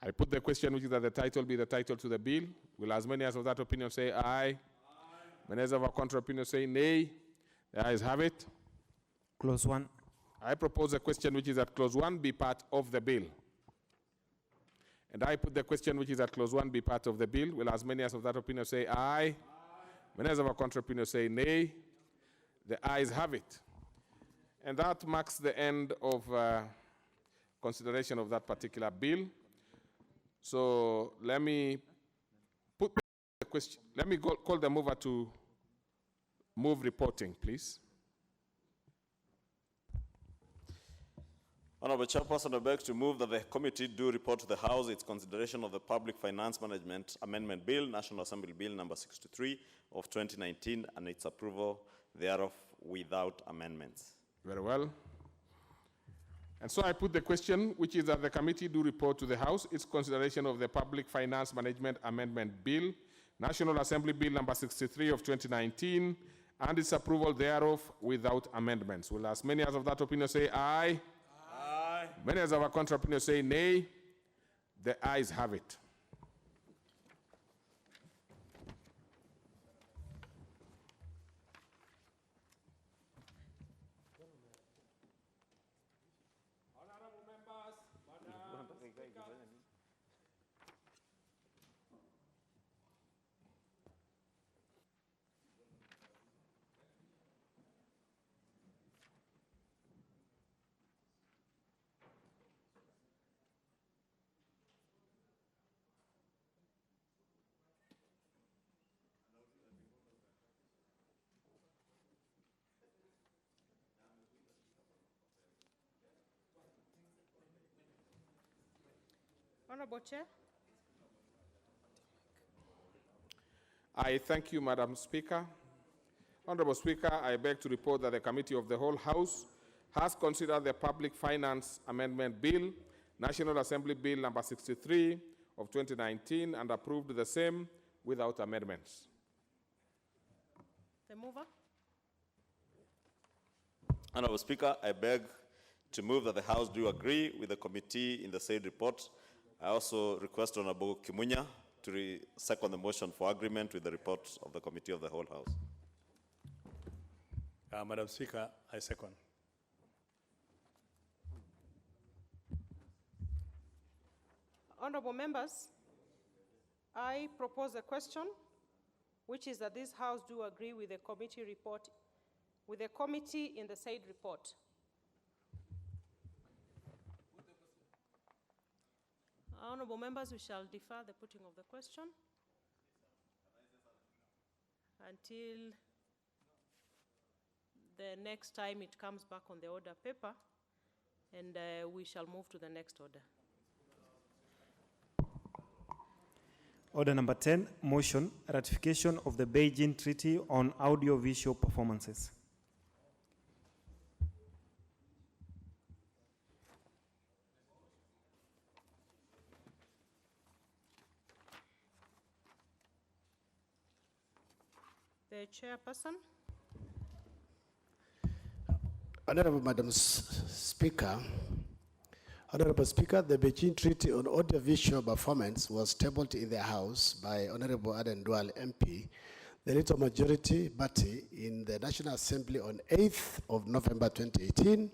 Speaker 14: I put the question which is that the title be the title to the bill. Will as many as of that opinion say aye? Aye. Many of our contrary opinion say nay. The ayes have it.
Speaker 12: Clause 1.
Speaker 14: I propose a question which is that clause 1 be part of the bill. And I put the question which is that clause 1 be part of the bill. Will as many as of that opinion say aye? Many as of our contrary opinion say nay. The ayes have it. And that marks the end of consideration of that particular bill. So let me put the question, let me call the mover to move reporting, please.
Speaker 9: Honorable Chairperson, I beg to move that the committee do report to the House its consideration of the Public Finance Management Amendment Bill, National Assembly Bill number 63 of 2019, and its approval thereof without amendments.
Speaker 14: Very well. And so I put the question, which is that the committee do report to the House its consideration of the Public Finance Management Amendment Bill, National Assembly Bill number 63 of 2019, and its approval thereof without amendments. Will as many as of that opinion say aye? Aye. Many as of our contrary opinion say nay. The ayes have it.
Speaker 18: Honorable Chair.
Speaker 14: I thank you, Madam Speaker. Honorable Speaker, I beg to report that the Committee of the Whole House has considered the Public Finance Amendment Bill, National Assembly Bill number 63 of 2019, and approved the same without amendments.
Speaker 18: The mover.
Speaker 9: Honorable Speaker, I beg to move that the House do agree with the committee in the said report. I also request Honorable Kimunya to second the motion for agreement with the report of the Committee of the Whole House.
Speaker 20: Madam Speaker, I second.
Speaker 18: Honorable members, I propose a question, which is that this House do agree with the committee report, with the committee in the said report. Honorable members, we shall defer the putting of the question until the next time it comes back on the order paper, and we shall move to the next order.
Speaker 12: Order number 10, motion, ratification of the Beijing Treaty on Audiovisual Performances.
Speaker 18: The chairperson.
Speaker 24: Honorable Madam Speaker, Honorable Speaker, the Beijing Treaty on Audiovisual Performance was tabled in the House by Honorable Aden Dual MP, the little majority party in the National Assembly on 8th of November 2018.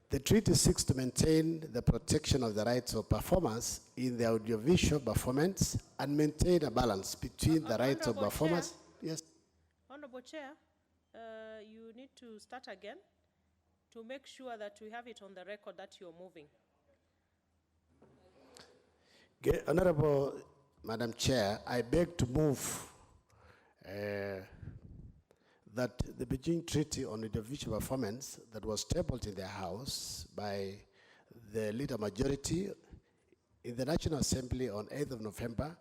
Speaker 24: The treaty seeks to maintain the protection of the rights of performers in the audiovisual performance and maintain a balance between the rights of performers. Yes.
Speaker 18: Honorable Chair, you need to start again to make sure that we have it on the record that you're moving.
Speaker 24: Honorable Madam Chair, I beg to move that the Beijing Treaty on Audiovisual Performance that was tabled in the House by the leader majority in the National Assembly on 8th of November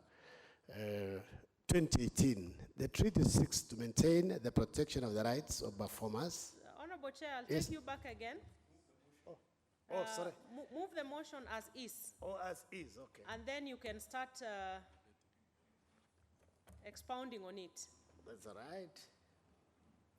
Speaker 24: 2018. The treaty seeks to maintain the protection of the rights of performers.
Speaker 18: Honorable Chair, I'll
Speaker 24: Yes.
Speaker 18: take you back again.
Speaker 24: Oh, sorry.
Speaker 18: Move the motion as is.
Speaker 24: Oh, as is, okay.
Speaker 18: And then you can start expounding on it.
Speaker 24: That's all right.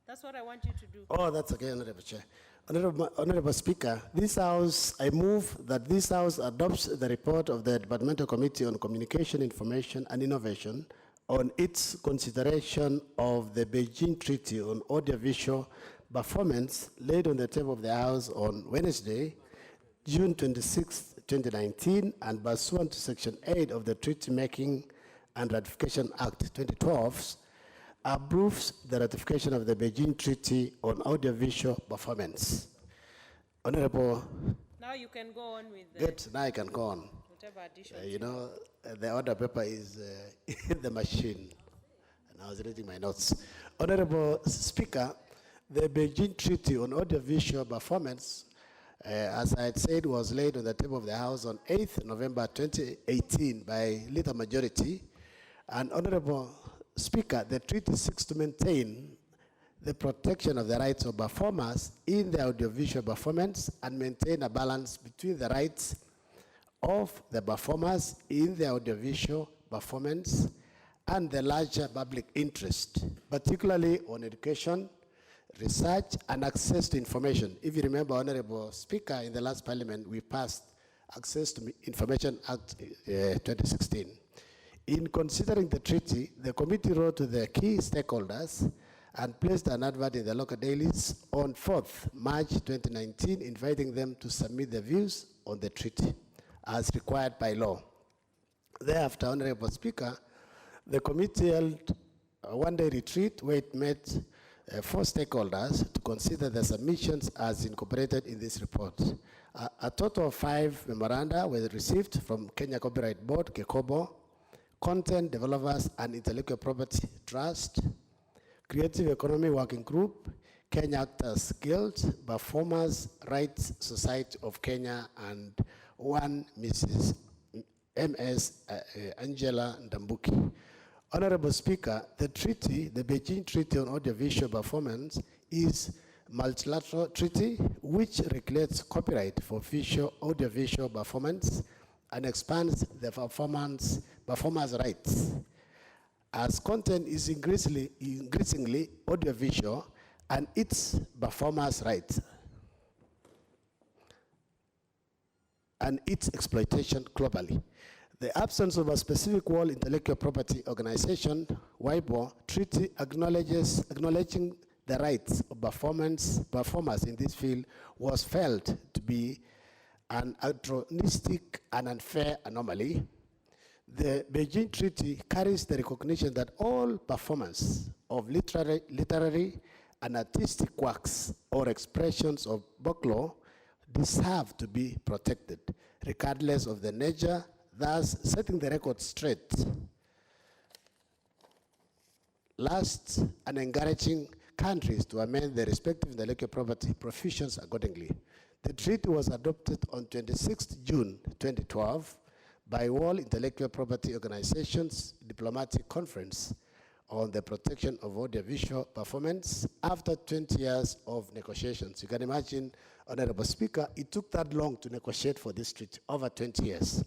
Speaker 18: That's what I want you to do.
Speaker 24: Oh, that's okay, Honorable Chair. Honorable Speaker, this House, I move that this House adopts the report of the Departmental Committee on Communication, Information and Innovation on its consideration of the Beijing Treaty on Audiovisual Performance laid on the table of the House on Wednesday, June 26, 2019, and pursuant to Section 8 of the Treaty Making and Ratification Act 2012, approves the ratification of the Beijing Treaty on Audiovisual Performance. Honorable.
Speaker 18: Now you can go on with the
Speaker 24: Good, now I can go on.
Speaker 18: whatever addition.
Speaker 24: The order paper is in the machine, and I was reading my notes. Honorable Speaker, the Beijing Treaty on Audiovisual Performance, as I had said, was laid on the table of the House on 8th November 2018 by little majority. And Honorable Speaker, the treaty seeks to maintain the protection of the rights of performers in the audiovisual performance and maintain a balance between the rights of the performers in the audiovisual performance and the larger public interest, particularly on education, research, and access to information. If you remember, Honorable Speaker, in the last Parliament, we passed Access to Information Act 2016. In considering the treaty, the committee wrote to the key stakeholders and placed an advert in the local dailies on 4th March 2019, inviting them to submit their views on the treaty as required by law. Thereafter, Honorable Speaker, the committee held a one-day retreat where it met 4 stakeholders to consider the submissions as incorporated in this report. A total of 5 memoranda were received from Kenya Copyright Board, Kekobo, Content Developers and Intellectual Property Trust, Creative Economy Working Group, Kenya Actors Guild, Performers Rights Society of Kenya, and one Mrs. M.S. Angela Ndambuki. Honorable Speaker, the treaty, the Beijing Treaty on Audiovisual Performance, is a multilateral treaty which regulates copyright for audiovisual performance and expands the performers' rights. As content is increasingly audiovisual and its performers' rights and its exploitation globally. The absence of a specific World Intellectual Property Organization, WIPO, treaty acknowledging the rights of performers in this field was felt to be an anachronistic and unfair anomaly. The Beijing Treaty carries the recognition that all performance of literary and artistic works or expressions of folklore deserve to be protected, regardless of the nature, thus setting the record straight. Last, and encouraging countries to amend their respective intellectual property provisions accordingly. The treaty was adopted on 26 June 2012 by World Intellectual Property Organization's Diplomatic Conference on the Protection of Audiovisual Performance after 20 years of negotiations. You can imagine, Honorable Speaker, it took that long to negotiate for this treaty, over 20 years.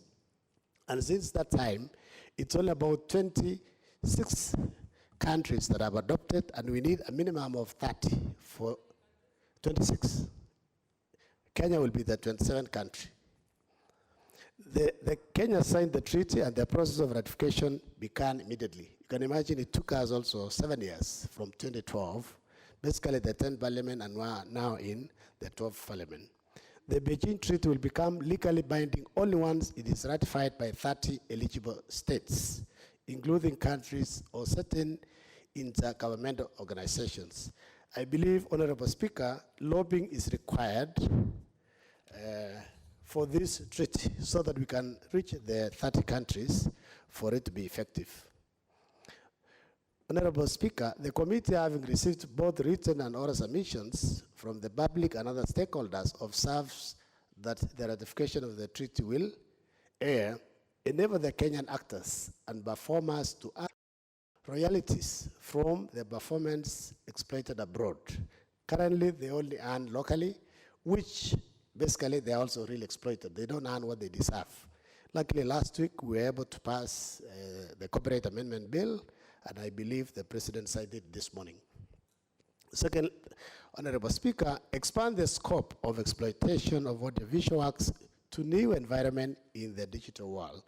Speaker 24: And since that time, it's only about 26 countries that have adopted, and we need a minimum of 30 for 26. Kenya will be the 27th country. The Kenya signed the treaty and the process of ratification began immediately. You can imagine it took us also 7 years from 2012, basically the 10th Parliament, and we're now in the 12th Parliament. The Beijing Treaty will become legally binding only once it is ratified by 30 eligible states, including countries or certain intergovernmental organizations. I believe, Honorable Speaker, lobbying is required for this treaty so that we can reach the 30 countries for it to be effective. Honorable Speaker, the committee, having received both written and oral submissions from the public and other stakeholders, observes that the ratification of the treaty will enable the Kenyan actors and performers to earn royalties from the performance exploited abroad. Currently, they only earn locally, which basically they are also really exploited. They don't earn what they deserve. Luckily, last week we were able to pass the Copyright Amendment Bill, and I believe the President signed it this morning. Second, Honorable Speaker, expand the scope of exploitation of audiovisual works to new environment in the digital world.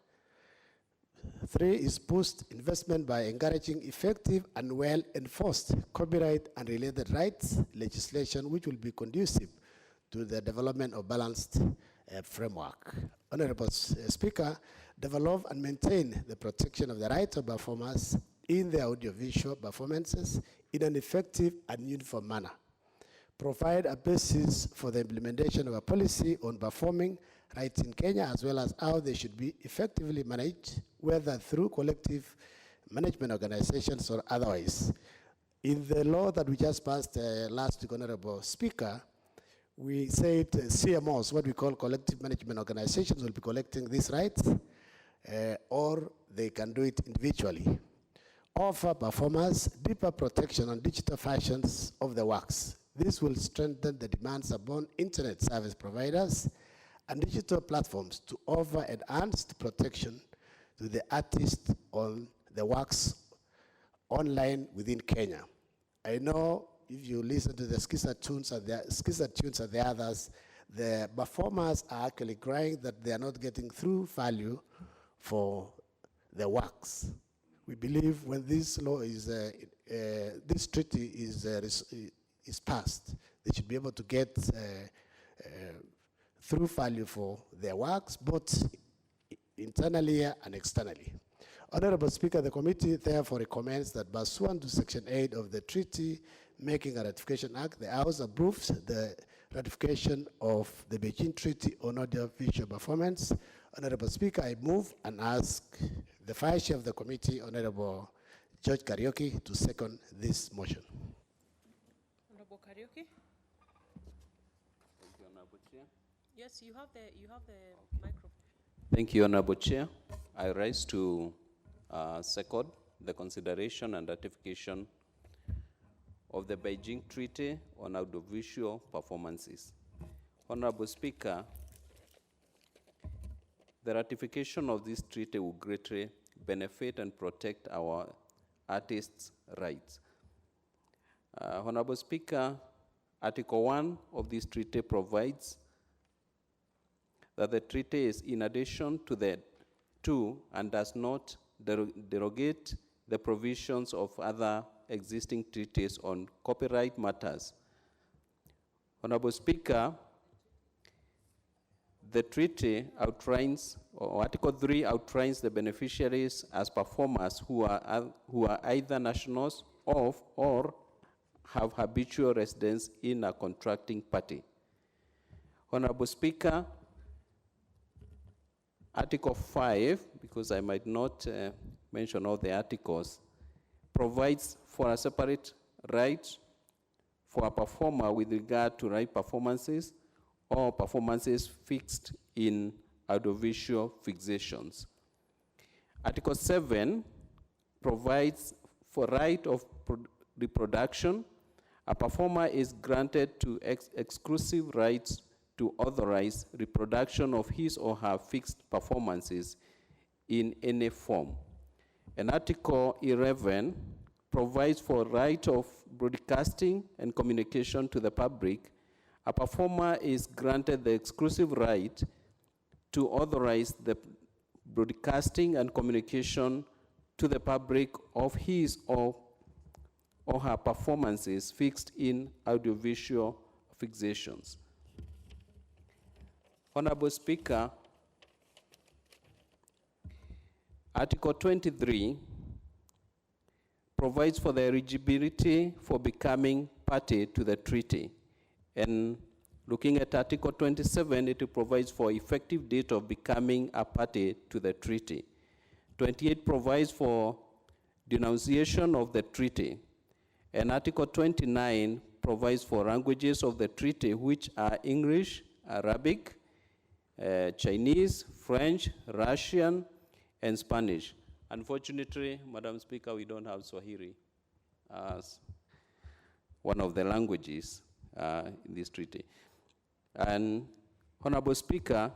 Speaker 24: 3 is boost investment by encouraging effective and well-enforced copyright and related rights legislation which will be conducive to the development of balanced framework. Honorable Speaker, develop and maintain the protection of the rights of performers in their audiovisual performances in an effective and uniform manner. Provide a basis for the implementation of a policy on performing rights in Kenya, as well as how they should be effectively managed, whether through collective management organizations or otherwise. In the law that we just passed last week, Honorable Speaker, we said CMOs, what we call collective management organizations, will be collecting these rights, or they can do it individually. Offer performers deeper protection on digital versions of the works. This will strengthen the demands upon internet service providers and digital platforms to offer enhanced protection to the artist on the works online within Kenya. I know if you listen to the Skizzer tunes and the others, the performers are actually crying that they are not getting through value for the works. We believe when this law is, this treaty is passed, they should be able to get through value for their works, both internally and externally. Honorable Speaker, the committee therefore recommends that pursuant to Section 8 of the Treaty Making a Ratification Act, the House approves the ratification of the Beijing Treaty on Audiovisual Performance. Honorable Speaker, I move and ask the Vice Chair of the committee, Honorable George Karaoke, to second this motion.
Speaker 18: Honorable Karaoke? Yes, you have the microphone.
Speaker 3: Thank you, Honorable Chair. I rise to second the consideration and ratification of the Beijing Treaty on Audiovisual Performances. Honorable Speaker, the ratification of this treaty will greatly benefit and protect our artists' rights. Honorable Speaker, Article 1 of this treaty provides that the treaty is in addition to the two and does not derogate the provisions of other existing treaties on copyright matters. Honorable Speaker, the treaty outlines, or Article 3 outlines the beneficiaries as performers who are either nationals of or have habitual residence in a contracting party. Honorable Speaker, Article 5, because I might not mention all the articles, provides for a separate right for a performer with regard to right performances or performances fixed in audiovisual fixations. Article 7 provides for right of reproduction. A performer is granted to exclusive rights to authorize reproduction of his or her fixed performances in any form. And Article 11 provides for right of broadcasting and communication to the public. A performer is granted the exclusive right to authorize the broadcasting and communication to the public of his or her performances fixed in audiovisual fixations. Honorable Speaker, Article 23 provides for the eligibility for becoming party to the treaty. And looking at Article 27, it provides for effective date of becoming a party to the treaty. 28 provides for denunciation of the treaty. And Article 29 provides for languages of the treaty, which are English, Arabic, Chinese, French, Russian, and Spanish. Unfortunately, Madam Speaker, we don't have Swahili as one of the languages in this treaty. And Honorable Speaker,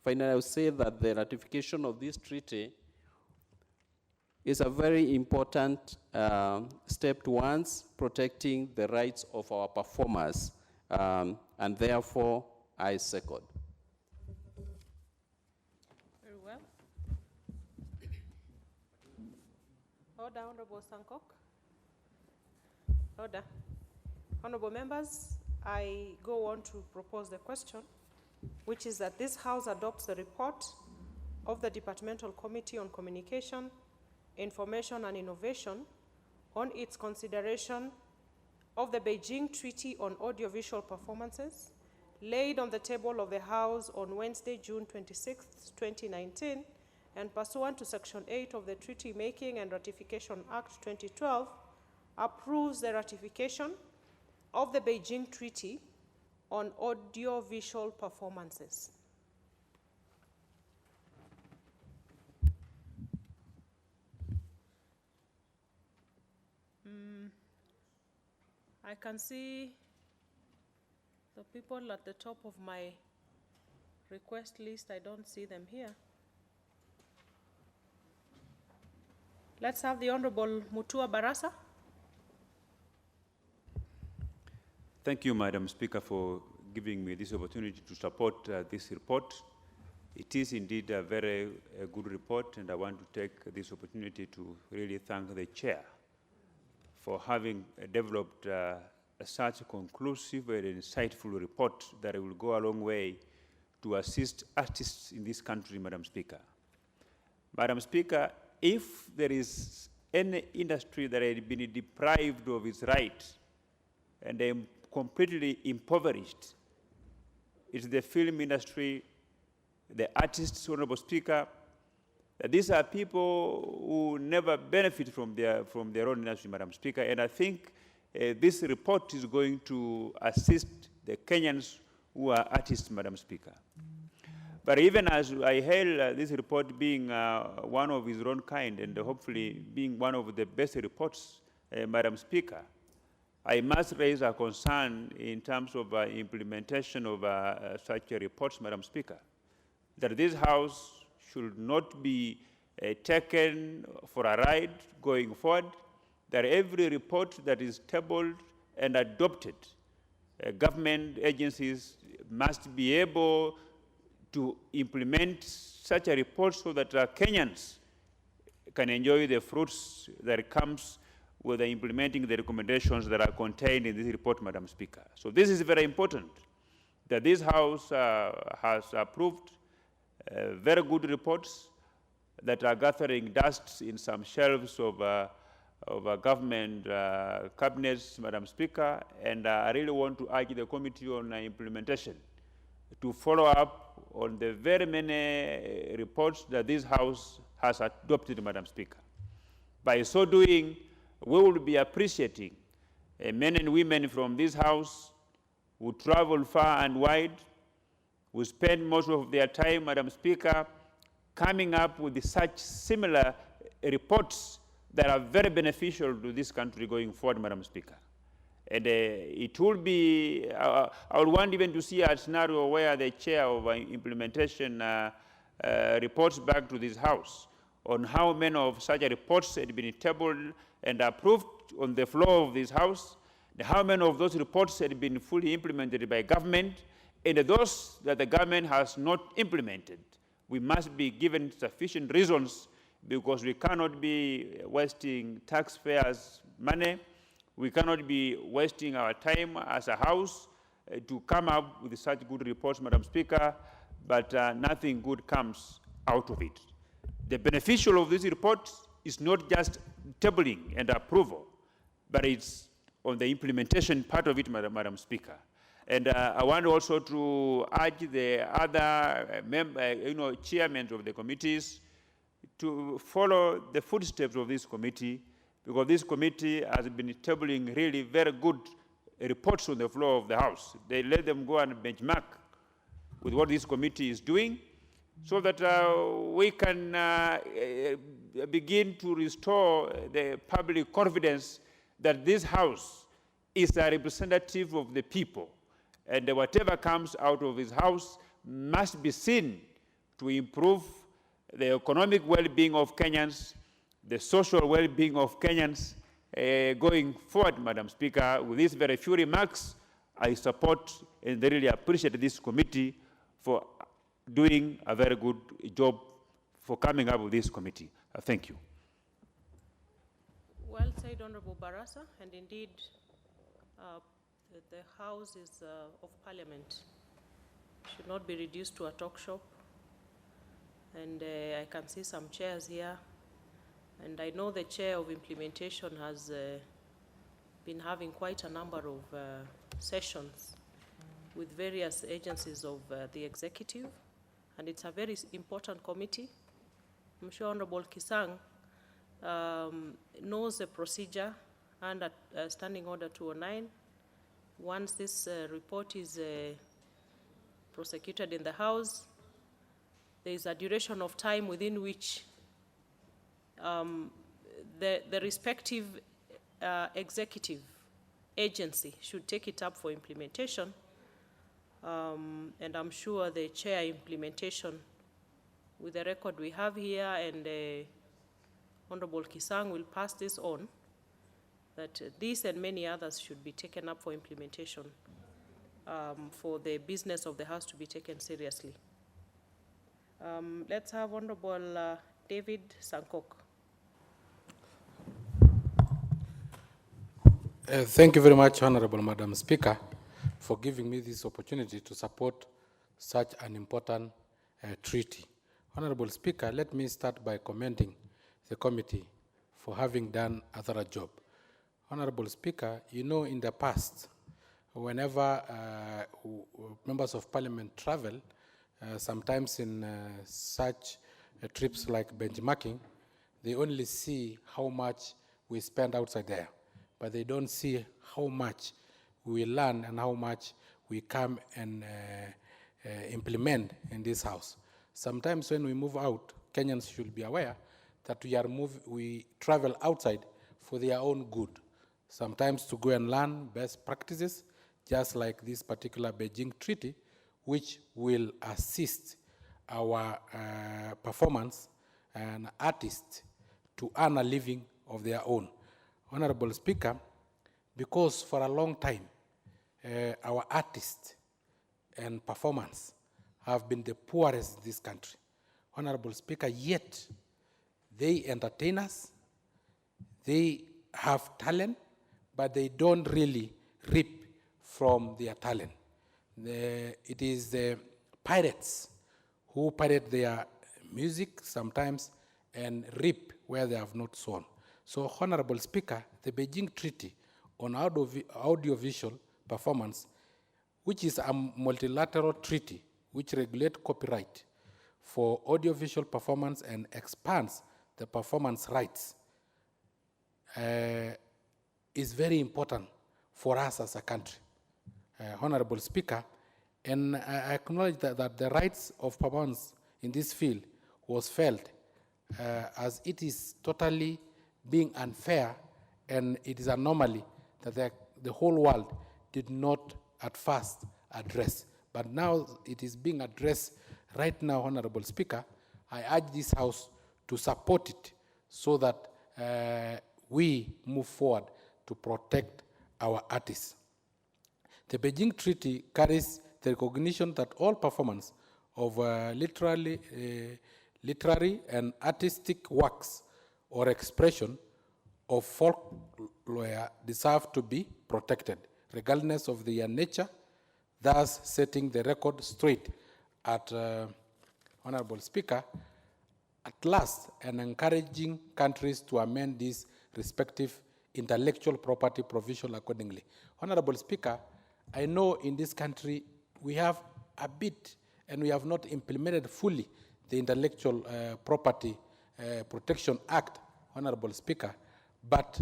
Speaker 3: finally I will say that the ratification of this treaty is a very important step towards protecting the rights of our performers, and therefore I second.
Speaker 18: Very well. Order, Honorable Sankok. Order. Honorable members, I go on to propose the question, which is that this House adopts the report of the Departmental Committee on Communication, Information and Innovation on its consideration of the Beijing Treaty on Audiovisual Performances, laid on the table of the House on Wednesday, June 26, 2019, and pursuant to Section 8 of the Treaty Making and Ratification Act 2012, approves the ratification of the Beijing Treaty on Audiovisual Performances. I can see the people at the top of my request list. I don't see them here. Let's have the Honorable Mutua Barasa.
Speaker 11: Thank you, Madam Speaker, for giving me this opportunity to support this report. It is indeed a very good report, and I want to take this opportunity to really thank the Chair for having developed such a conclusive and insightful report that will go a long way to assist artists in this country, Madam Speaker. Madam Speaker, if there is any industry that had been deprived of its rights and completely impoverished, it's the film industry, the artists, Honorable Speaker. These are people who never benefit from their own industry, Madam Speaker, and I think this report is going to assist the Kenyans who are artists, Madam Speaker. But even as I hail this report being one of its own kind and hopefully being one of the best reports, Madam Speaker, I must raise a concern in terms of implementation of such reports, Madam Speaker, that this House should not be taken for a ride going forward, that every report that is tabled and adopted, government agencies must be able to implement such a report so that Kenyans can enjoy the fruits that comes with implementing the recommendations that are contained in this report, Madam Speaker. So this is very important, that this House has approved very good reports that are gathering dust in some shelves of government cabinets, Madam Speaker, and I really want to urge the Committee on Implementation to follow up on the very many reports that this House has adopted, Madam Speaker. By so doing, we will be appreciating men and women from this House who travel far and wide, who spend most of their time, Madam Speaker, coming up with such similar reports that are very beneficial to this country going forward, Madam Speaker. And it will be, I would want even to see a scenario where the chair of implementation reports back to this House on how many of such reports had been tabled and approved on the floor of this House, and how many of those reports had been fully implemented by government, and those that the government has not implemented. We must be given sufficient reasons, because we cannot be wasting taxpayers' money. We cannot be wasting our time as a House to come up with such good reports, Madam Speaker, but nothing good comes out of it. The beneficial of this report is not just tabling and approval, but it's on the implementation part of it, Madam Speaker. And I want also to urge the other chairmen of the committees to follow the footsteps of this committee, because this committee has been tabling really very good reports on the floor of the House. They let them go and benchmark with what this committee is doing, so that we can begin to restore the public confidence that this House is a representative of the people, and whatever comes out of this House must be seen to improve the economic well-being of Kenyans, the social well-being of Kenyans going forward, Madam Speaker. With these very few remarks, I support and really appreciate this committee for doing a very good job for coming up with this committee. Thank you.
Speaker 18: Well said, Honorable Barasa, and indeed, the House is of Parliament. Should not be reduced to a talk shop. And I can see some chairs here. And I know the chair of implementation has been having quite a number of sessions with various agencies of the executive. And it's a very important committee. I'm sure Honorable Kisang knows the procedure under Standing Order 209. Once this report is prosecuted in the House, there is a duration of time within which the respective executive agency should take it up for implementation. And I'm sure the chair implementation, with the record we have here, and Honorable Kisang will pass this on, that this and many others should be taken up for implementation for the business of the House to be taken seriously. Let's have Honorable David Sankok.
Speaker 10: Thank you very much, Honorable Madam Speaker, for giving me this opportunity to support such an important treaty. Honorable Speaker, let me start by commending the committee for having done a thorough job. Honorable Speaker, you know, in the past, whenever members of Parliament travel, sometimes in such trips like benchmarking, they only see how much we spend outside there, but they don't see how much we learn and how much we come and implement in this House. Sometimes when we move out, Kenyans should be aware that we travel outside for their own good, sometimes to go and learn best practices, just like this particular Beijing Treaty, which will assist our performance and artists to earn a living of their own. Honorable Speaker, because for a long time, our artists and performance have been the poorest in this country. Honorable Speaker, yet they entertain us, they have talent, but they don't really reap from their talent. It is the pirates who pirate their music sometimes and reap where they have not sown. So, Honorable Speaker, the Beijing Treaty on audiovisual performance, which is a multilateral treaty which regulates copyright for audiovisual performance and expands the performance rights, is very important for us as a country. Honorable Speaker, and I acknowledge that the rights of performance in this field was felt as it is totally being unfair, and it is an anomaly that the whole world did not at first address. But now it is being addressed right now, Honorable Speaker. I urge this House to support it so that we move forward to protect our artists. The Beijing Treaty carries the recognition that all performance of literary and artistic works or expression of folklore deserve to be protected, regardless of their nature, thus setting the record straight at, Honorable Speaker, at last, and encouraging countries to amend these respective intellectual property provision accordingly. Honorable Speaker, I know in this country we have a bit, and we have not implemented fully the Intellectual Property Protection Act, Honorable Speaker, but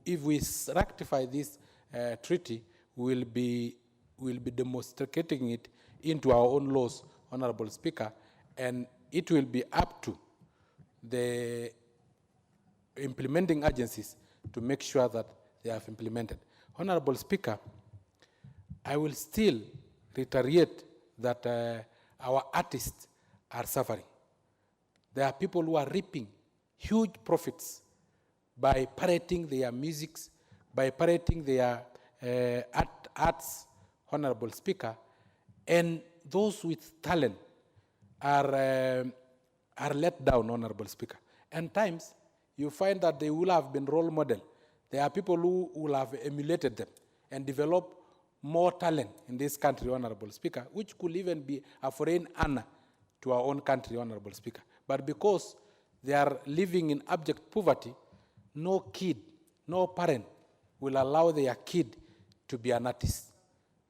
Speaker 10: if we rectify this treaty, we'll be demonstrating it into our own laws, Honorable Speaker, and it will be up to the implementing agencies to make sure that they have implemented. Honorable Speaker, I will still reiterate that our artists are suffering. There are people who are reaping huge profits by pirating their musics, by pirating their arts, Honorable Speaker, and those with talent are let down, Honorable Speaker. And times, you find that they will have been role model. There are people who will have emulated them and develop more talent in this country, Honorable Speaker, which could even be a foreign honor to our own country, Honorable Speaker. But because they are living in abject poverty, no kid, no parent will allow their kid to be an artist.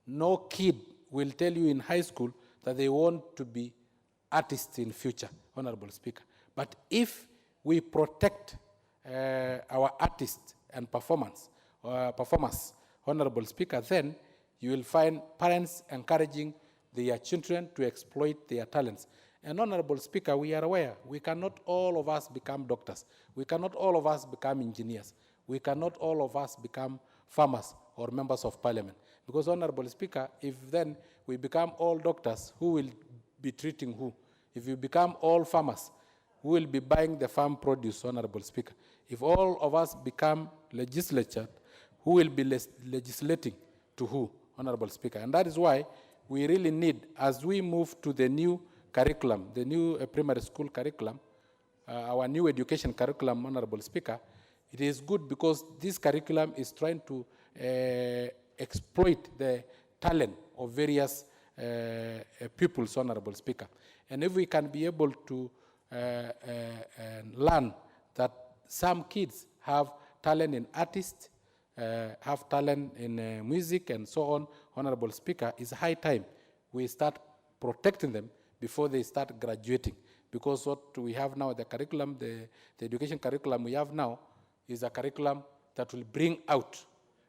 Speaker 10: No kid will tell you in high school that they want to be artists in future, Honorable Speaker. But if we protect our artists and performers, Honorable Speaker, then you will find parents encouraging their children to exploit their talents. And Honorable Speaker, we are aware, we cannot all of us become doctors. We cannot all of us become engineers. We cannot all of us become farmers or members of parliament. Because Honorable Speaker, if then we become all doctors, who will be treating who? If you become all farmers, who will be buying the farm produce, Honorable Speaker? If all of us become legislature, who will be legislating to who, Honorable Speaker? And that is why we really need, as we move to the new curriculum, the new primary school curriculum, our new education curriculum, Honorable Speaker, it is good because this curriculum is trying to exploit the talent of various pupils, Honorable Speaker. And if we can be able to learn that some kids have talent in artists, have talent in music and so on, Honorable Speaker, it's high time we start protecting them before they start graduating. Because what we have now, the curriculum, the education curriculum we have now is a curriculum that will bring out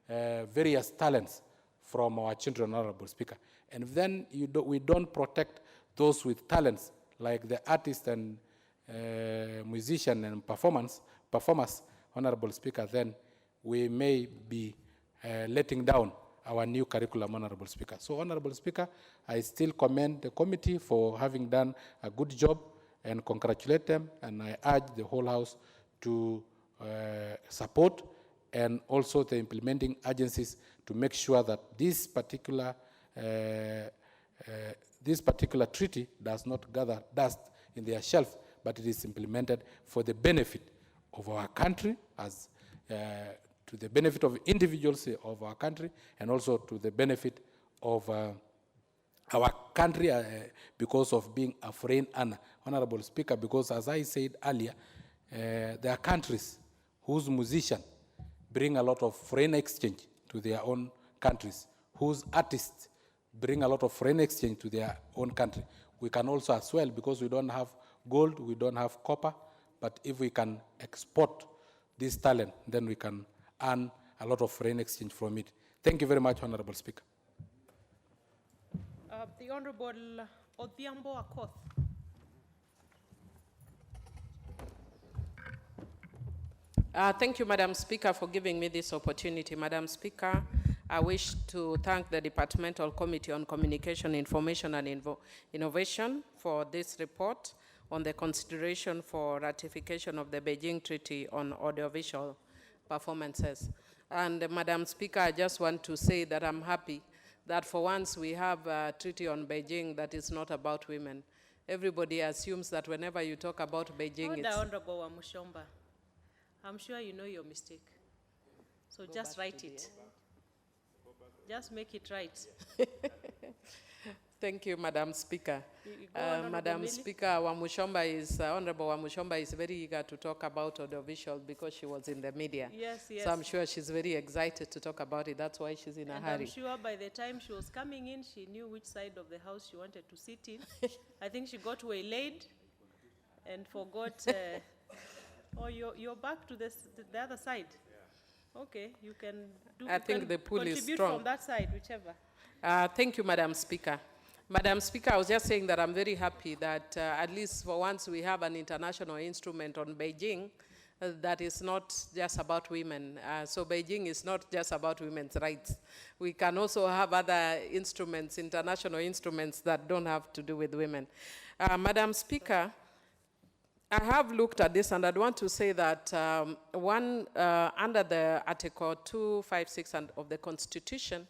Speaker 10: various talents from our children, Honorable Speaker. And then we don't protect those with talents, like the artists and musicians and performers, Honorable Speaker, then we may be letting down our new curriculum, Honorable Speaker. So, Honorable Speaker, I still commend the committee for having done a good job and congratulate them, and I urge the whole House to support and also the implementing agencies to make sure that this particular treaty does not gather dust in their shelf, but it is implemented for the benefit of our country, as to the benefit of individuals of our country, and also to the benefit of our country because of being a foreign honor, Honorable Speaker, because as I said earlier, there are countries whose musicians bring a lot of foreign exchange to their own countries, whose artists bring a lot of foreign exchange to their own country. We can also as well, because we don't have gold, we don't have copper, but if we can export this talent, then we can earn a lot of foreign exchange from it. Thank you very much, Honorable Speaker.
Speaker 18: The Honorable Odhiambo Akoth.
Speaker 5: Thank you, Madam Speaker, for giving me this opportunity. Madam Speaker, I wish to thank the Departmental Committee on Communication, Information and Innovation for this report on the consideration for ratification of the Beijing Treaty on Audiovisual Performances. And Madam Speaker, I just want to say that I'm happy that for once we have a treaty on Beijing that is not about women. Everybody assumes that whenever you talk about Beijing, it's...
Speaker 18: Honorable Wamushomba, I'm sure you know your mistake. So just write it. Just make it right.
Speaker 5: Thank you, Madam Speaker. Madam
Speaker 18: Millie.
Speaker 5: Speaker, Honorable Wamushomba is very eager to talk about audiovisual because she was in the media.
Speaker 18: Yes, yes.
Speaker 5: So I'm sure she's very excited to talk about it. That's why she's in a hurry.
Speaker 18: I'm sure by the time she was coming in, she knew which side of the house she wanted to sit in. I think she got waylaid and forgot. Oh, you're back to the other side. Yeah. Okay, you can do.
Speaker 5: I think the pool is
Speaker 18: contribute
Speaker 5: strong.
Speaker 18: From that side, whichever.
Speaker 5: Thank you, Madam Speaker. Madam Speaker, I was just saying that I'm very happy that at least for once we have an international instrument on Beijing that is not just about women. So Beijing is not just about women's rights. We can also have other instruments, international instruments that don't have to do with women. Madam Speaker, I have looked at this and I'd want to say that under the Article 256 of the Constitution,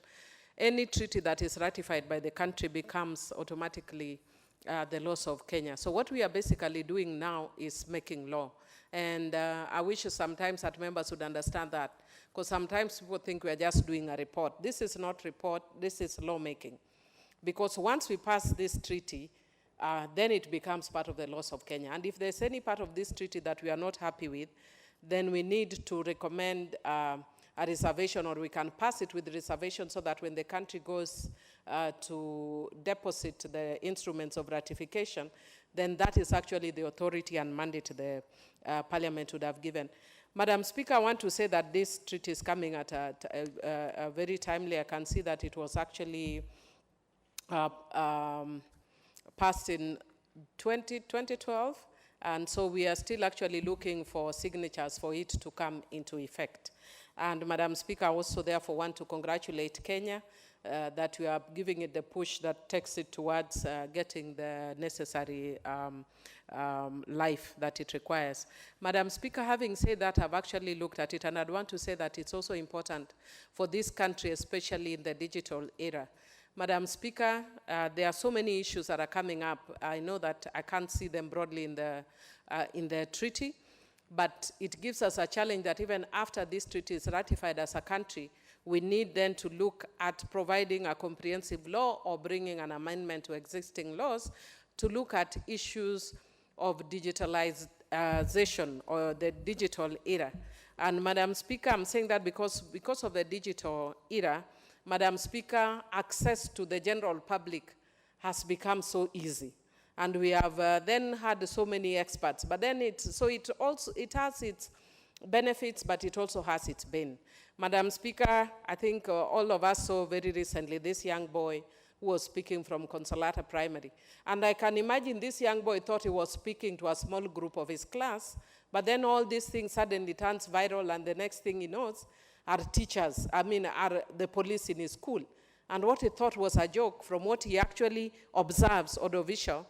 Speaker 5: any treaty that is ratified by the country becomes automatically the laws of Kenya. So what we are basically doing now is making law. And I wish sometimes that members would understand that, because sometimes people think we are just doing a report. This is not report, this is lawmaking. Because once we pass this treaty, then it becomes part of the laws of Kenya. And if there's any part of this treaty that we are not happy with, then we need to recommend a reservation, or we can pass it with reservation, so that when the country goes to deposit the instruments of ratification, then that is actually the authority and mandate the Parliament would have given. Madam Speaker, I want to say that this treaty is coming at a very timely. I can see that it was actually passed in 2012, and so we are still actually looking for signatures for it to come into effect. And Madam Speaker, I also therefore want to congratulate Kenya that we are giving it the push that takes it towards getting the necessary life that it requires. Madam Speaker, having said that, I've actually looked at it, and I'd want to say that it's also important for this country, especially in the digital era. Madam Speaker, there are so many issues that are coming up. I know that I can't see them broadly in the treaty, but it gives us a challenge that even after this treaty is ratified as a country, we need then to look at providing a comprehensive law or bringing an amendment to existing laws to look at issues of digitalization or the digital era. And Madam Speaker, I'm saying that because of the digital era, Madam Speaker, access to the general public has become so easy. And we have then had so many experts. But then it has its benefits, but it also has its bane. Madam Speaker, I think all of us saw very recently this young boy who was speaking from Consolata Primary. And I can imagine this young boy thought he was speaking to a small group of his class, but then all these things suddenly turns viral, and the next thing he knows are teachers, are the police in his school. And what he thought was a joke, from what he actually observes audiovisual,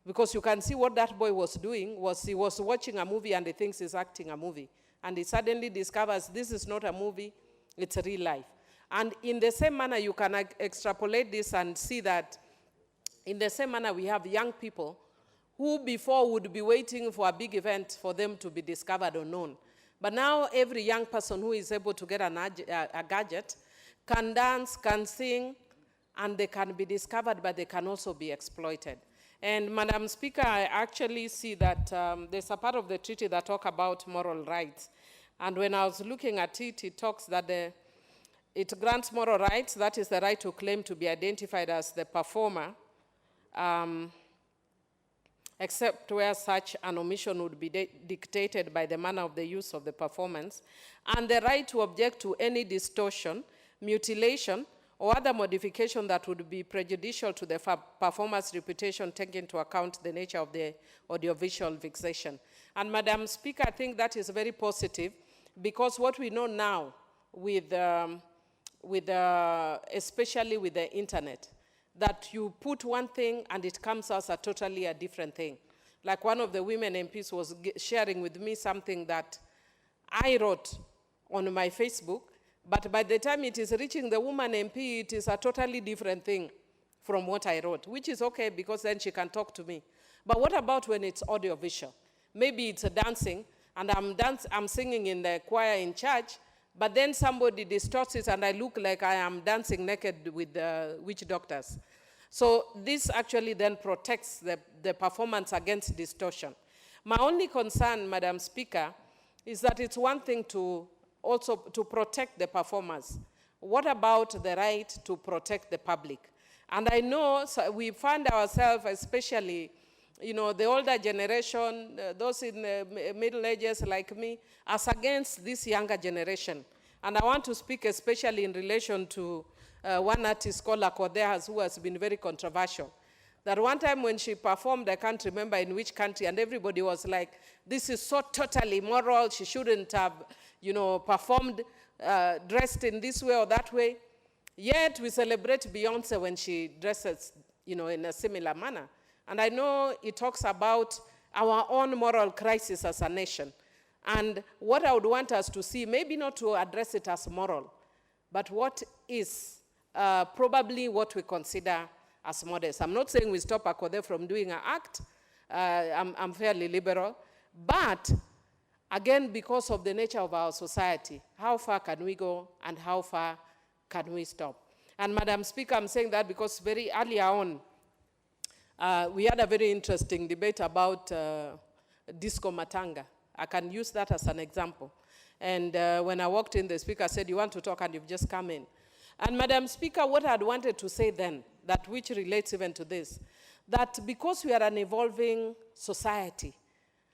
Speaker 5: because you can see what that boy was doing was he was watching a movie and he thinks he's acting a movie. And he suddenly discovers this is not a movie, it's a real life. And in the same manner, you can extrapolate this and see that in the same manner, we have young people who before would be waiting for a big event for them to be discovered or known. But now every young person who is able to get a gadget can dance, can sing, and they can be discovered, but they can also be exploited. And Madam Speaker, I actually see that there's a part of the treaty that talks about moral rights. And when I was looking at it, it talks that it grants moral rights, that is the right to claim to be identified as the performer, except where such an omission would be dictated by the manner of the use of the performance, and the right to object to any distortion, mutilation, or other modification that would be prejudicial to the performer's reputation, taking into account the nature of the audiovisual fixation. And Madam Speaker, I think that is very positive, because what we know now especially with the internet, that you put one thing and it comes as a totally different thing. Like one of the women MPs was sharing with me something that I wrote on my Facebook, but by the time it is reaching the woman MP, it is a totally different thing from what I wrote, which is okay because then she can talk to me. But what about when it's audiovisual? Maybe it's a dancing, and I'm singing in the choir in church, but then somebody distorts it and I look like I am dancing naked with the witch doctors. So this actually then protects the performance against distortion. My only concern, Madam Speaker, is that it's one thing to also to protect the performers. What about the right to protect the public? And I know we find ourselves, especially, the older generation, those in the middle ages like me, as against this younger generation. And I want to speak especially in relation to one artist called Akodeas, who has been very controversial. That one time when she performed, I can't remember in which country, and everybody was like, this is so totally immoral, she shouldn't have, performed, dressed in this way or that way. Yet we celebrate Beyonce when she dresses, in a similar manner. And I know it talks about our own moral crisis as a nation. And what I would want us to see, maybe not to address it as moral, but what is probably what we consider as modest. I'm not saying we stop Akode from doing an act. I'm fairly liberal. But again, because of the nature of our society, how far can we go and how far can we stop? And Madam Speaker, I'm saying that because very earlier on, we had a very interesting debate about Disco Matanga. I can use that as an example. And when I walked in, the speaker said, you want to talk and you've just come in. And Madam Speaker, what I'd wanted to say then, that which relates even to this, that because we are an evolving society,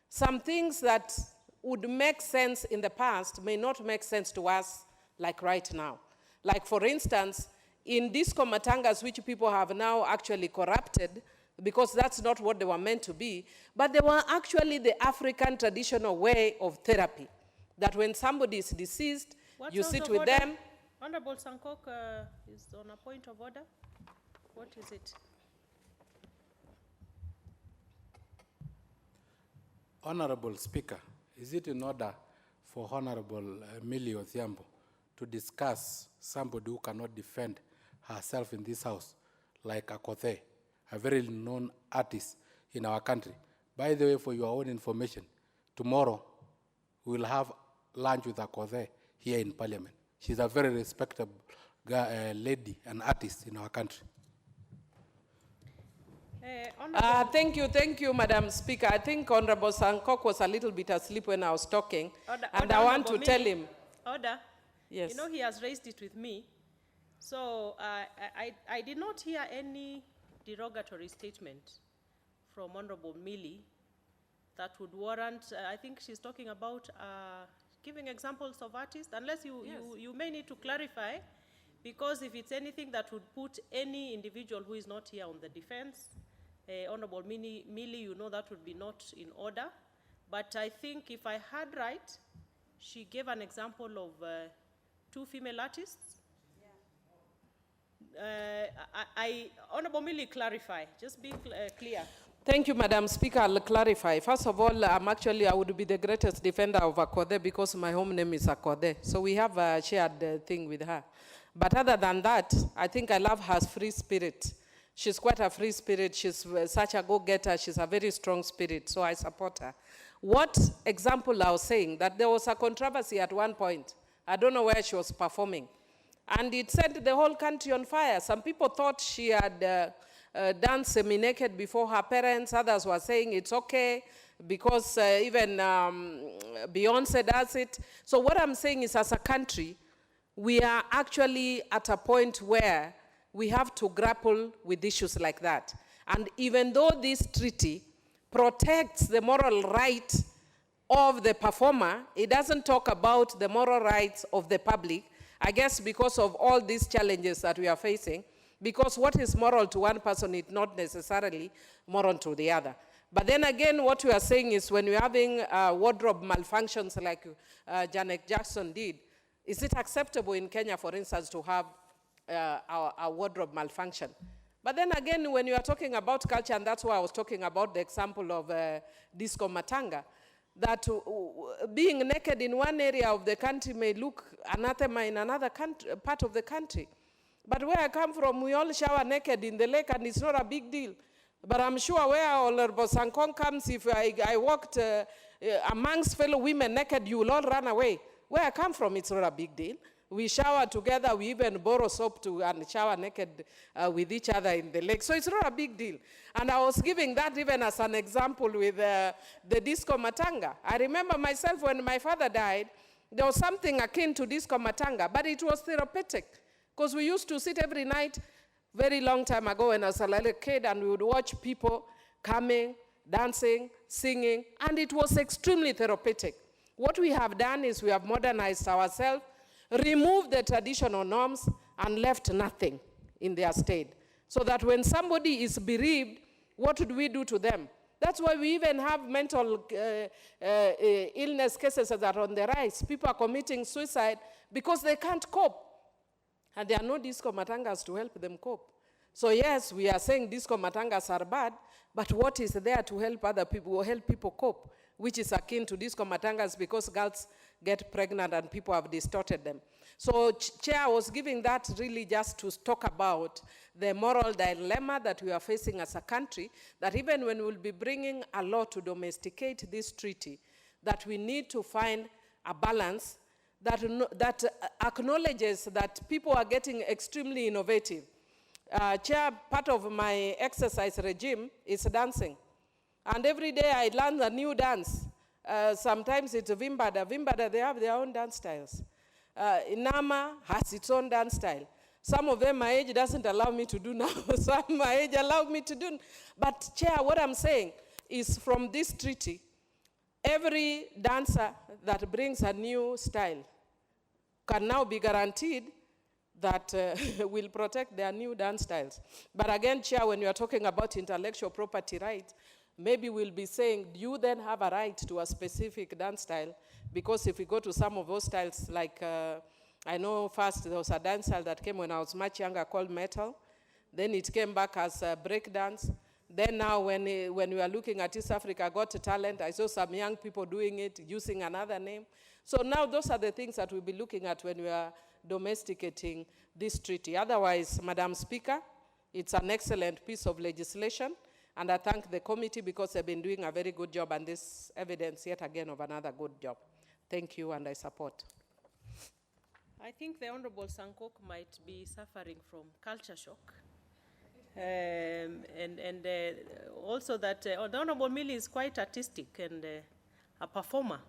Speaker 5: some things that would make sense in the past may not make sense to us like right now. Like for instance, in Disco Matangas, which people have now actually corrupted, because that's not what they were meant to be, but they were actually the African traditional way of therapy. That when somebody is deceased,
Speaker 18: What
Speaker 5: you
Speaker 18: source
Speaker 5: sit
Speaker 18: of
Speaker 5: with
Speaker 18: order?
Speaker 5: them.
Speaker 18: Honorable Sankok is on a point of order. What is it?
Speaker 10: Honorable Speaker, is it in order for Honorable Millie Odhiambo to discuss somebody who cannot defend herself in this house, like Akothe, a very known artist in our country? By the way, for your own information, tomorrow we will have lunch with Akothe here in Parliament. She's a very respectable lady and artist in our country.
Speaker 5: Thank you, Madam Speaker. I think Honorable Sankok was a little bit asleep when I was talking, and I want to tell him.
Speaker 18: Order.
Speaker 5: Yes.
Speaker 18: You know, he has raised it with me. So I did not hear any derogatory statement from Honorable Millie that would warrant, I think she's talking about giving examples of artists, unless you may need to clarify, because if it's anything that would put any individual who is not here on the defense, Honorable Millie, you know that would be not in order. But I think if I heard right, she gave an example of 2 female artists. Honorable Millie, clarify, just be clear.
Speaker 5: Thank you, Madam Speaker. I'll clarify. First of all, I would be the greatest defender of Akode because my home name is Akode. So we have a shared thing with her. But other than that, I think I love her free spirit. She's quite a free spirit. She's such a go-getter. She's a very strong spirit. So I support her. What example I was saying, that there was a controversy at one point. I don't know where she was performing. And it set the whole country on fire. Some people thought she had done semi-naked before her parents. Others were saying it's okay because even Beyonce does it. So what I'm saying is, as a country, we are actually at a point where we have to grapple with issues like that. And even though this treaty protects the moral right of the performer, it doesn't talk about the moral rights of the public, I guess because of all these challenges that we are facing, because what is moral to one person is not necessarily moral to the other. But then again, what we are saying is when we're having wardrobe malfunctions like Janet Jackson did, is it acceptable in Kenya, for instance, to have a wardrobe malfunction? But then again, when you are talking about culture, and that's why I was talking about the example of Disco Matanga, that being naked in one area of the country may look anathema in another part of the country. But where I come from, we all shower naked in the lake, and it's not a big deal. But I'm sure where Honorable Sankong comes, if I walked amongst fellow women naked, you will all run away. Where I come from, it's not a big deal. We shower together, we even borrow soap and shower naked with each other in the lake. So it's not a big deal. And I was giving that even as an example with the Disco Matanga. I remember myself when my father died, there was something akin to Disco Matanga, but it was therapeutic. Because we used to sit every night, very long time ago when I was a little kid, and we would watch people coming, dancing, singing, and it was extremely therapeutic. What we have done is we have modernized ourselves, removed the traditional norms, and left nothing in their stead. So that when somebody is bereaved, what do we do to them? That's why we even have mental illness cases that are on the rise. People are committing suicide because they can't cope. And there are no disco matangas to help them cope. So yes, we are saying disco matangas are bad, but what is there to help other people, help people cope, which is akin to disco matangas, because girls get pregnant and people have distorted them. So Chair was giving that really just to talk about the moral dilemma that we are facing as a country, that even when we'll be bringing a law to domesticate this treaty, that we need to find a balance that acknowledges that people are getting extremely innovative. Chair, part of my exercise regime is dancing. And every day I learn a new dance. Sometimes it's Vimbada. Vimbada, they have their own dance styles. Inama has its own dance style. Some of them my age doesn't allow me to do now. Some my age allow me to do. But Chair, what I'm saying is from this treaty, every dancer that brings a new style can now be guaranteed that will protect their new dance styles. But again, Chair, when you are talking about intellectual property rights, maybe we'll be saying, do you then have a right to a specific dance style? Because if we go to some of those styles, like I know first there was a dance style that came when I was much younger called metal. Then it came back as break dance. Then now when we are looking at East Africa Got Talent, I saw some young people doing it using another name. So now those are the things that we'll be looking at when we are domesticating this treaty. Otherwise, Madam Speaker, it's an excellent piece of legislation. And I thank the committee because they've been doing a very good job, and this evidence yet again of another good job. Thank you, and I support.
Speaker 18: I think the Honorable Sankok might be suffering from culture shock. Also that the Honorable Millie is quite artistic and a performer.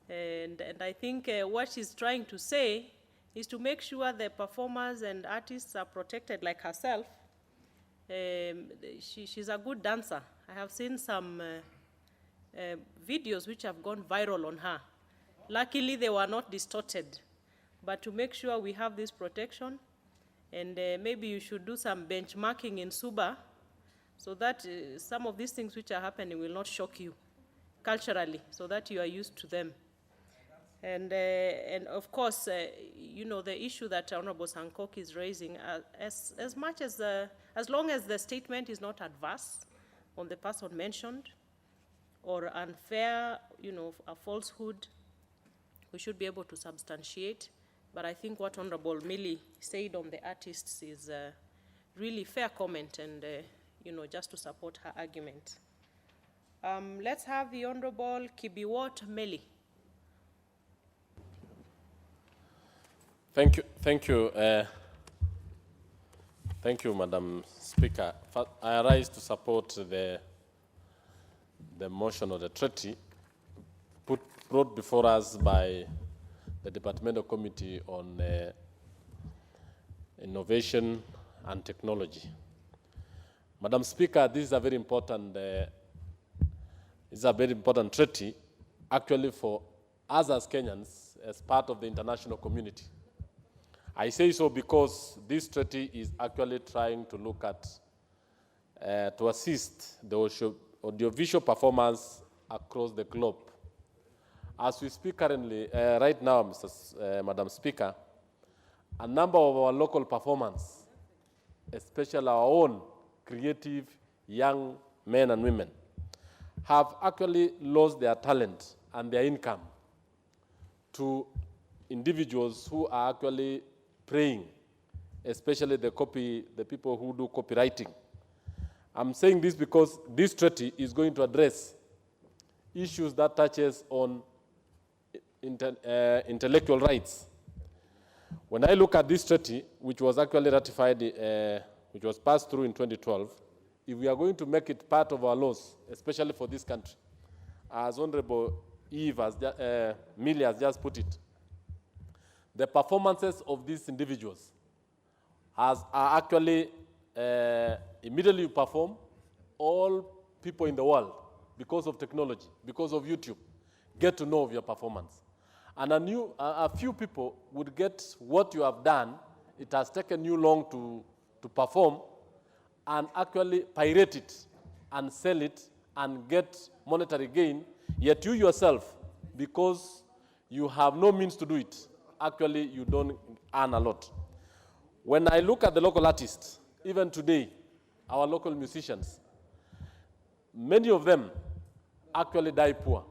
Speaker 18: And I think what she's trying to say is to make sure the performers and artists are protected like herself. She's a good dancer. I have seen some videos which have gone viral on her. Luckily, they were not distorted. But to make sure we have this protection, and maybe you should do some benchmarking in Suba so that some of these things which are happening will not shock you culturally, so that you are used to them. And of course, you know, the issue that Honorable Sankok is raising, as long as the statement is not adverse on the person mentioned or unfair, you know, a falsehood, we should be able to substantiate. But I think what Honorable Millie said on the artists is really fair comment and, you know, just to support her argument. Let's have the Honorable Kibiwot Meli.
Speaker 6: Thank you, Madam Speaker. I rise to support the motion of the treaty brought before us by the Departmental Committee on Innovation and Technology. Madam Speaker, this is a very important treaty, actually for us as Kenyans, as part of the international community. I say so because this treaty is actually trying to look at, to assist the audiovisual performance across the globe. As we speak currently, right now, Madam Speaker, a number of our local performers, especially our own creative young men and women, have actually lost their talent and their income to individuals who are actually praying, especially the people who do copywriting. I'm saying this because this treaty is going to address issues that touches on intellectual rights. When I look at this treaty, which was actually ratified, which was passed through in 2012, if we are going to make it part of our laws, especially for this country, as Honorable Millie has just put it, the performances of these individuals are actually immediately perform all people in the world, because of technology, because of YouTube, get to know of your performance. And a few people would get what you have done. It has taken you long to perform, and actually pirate it and sell it and get monetary gain, yet you yourself, because you have no means to do it, actually you don't earn a lot. When I look at the local artists, even today, our local musicians, many of them actually die poor.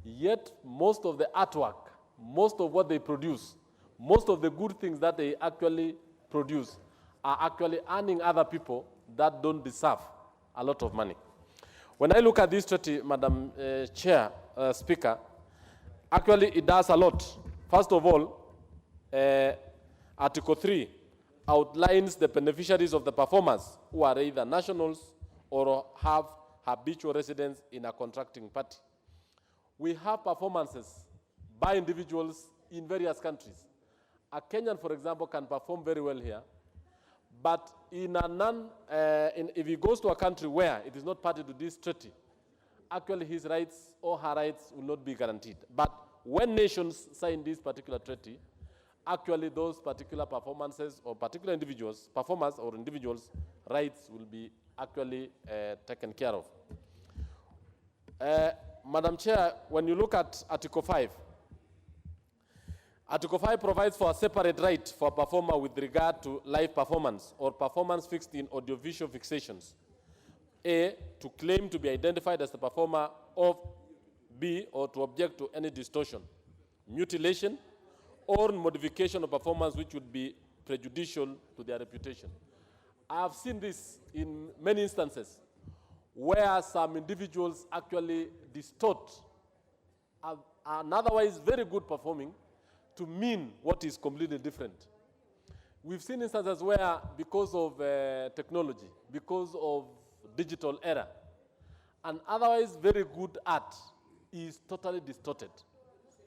Speaker 6: Yet most of the artwork, most of what they produce, most of the good things that they actually produce are actually earning other people that don't deserve a lot of money. When I look at this treaty, Madam Speaker, actually it does a lot. First of all, Article 3 outlines the beneficiaries of the performers who are either nationals or have habitual residence in a contracting party. We have performances by individuals in various countries. A Kenyan, for example, can perform very well here, but if he goes to a country where it is not party to this treaty, actually his rights or her rights will not be guaranteed. But when nations sign this particular treaty, actually those particular performances or particular individuals, performers or individuals' rights will be actually taken care of. Madam Chair, when you look at Article 5, Article 5 provides for a separate right for a performer with regard to live performance or performance fixed in audiovisual fixations. A, to claim to be identified as the performer of B, or to object to any distortion, mutilation, or modification of performance which would be prejudicial to their reputation. I have seen this in many instances where some individuals actually distort an otherwise very good performing to mean what is completely different. We've seen instances where, because of technology, because of digital era, an otherwise very good art is totally distorted.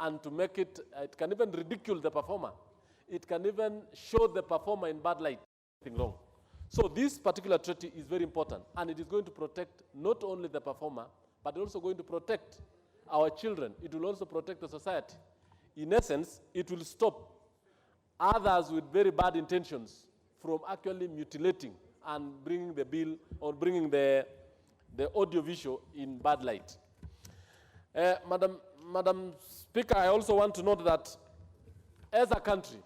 Speaker 6: And to make it, it can even ridicule the performer. It can even show the performer in bad light, something wrong. So this particular treaty is very important, and it is going to protect not only the performer, but also going to protect our children. It will also protect the society. In essence, it will stop others with very bad intentions from actually mutilating and bringing the bill or bringing the audiovisual in bad light. Madam Speaker, I also want to note that as a country,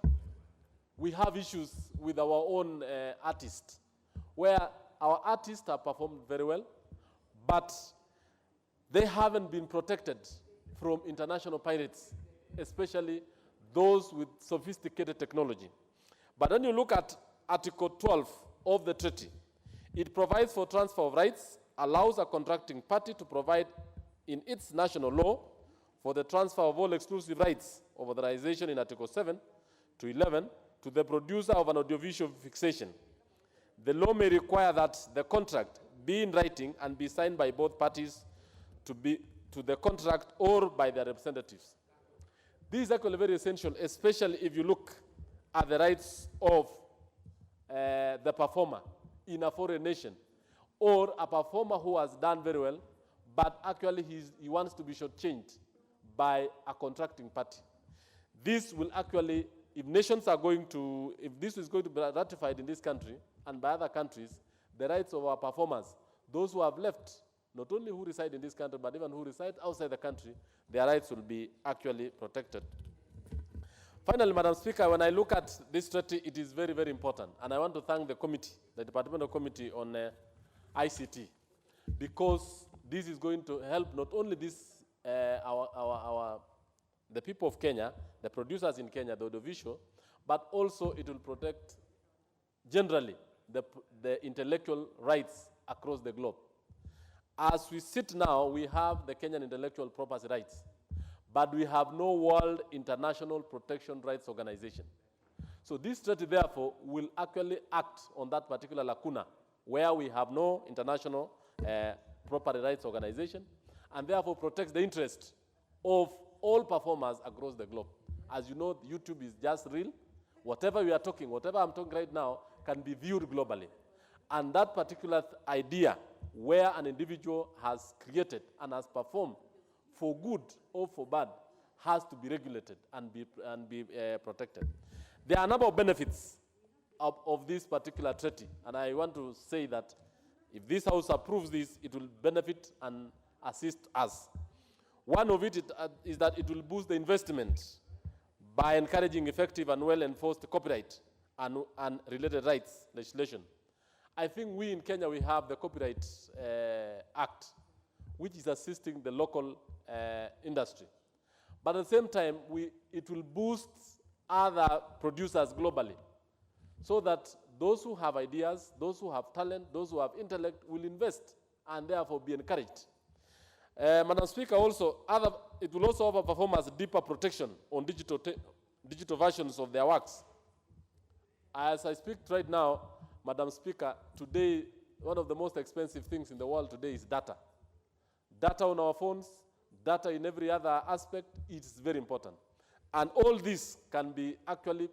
Speaker 6: we have issues with our own artists, where our artists have performed very well, but they haven't been protected from international pirates, especially those with sophisticated technology. But when you look at Article 12 of the treaty, it provides for transfer of rights, allows a contracting party to provide in its national law for the transfer of all exclusive rights of authorization in Article 7 to 11 to the producer of an audiovisual fixation. The law may require that the contract be in writing and be signed by both parties to the contract or by their representatives. This is actually very essential, especially if you look at the rights of the performer in a foreign nation, or a performer who has done very well, but actually he wants to be shortchanged by a contracting party. This will actually, if nations are going to, if this is going to be ratified in this country and by other countries, the rights of our performers, those who have left, not only who reside in this country, but even who reside outside the country, their rights will be actually protected. Finally, Madam Speaker, when I look at this treaty, it is very, very important. And I want to thank the committee, the Departmental Committee on ICT, because this is going to help not only this, the people of Kenya, the producers in Kenya, the audiovisual, but also it will protect generally the intellectual rights across the globe. As we sit now, we have the Kenyan intellectual property rights, but we have no World International Protection Rights Organization. So this treaty, therefore, will actually act on that particular lacuna where we have no international property rights organization, and therefore protects the interest of all performers across the globe. As you know, YouTube is just real. Whatever we are talking, whatever I'm talking right now, can be viewed globally. And that particular idea where an individual has created and has performed for good or for bad has to be regulated and be protected. There are a number of benefits of this particular treaty, and I want to say that if this House approves this, it will benefit and assist us. One of it is that it will boost the investment by encouraging effective and well-enforced copyright and related rights legislation. I think we in Kenya, we have the Copyright Act, which is assisting the local industry. But at the same time, it will boost other producers globally, so that those who have ideas, those who have talent, those who have intellect will invest and therefore be encouraged. Madam Speaker, it will also offer performers deeper protection on digital versions of their works. As I speak right now, Madam Speaker, today, one of the most expensive things in the world today is data. Data on our phones, data in every other aspect, it's very important. And all this can be actually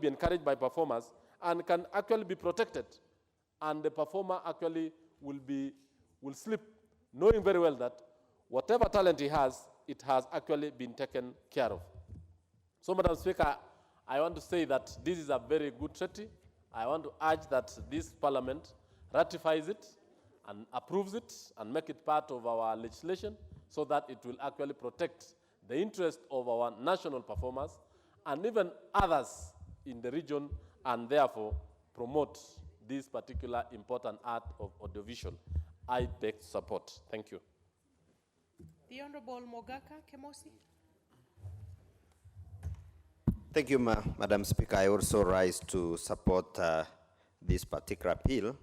Speaker 6: be encouraged by performers and can actually be protected. And the performer actually will sleep, knowing very well that whatever talent he has, it has actually been taken care of. So, Madam Speaker, I want to say that this is a very good treaty. I want to urge that this Parliament ratifies it and approves it and make it part of our legislation so that it will actually protect the interest of our national performers and even others in the region, and therefore promote this particular important art of audiovisual. I beg support. Thank you.
Speaker 18: The Honorable Mogaka Kemosi.
Speaker 17: Thank you, Madam Speaker. I also rise to support this particular bill,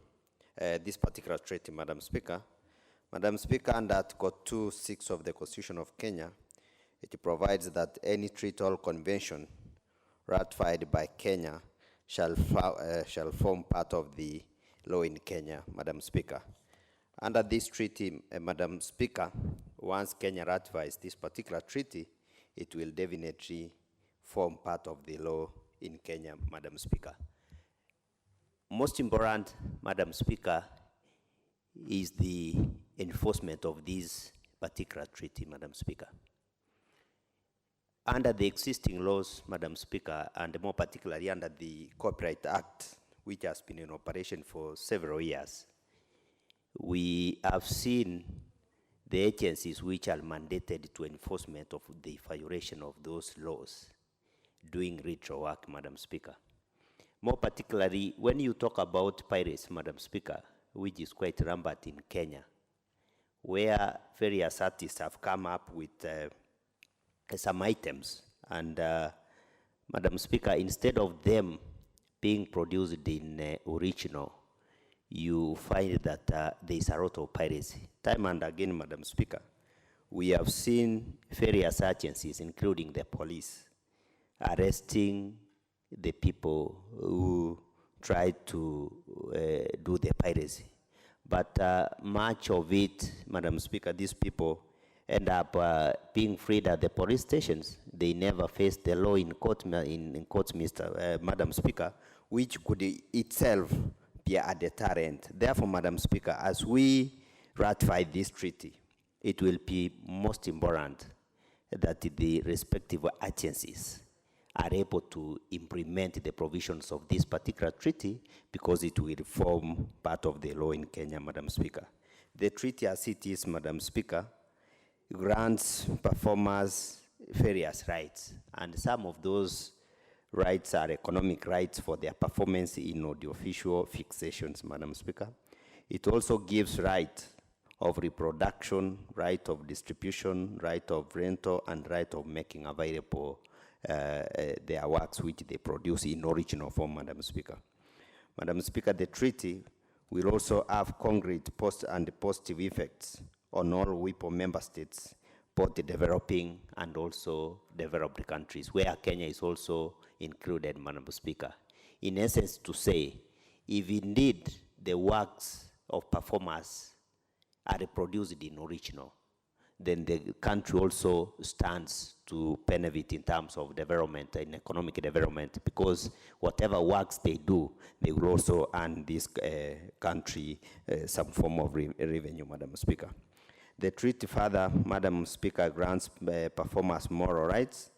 Speaker 17: this particular treaty, Madam Speaker. Madam Speaker, under Article 2(6) of the Constitution of Kenya, it provides that any treaty or convention ratified by Kenya shall form part of the law in Kenya, Madam Speaker. Under this treaty, Madam Speaker, once Kenya ratifies this particular treaty, it will definitely form part of the law in Kenya, Madam Speaker. Most important, Madam Speaker, is the enforcement of this particular treaty, Madam Speaker. Under the existing laws, Madam Speaker, and more particularly under the Copyright Act, which has been in operation for several years, we have seen the agencies which are mandated to enforcement of the violation of those laws doing retro work, Madam Speaker. More particularly, when you talk about piracy, Madam Speaker, which is quite rampant in Kenya, where various artists have come up with some items, and Madam Speaker, instead of them being produced in original, you find that there is a lot of piracy. Time and again, Madam Speaker, we have seen various agencies, including the police, arresting the people who try to do the piracy. But much of it, Madam Speaker, these people end up being freed at the police stations. They never face the law in court, Madam Speaker, which could itself be a deterrent. Therefore, Madam Speaker, as we ratify this treaty, it will be most important that the respective agencies are able to implement the provisions of this particular treaty, because it will form part of the law in Kenya, Madam Speaker. The treaty as it is, Madam Speaker, grants performers various rights, and some of those rights are economic rights for their performance in audiovisual fixations, Madam Speaker. It also gives right of reproduction, right of distribution, right of rental, and right of making available their works which they produce in original form, Madam Speaker. Madam Speaker, the treaty will also have concrete and positive effects on all WIPO member states, both the developing and also developed countries, where Kenya is also included, Madam Speaker. In essence, to say, if indeed the works of performers are reproduced in original, then the country also stands to benefit in terms of development and economic development, because whatever works they do, they will also earn this country some form of revenue, Madam Speaker. The treaty further, Madam Speaker, grants performers moral rights,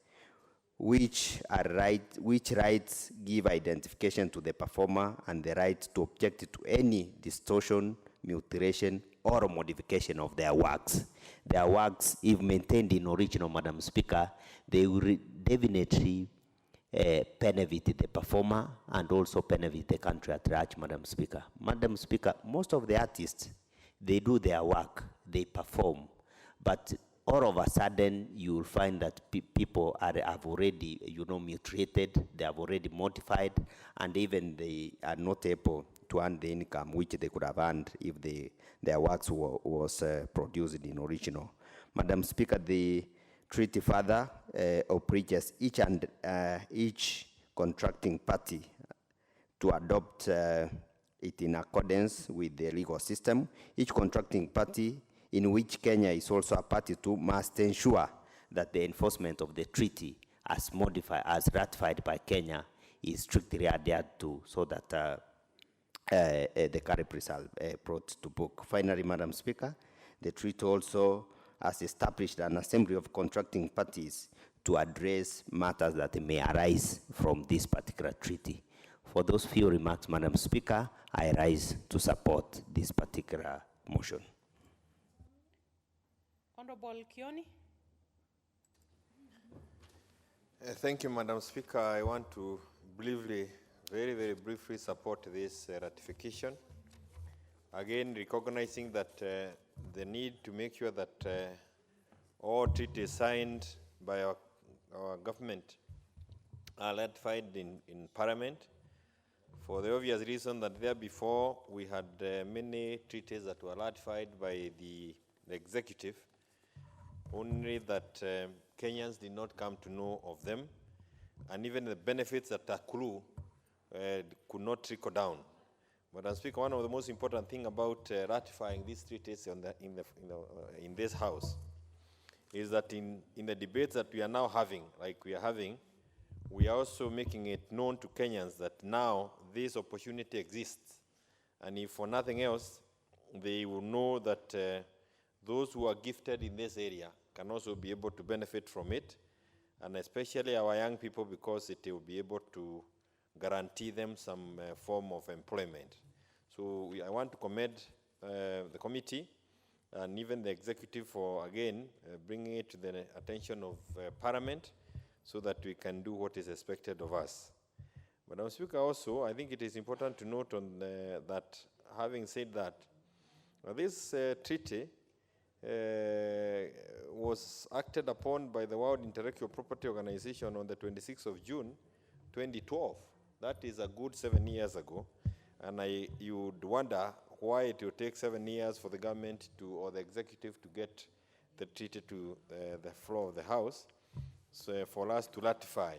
Speaker 17: which rights give identification to the performer and the right to object to any distortion, mutilation, or modification of their works. Their works, if maintained in original, Madam Speaker, they will definitely benefit the performer and also benefit the country at large, Madam Speaker. Madam Speaker, most of the artists, they do their work, they perform, but all of a sudden you will find that people have already, mutilated, they have already modified, and even they are not able to earn the income which they could have earned if their works was produced in original. Madam Speaker, the treaty further obliges each contracting party to adopt it in accordance with the legal system. Each contracting party, in which Kenya is also a party to, must ensure that the enforcement of the treaty as ratified by Kenya is strictly adhered to, so that the culprits are brought to book. Finally, Madam Speaker, the treaty also has established an assembly of contracting parties to address matters that may arise from this particular treaty. For those few remarks, Madam Speaker, I rise to support this particular motion.
Speaker 18: Honorable Kioni.
Speaker 2: Thank you, Madam Speaker. I want to briefly, very briefly support this ratification. Again, recognizing that the need to make sure that all treaties signed by our government are ratified in Parliament, for the obvious reason that there before we had many treaties that were ratified by the executive, only that Kenyans did not come to know of them, and even the benefits that accrue could not trickle down. Madam Speaker, one of the most important things about ratifying these treaties in this House is that in the debates that we are now having, we are also making it known to Kenyans that now this opportunity exists. And if for nothing else, they will know that those who are gifted in this area can also be able to benefit from it, and especially our young people, because it will be able to guarantee them some form of employment. So I want to commend the committee and even the executive for, again, bringing it to the attention of Parliament so that we can do what is expected of us. Madam Speaker, also, I think it is important to note on that, having said that, this treaty was acted upon by the World Intellectual Property Organization on the 26th of June, 2012. That is a good 7 years ago. And you would wonder why it will take 7 years for the government or the executive to get the treaty to the floor of the House, so for us to ratify.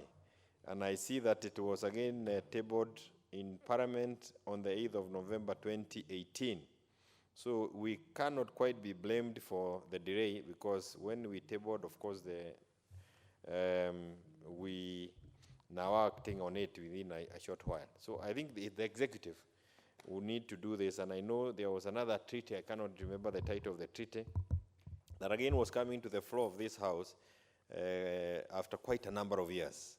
Speaker 2: And I see that it was again tabled in Parliament on the 8th of November 2018. So we cannot quite be blamed for the delay, because when we tabled, of course, we now are acting on it within a short while. So I think the executive will need to do this. And I know there was another treaty, I cannot remember the title of the treaty, that again was coming to the floor of this House after quite a number of years.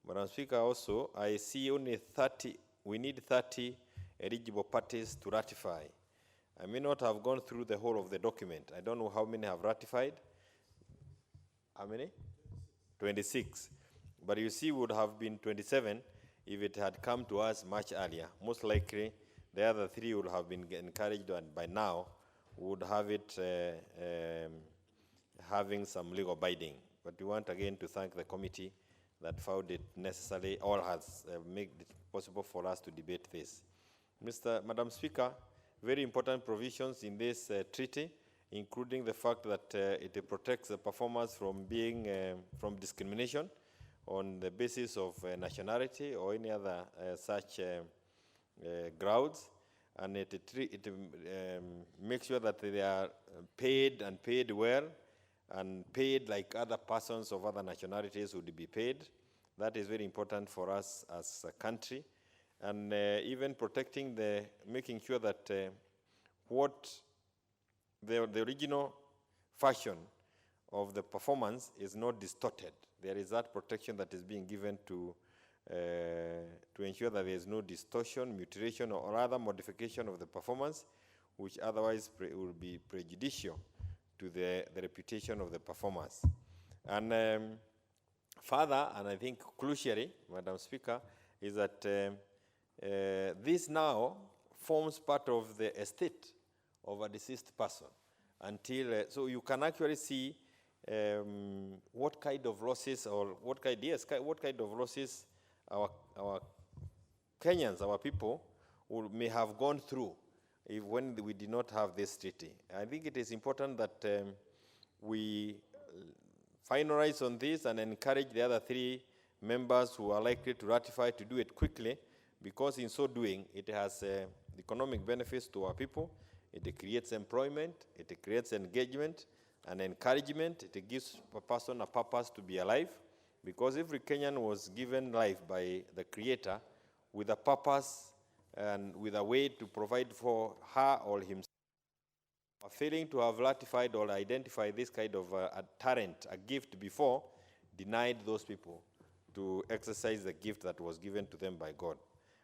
Speaker 2: Madam Speaker, also, I see only 30, we need 30 eligible parties to ratify. I may not have gone through the whole of the document. I don't know how many have ratified. How many? 26. But you see, would have been 27 if it had come to us much earlier. Most likely, the other 3 would have been encouraged, and by now would have it having some legal binding. But we want again to thank the committee that found it necessary, or has made it possible for us to debate this. Madam Speaker, very important provisions in this treaty, including the fact that it protects the performers from being from discrimination on the basis of nationality or any other such grounds, and it makes sure that they are paid and paid well, and paid like other persons of other nationalities would be paid. That is very important for us as a country. And even protecting making sure that what the original fashion of the performance is not distorted. There is that protection that is being given to ensure that there is no distortion, mutilation, or other modification of the performance, which otherwise will be prejudicial to the reputation of the performers. And further, and I think crucially, Madam Speaker, is that this now forms part of the estate of a deceased person until, so you can actually see what kind of losses or what kind of losses our Kenyans, our people, may have gone through when we did not have this treaty. I think it is important that we finalize on this and encourage the other 3 members who are likely to ratify to do it quickly, because in so doing, it has economic benefits to our people. It creates employment, it creates engagement and encouragement. It gives a person a purpose to be alive, because every Kenyan was given life by the Creator with a purpose and with a way to provide for her or himself. Failing to have ratified or identified this kind of a talent, a gift before, denied those people to exercise the gift that was given to them by God.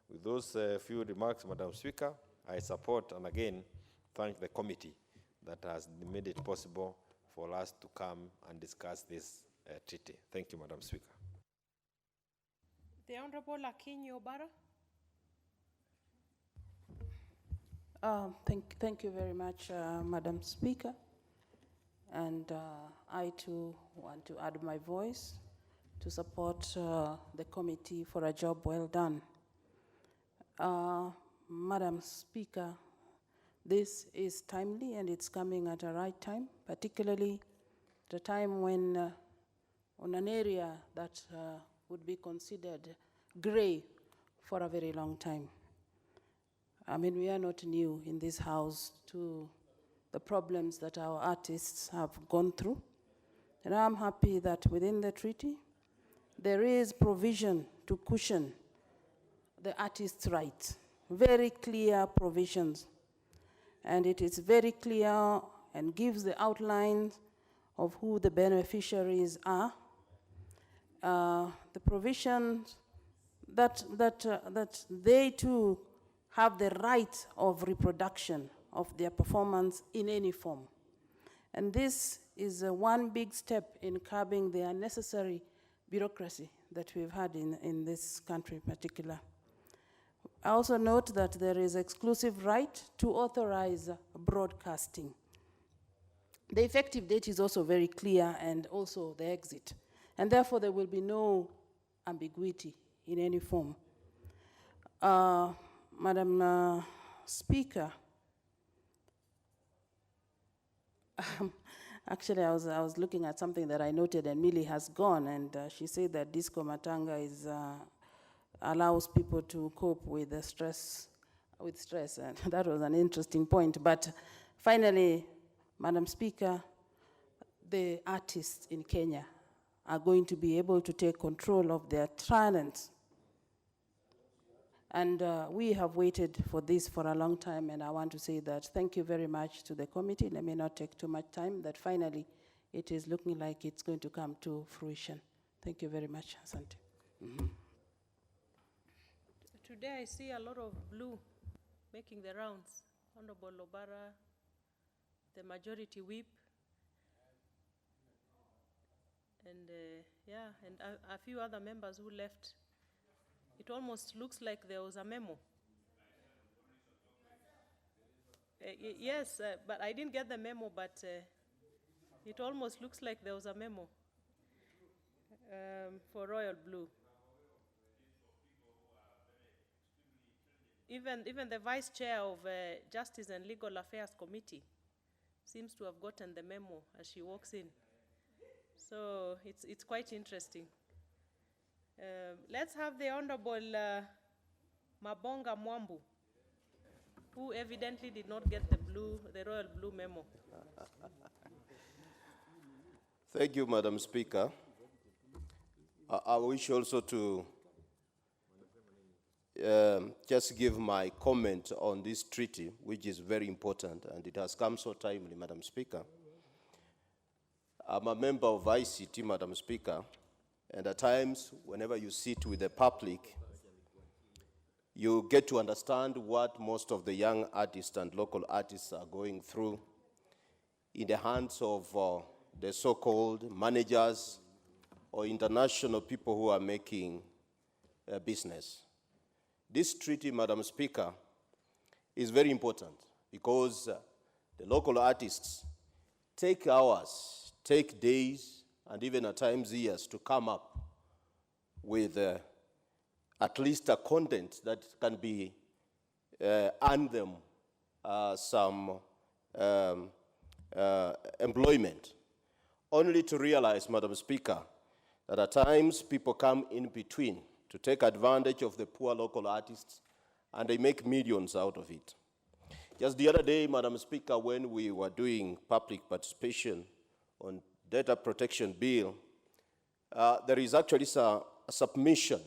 Speaker 2: With those few remarks, Madam Speaker, I support and again thank the committee that has made it possible for us to come and discuss this treaty. Thank you, Madam Speaker.
Speaker 18: The Honorable Akinyi Obara.
Speaker 15: Thank you very much, Madam Speaker. And I too want to add my voice to support the committee for a job well done. Madam Speaker, this is timely and it's coming at a right time, particularly at a time when on an area that would be considered gray for a very long time. I mean, we are not new in this house to the problems that our artists have gone through. And I'm happy that within the treaty, there is provision to cushion the artist's rights. Very clear provisions. And it is very clear and gives the outlines of who the beneficiaries are. The provisions that they too have the right of reproduction of their performance in any form. And this is one big step in curbing the unnecessary bureaucracy that we've had in this country in particular. I also note that there is exclusive right to authorize broadcasting. The effective date is also very clear, and also the exit. And therefore, there will be no ambiguity in any form. Madam Speaker, actually I was looking at something that I noted, and Millie has gone, and she said that Disco Matanga is, allows people to cope with the stress, and that was an interesting point. But finally, Madam Speaker, the artists in Kenya are going to be able to take control of their talents. And we have waited for this for a long time, and I want to say that thank you very much to the committee. Let me not take too much time, that finally it is looking like it's going to come to fruition. Thank you very much, Asante.
Speaker 18: Today I see a lot of blue making the rounds. Honorable Obara, the majority whip, and yeah, and a few other members who left. It almost looks like there was a memo. Yes, but I didn't get the memo, but it almost looks like there was a memo for Royal Blue. Even the Vice Chair of Justice and Legal Affairs Committee seems to have gotten the memo as she walks in. So it's quite interesting. Let's have the Honorable Mabonga Mwambu, who evidently did not get the Royal Blue memo.
Speaker 21: Thank you, Madam Speaker. I wish also to just give my comment on this treaty, which is very important, and it has come so timely, Madam Speaker. I'm a member of ICT, Madam Speaker, and at times, whenever you sit with the public, you get to understand what most of the young artists and local artists are going through in the hands of the so-called managers or international people who are making business. This treaty, Madam Speaker, is very important because the local artists take hours, take days, and even at times years to come up with at least a content that can be earn them some employment, only to realize, Madam Speaker, that at times people come in between to take advantage of the poor local artists, and they make millions out of it. Just the other day, Madam Speaker, when we were doing public participation on data protection bill, there is actually a submission.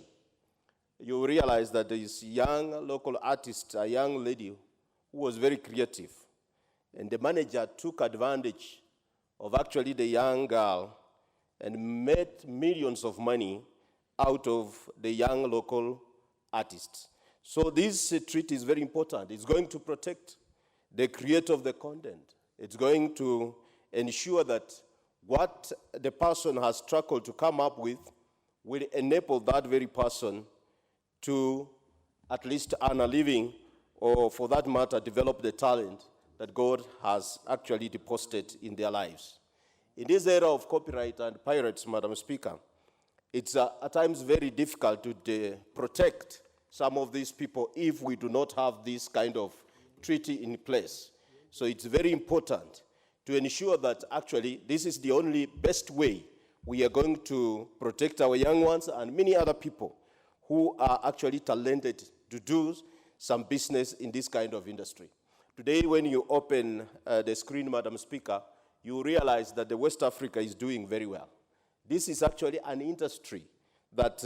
Speaker 21: You realize that there is young local artist, a young lady who was very creative, and the manager took advantage of actually the young girl and made millions of money out of the young local artists. So this treaty is very important. It's going to protect the creator of the content. It's going to ensure that what the person has struggled to come up with will enable that very person to at least earn a living, or for that matter, develop the talent that God has actually deposited in their lives. In this era of copyright and pirates, Madam Speaker, it's at times very difficult to protect some of these people if we do not have this kind of treaty in place. So it's very important to ensure that actually this is the only best way we are going to protect our young ones and many other people who are actually talented to do some business in this kind of industry. Today, when you open the screen, Madam Speaker, you realize that the West Africa is doing very well. This is actually an industry that,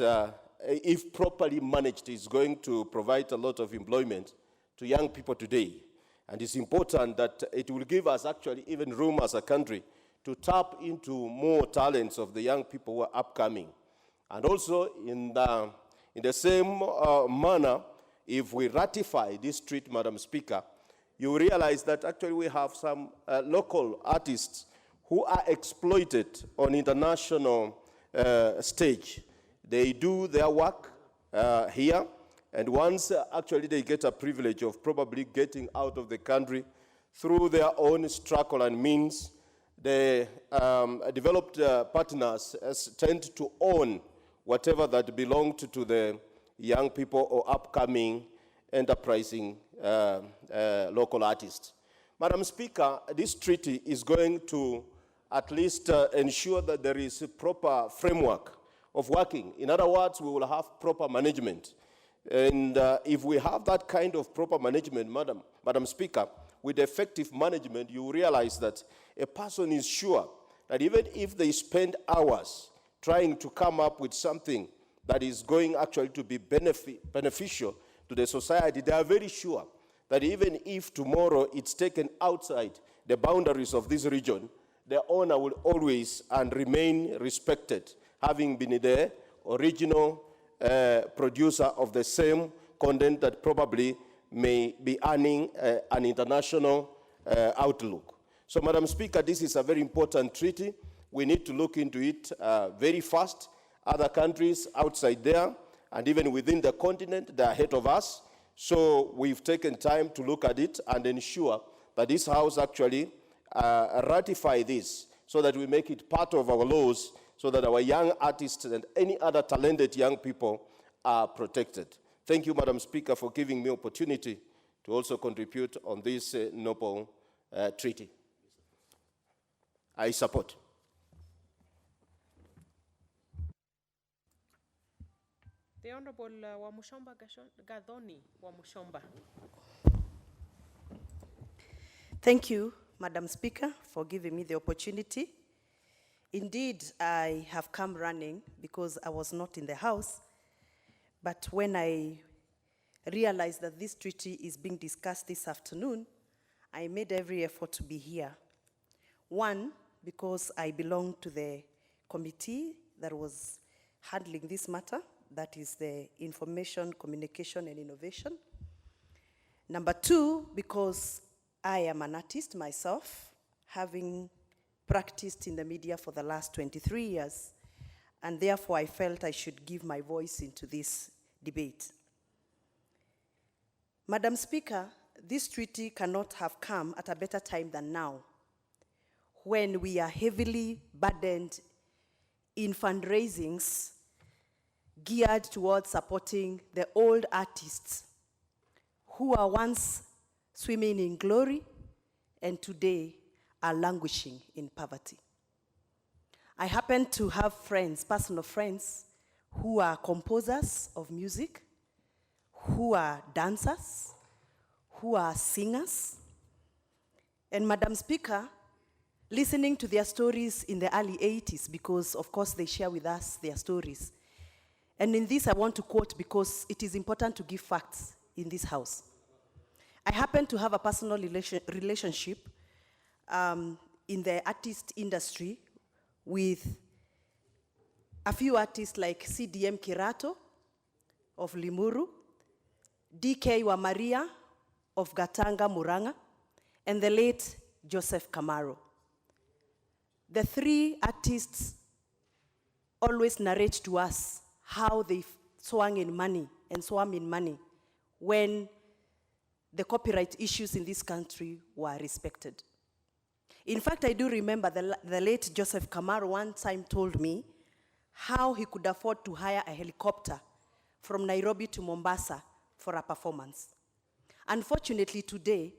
Speaker 21: if properly managed, is going to provide a lot of employment to young people today. And it's important that it will give us actually even room as a country to tap into more talents of the young people who are upcoming. And also in the same manner, if we ratify this treaty, Madam Speaker, you realize that actually we have some local artists who are exploited on international stage. They do their work here, and once actually they get a privilege of probably getting out of the country through their own struggle and means, the developed partners tend to own whatever that belonged to the young people or upcoming enterprising local artists. Madam Speaker, this treaty is going to at least ensure that there is a proper framework of working. In other words, we will have proper management. And if we have that kind of proper management, Madam Speaker, with effective management, you realize that a person is sure that even if they spend hours trying to come up with something that is going actually to be beneficial to the society, they are very sure that even if tomorrow it's taken outside the boundaries of this region, the owner will always and remain respected, having been the original producer of the same content that probably may be earning an international outlook. So, Madam Speaker, this is a very important treaty. We need to look into it very fast. Other countries outside there, and even within the continent, they're ahead of us. So we've taken time to look at it and ensure that this House actually ratify this so that we make it part of our laws so that our young artists and any other talented young people are protected. Thank you, Madam Speaker, for giving me opportunity to also contribute on this noble treaty. I support.
Speaker 18: The Honorable Wamushomba Gadhoni Wamushomba.
Speaker 4: Thank you, Madam Speaker, for giving me the opportunity. Indeed, I have come running because I was not in the House, but when I realized that this treaty is being discussed this afternoon, I made every effort to be here. One, because I belong to the committee that was handling this matter, that is the Information, Communication, and Innovation. Number two, because I am an artist myself, having practiced in the media for the last 23 years, and therefore I felt I should give my voice into this debate. Madam Speaker, this treaty cannot have come at a better time than now, when we are heavily burdened in fundraisings geared towards supporting the old artists who are once swimming in glory and today are languishing in poverty. I happen to have friends, personal friends, who are composers of music, who are dancers, who are singers. And Madam Speaker, listening to their stories in the early 80s, because of course they share with us their stories. And in this I want to quote because it is important to give facts in this house. I happen to have a personal relationship in the artist industry with a few artists like CDM Kirato of Limuru, DK Wa Maria of Gatanga, Muranga, and the late Joseph Kamaro. The three artists always narrate to us how they swam in money when the copyright issues in this country were respected. In fact, I do remember the late Joseph Kamaro one time told me how he could afford to hire a helicopter from Nairobi to Mombasa for a performance. Unfortunately, today,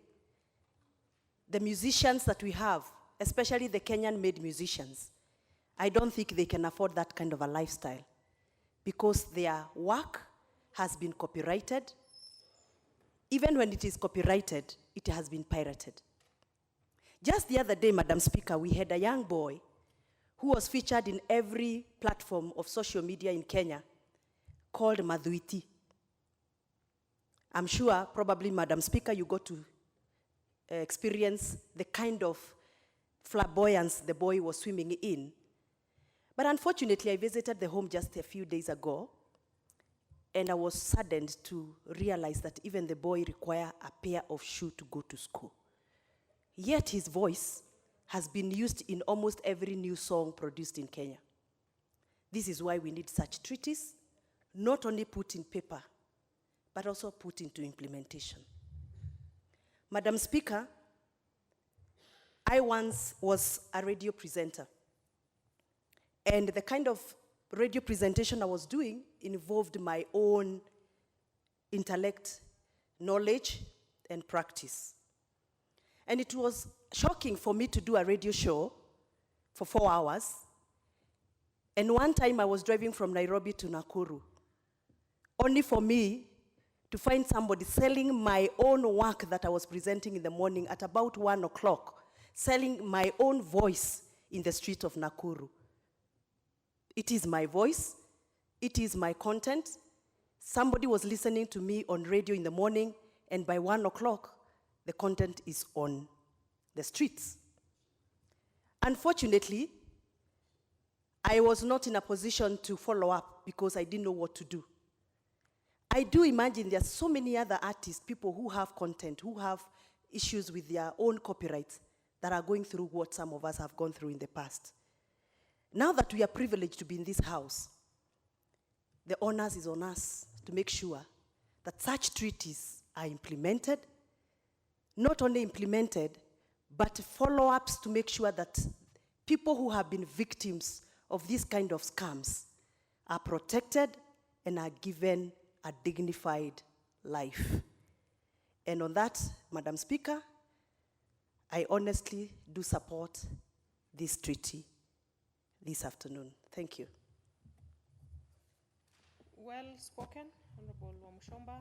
Speaker 4: the musicians that we have, especially the Kenyan-made musicians, I don't think they can afford that kind of a lifestyle because their work has been copyrighted. Even when it is copyrighted, it has been pirated. Just the other day, Madam Speaker, we had a young boy who was featured in every platform of social media in Kenya called Madhuiti. I'm sure, probably, Madam Speaker, you got to experience the kind of flamboyance the boy was swimming in. But unfortunately, I visited the home just a few days ago, and I was saddened to realize that even the boy required a pair of shoes to go to school. Yet his voice has been used in almost every new song produced in Kenya. This is why we need such treaties, not only put in paper, but also put into implementation. Madam Speaker, I once was a radio presenter, and the kind of radio presentation I was doing involved my own intellect, knowledge, and practice. And it was shocking for me to do a radio show for 4 hours. And one time I was driving from Nairobi to Nakuru, only for me to find somebody selling my own work that I was presenting in the morning at about 1 o'clock, selling my own voice in the street of Nakuru. It is my voice, it is my content. Somebody was listening to me on radio in the morning, and by 1 o'clock, the content is on the streets. Unfortunately, I was not in a position to follow up because I didn't know what to do. I do imagine there are so many other artists, people who have content, who have issues with their own copyrights that are going through what some of us have gone through in the past. Now that we are privileged to be in this house, the onus is on us to make sure that such treaties are implemented, not only implemented, but follow-ups to make sure that people who have been victims of these kind of scams are protected and are given a dignified life. And on that, Madam Speaker, I honestly do support this treaty this afternoon. Thank you.
Speaker 18: Well spoken, Honorable Wamshomba.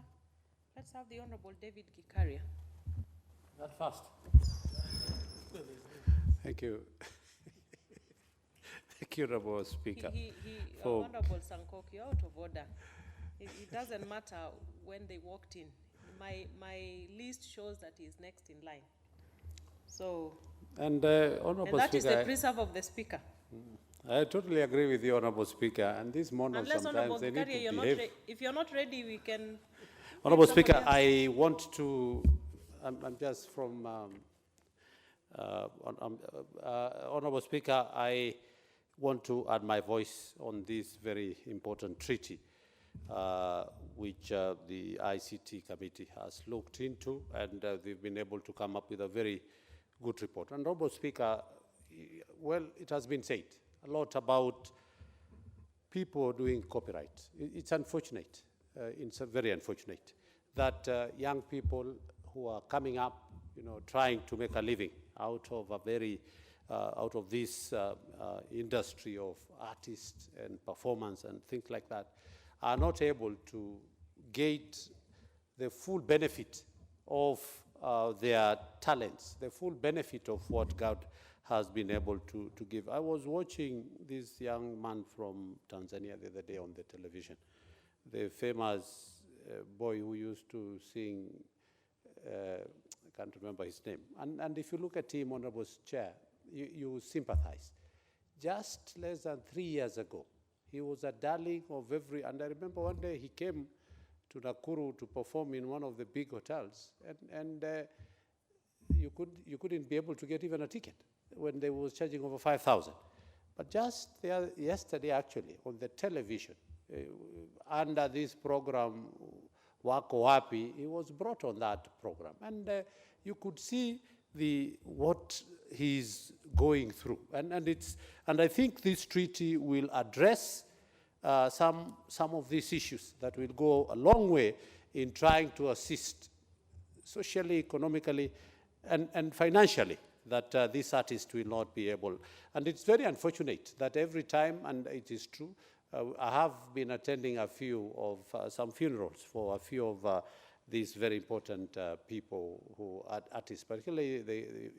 Speaker 18: Let's have the Honorable David Gikaria.
Speaker 13: That fast. Thank you. Thank you, Honorable Speaker.
Speaker 18: Honorable Sankok, you're out of order. It doesn't matter when they walked in. My list shows that he's next in line. So,
Speaker 13: and Honorable
Speaker 18: that
Speaker 13: Speaker,
Speaker 18: is the preserve of the Speaker.
Speaker 13: I totally agree with you, Honorable Speaker. And this morning
Speaker 18: Unless
Speaker 13: sometimes they need to behave.
Speaker 18: if you're not ready, we can.
Speaker 13: Honorable Speaker, I want to. I'm just from. Honorable Speaker, I want to add my voice on this very important treaty. which the ICT committee has looked into, and they've been able to come up with a very good report. And Honorable Speaker, well, it has been said a lot about people doing copyright. It's unfortunate, it's very unfortunate that young people who are coming up, trying to make a living out of a very, out of this industry of artists and performance and things like that, are not able to get the full benefit of their talents, the full benefit of what God has been able to give. I was watching this young man from Tanzania the other day on the television, the famous boy who used to sing, I can't remember his name. And if you look at him, Honorable Chair, you sympathize. Just less than 3 years ago, he was a darling of every, and I remember one day he came to Nakuru to perform in one of the big hotels, and you couldn't be able to get even a ticket when they was charging over 5,000. But just yesterday, actually, on the television, under this program, Wako Wapi, he was brought on that program. And you could see what he's going through. And I think this treaty will address some of these issues that will go a long way in trying to assist socially, economically, and financially that this artist will not be able. And it's very unfortunate that every time, and it is true, I have been attending a few of some funerals for a few of these very important people who are artists, particularly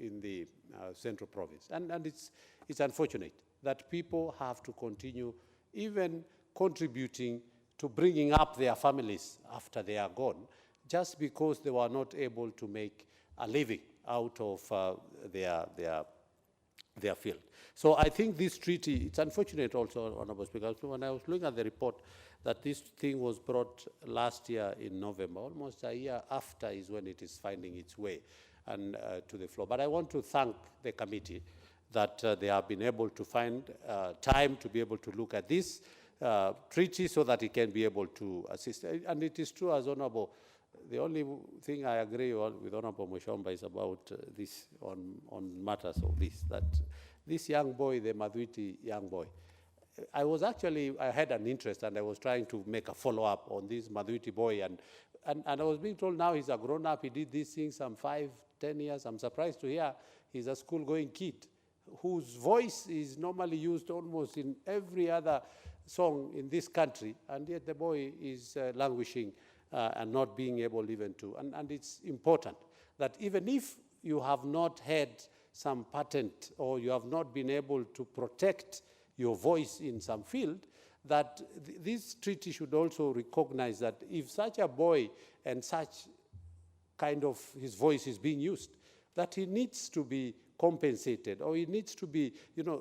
Speaker 13: in the Central Province. And it's unfortunate that people have to continue even contributing to bringing up their families after they are gone, just because they were not able to make a living out of their field. So I think this treaty, it's unfortunate also, Honorable Speaker, when I was looking at the report, that this thing was brought last year in November, almost a year after is when it is finding its way and to the floor. But I want to thank the committee that they have been able to find time to be able to look at this treaty so that it can be able to assist. And it is true, as Honorable, the only thing I agree with Honorable Mushomba is about this, on matters of this, that this young boy, the Madhuiti young boy, I had an interest, and I was trying to make a follow-up on this Madhuiti boy, and I was being told now he's a grown-up, he did these things some 5, 10 years. I'm surprised to hear he's a school-going kid whose voice is normally used almost in every other song in this country, and yet the boy is languishing and not being able even to. And it's important that even if you have not had some patent or you have not been able to protect your voice in some field, that this treaty should also recognize that if such a boy and such kind of his voice is being used, that he needs to be compensated, or he needs to be,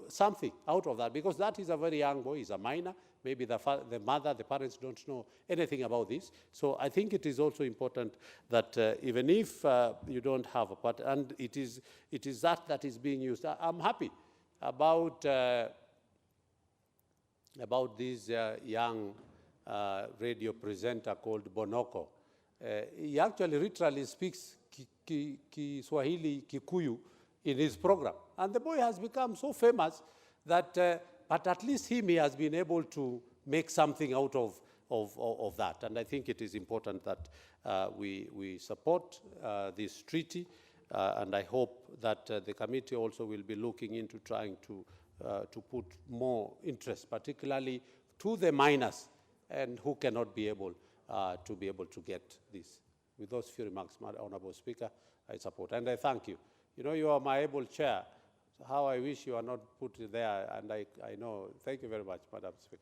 Speaker 13: something out of that, because that is a very young boy, he's a minor, maybe the mother, the parents don't know anything about this. So I think it is also important that even if you don't have a part, and it is that is being used. I'm happy about this young radio presenter called Bonoko. He actually literally speaks Kiswahili, Kikuyu in his program. And the boy has become so famous that, but at least he has been able to make something out of that. And I think it is important that we support this treaty, and I hope that the committee also will be looking into trying to put more interest, particularly to the minors and who cannot be able to get this. With those few remarks, Madam Honorable Speaker, I support. And I thank you. You are my able chair. So how I wish you are not put there, and I know. Thank you very much, Madam Speaker.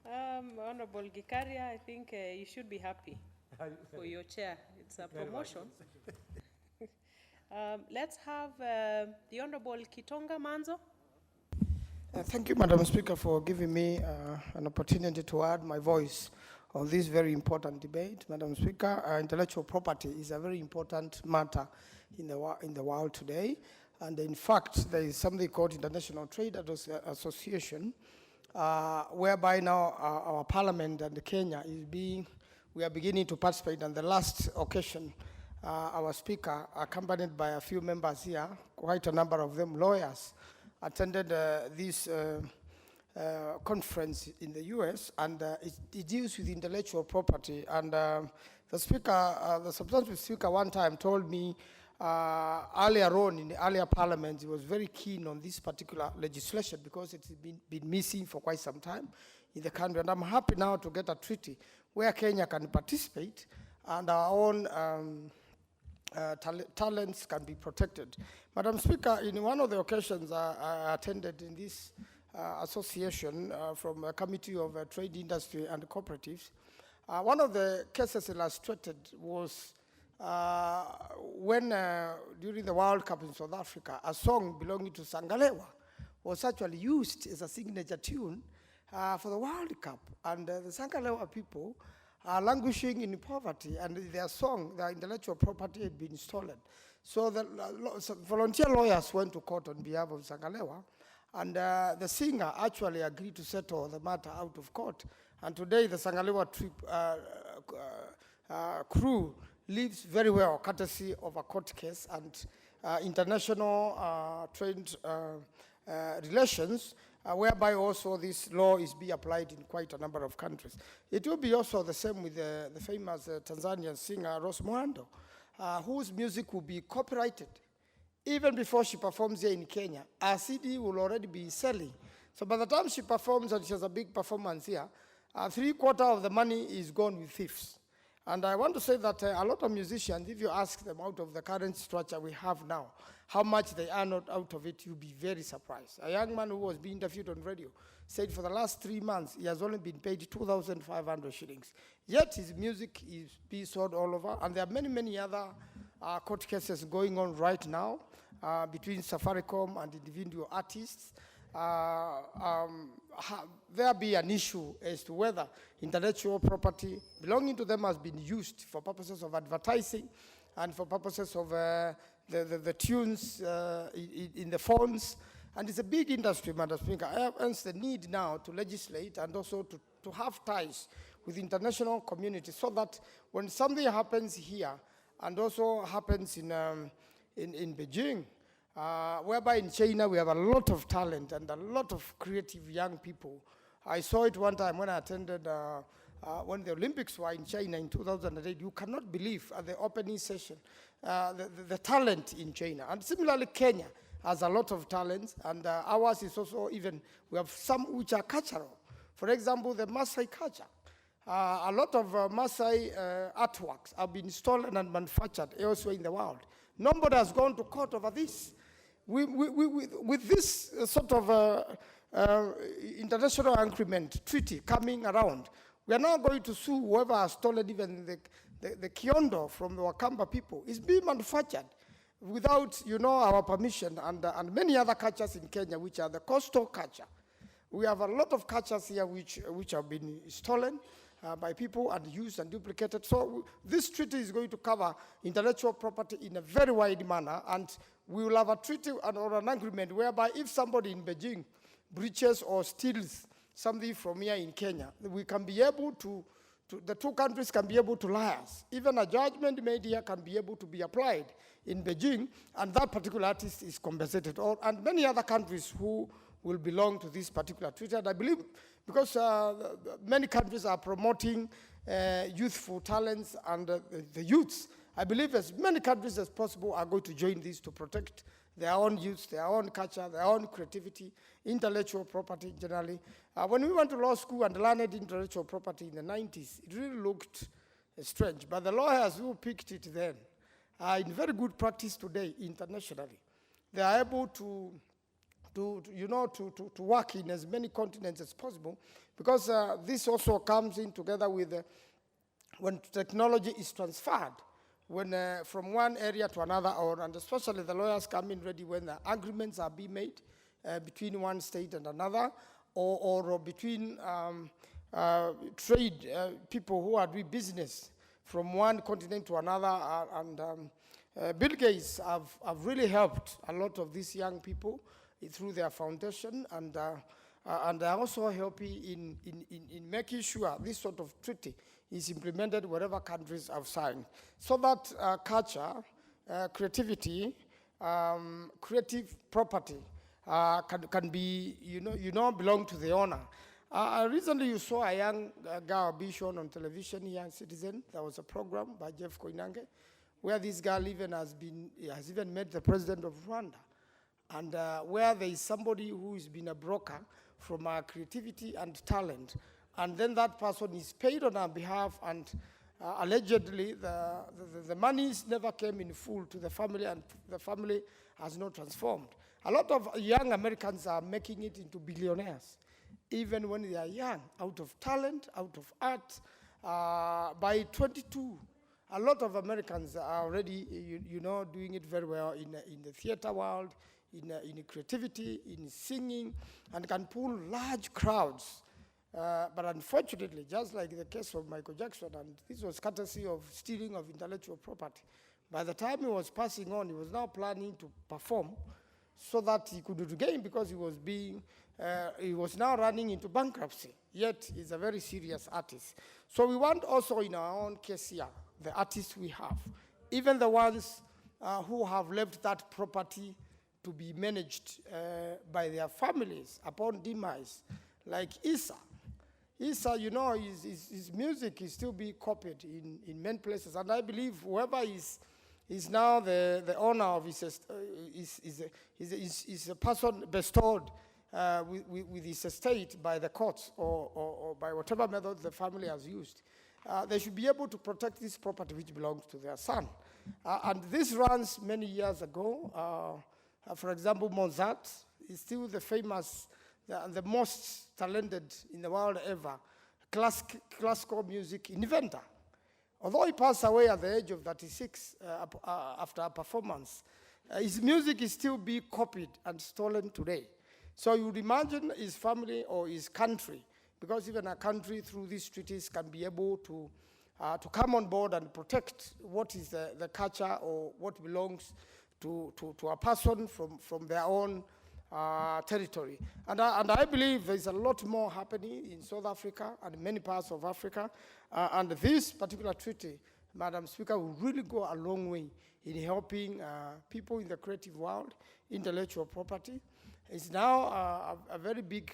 Speaker 18: Honorable Gikaria, I think you should be happy for your chair. It's a promotion. Let's have the Honorable Kitonga Manzo.
Speaker 7: Thank you, Madam Speaker, for giving me an opportunity to add my voice on this very important debate. Madam Speaker, intellectual property is a very important matter in the world today. And in fact, there is something called International Trade Association, whereby now our parliament and Kenya we are beginning to participate. On the last occasion, our speaker, accompanied by a few members here, quite a number of them lawyers, attended this conference in the US, and it deals with intellectual property. And the substantive speaker one time told me earlier on in the earlier parliament, he was very keen on this particular legislation because it's been missing for quite some time in the country. And I'm happy now to get a treaty where Kenya can participate and our own talents can be protected. Madam Speaker, in one of the occasions I attended in this association from a committee of trade, industry, and cooperatives, one of the cases illustrated was when during the World Cup in South Africa, a song belonging to Sangalewa was actually used as a signature tune for the World Cup. And the Sangalewa people are languishing in poverty, and their song, their intellectual property had been stolen. So the volunteer lawyers went to court on behalf of Sangalewa, and the singer actually agreed to settle the matter out of court. And today the Sangalewa crew lives very well, courtesy of a court case and international trade relations, whereby also this law is being applied in quite a number of countries. It will be also the same with the famous Tanzanian singer Rose Muhando, whose music will be copyrighted. Even before she performs here in Kenya, her CD will already be selling. So by the time she performs and she has a big performance here, 3/4 of the money is gone with thieves. And I want to say that a lot of musicians, if you ask them out of the current structure we have now, how much they earn out of it, you'll be very surprised. A young man who was being interviewed on radio said for the last 3 months, he has only been paid 2,500 shillings. Yet his music is being sold all over, and there are many, many other court cases going on right now between Safaricom and individual artists. There be an issue as to whether intellectual property belonging to them has been used for purposes of advertising and for purposes of the tunes in the phones. And it's a big industry, Madam Speaker. Hence the need now to legislate and also to have ties with international community so that when something happens here and also happens in Beijing, whereby in China we have a lot of talent and a lot of creative young people. I saw it one time when I attended when the Olympics were in China in 2008. You cannot believe at the opening session the talent in China. And similarly, Kenya has a lot of talent, and ours is also even, we have some which are cultural. For example, the Maasai culture. A lot of Maasai artworks have been stolen and manufactured elsewhere in the world. Nobody has gone to court over this. With this sort of international agreement treaty coming around, we are now going to sue whoever has stolen even the kiondo from the Wakamba people. It's being manufactured without, our permission, and many other cultures in Kenya, which are the coastal culture. We have a lot of cultures here which have been stolen by people and used and duplicated. So this treaty is going to cover intellectual property in a very wide manner, and we will have a treaty or an agreement whereby if somebody in Beijing breaches or steals something from here in Kenya, we can be able to the two countries can be able to liaise. Even a judgment made here can be able to be applied in Beijing, and that particular artist is compensated. And many other countries who will belong to this particular treaty. And I believe because many countries are promoting youthful talents and the youths, I believe as many countries as possible are going to join this to protect their own youth, their own culture, their own creativity, intellectual property generally. When we went to law school and learned intellectual property in the 90s, it really looked strange. But the lawyers who picked it then are in very good practice today internationally. They are able to work in as many continents as possible, because this also comes in together with when technology is transferred, when from one area to another, and especially the lawyers come in ready when the agreements are being made between one state and another, or between trade people who are doing business from one continent to another. Bill Gates have really helped a lot of these young people through their foundation, and and are also helping in making sure this sort of treaty is implemented wherever countries have signed, so that culture, creativity, creative property can be, belong to the owner. Recently, you saw a young girl be shown on television, Young Citizen. There was a program by Jeff Koinange, where this girl has even met the president of Rwanda, and where there is somebody who has been a broker from creativity and talent, and then that person is paid on our behalf, and allegedly the monies never came in full to the family, and the family has not transformed. A lot of young Americans are making it into billionaires, even when they are young, out of talent, out of art. By 22, a lot of Americans are already, doing it very well in the theater world, in creativity, in singing, and can pull large crowds. But unfortunately, just like the case of Michael Jackson, and this was courtesy of stealing of intellectual property, by the time he was passing on, he was now planning to perform so that he could regain, because he was now running into bankruptcy, yet he's a very serious artist. So we want also in our own case here, the artists we have, even the ones who have left that property to be managed by their families upon demise, like Issa. Issa, his music is still being copied in many places, and I believe whoever is now the owner of his is a person bestowed with his estate by the courts or by whatever method the family has used. They should be able to protect this property which belongs to their son. And this runs many years ago. For example, Mozart is still the famous, the most talented in the world ever, classical music inventor. Although he passed away at the age of 36 after a performance, his music is still being copied and stolen today. So you would imagine his family or his country, because even a country through these treaties can be able to come on board and protect what is the culture or what belongs to a person from their own territory. And I believe there's a lot more happening in South Africa and many parts of Africa. And this particular treaty, Madam Speaker, will really go a long way in helping people in the creative world. Intellectual property is now a very big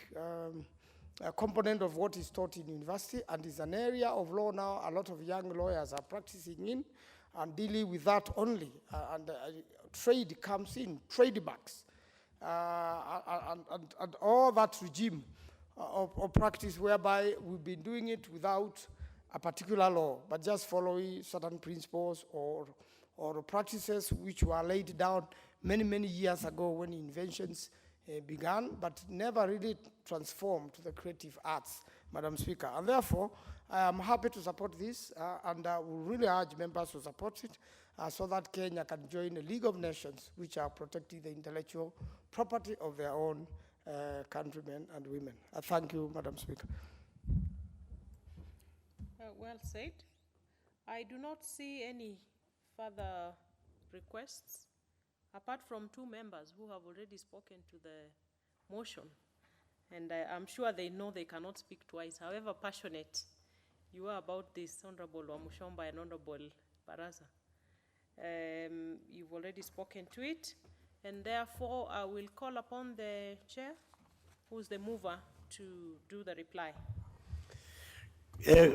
Speaker 7: component of what is taught in university, and is an area of law now a lot of young lawyers are practicing in and dealing with that only. Trade comes in, trademarks, and all that regime of practice whereby we've been doing it without a particular law, but just following certain principles or practices which were laid down many years ago when inventions began, but never really transformed to the creative arts, Madam Speaker. And therefore, I am happy to support this, and I will really urge members to support it, so that Kenya can join the League of Nations, which are protecting the intellectual property of their own countrymen and women. Thank you, Madam Speaker.
Speaker 18: Well said. I do not see any further requests, apart from two members who have already spoken to the motion. And I'm sure they know they cannot speak twice, however passionate you are about this, Honorable Wamushomba and Honorable Baraza. You've already spoken to it, and therefore I will call upon the chair, who's the mover, to do the reply.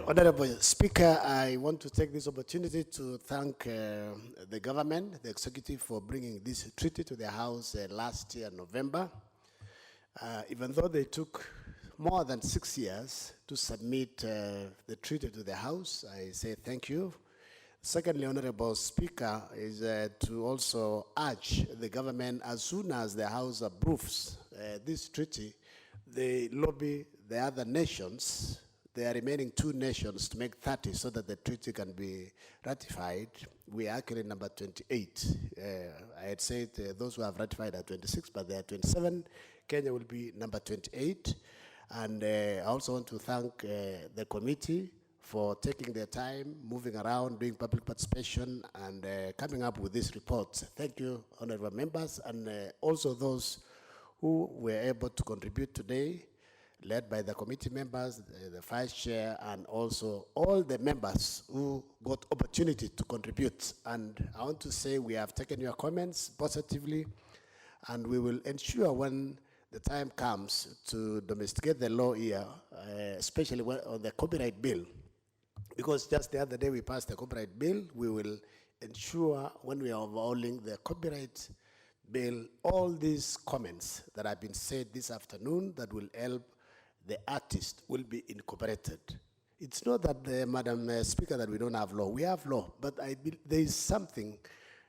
Speaker 24: Honorable Speaker, I want to take this opportunity to thank the government, the executive, for bringing this treaty to the House last year, November. Even though they took more than 6 years to submit the treaty to the House, I say thank you. Secondly, Honorable Speaker, is to also urge the government, as soon as the House approves this treaty, they lobby the other nations, the remaining 2 nations, to make 30 so that the treaty can be ratified. We are actually number 28. I had said those who have ratified are 26, but there are 27. Kenya will be number 28. And I also want to thank the committee for taking their time, moving around, doing public participation, and coming up with this report. Thank you, honorable members, and also those who were able to contribute today. led by the committee members, the vice chair, and also all the members who got opportunity to contribute. And I want to say we have taken your comments positively, and we will ensure when the time comes to domesticate the law here, especially on the copyright bill, because just the other day we passed the copyright bill. We will ensure when we are overhauling the copyright bill, all these comments that have been said this afternoon that will help the artist will be incorporated. It's not that, Madam Speaker, that we don't have law. We have law, but there is something,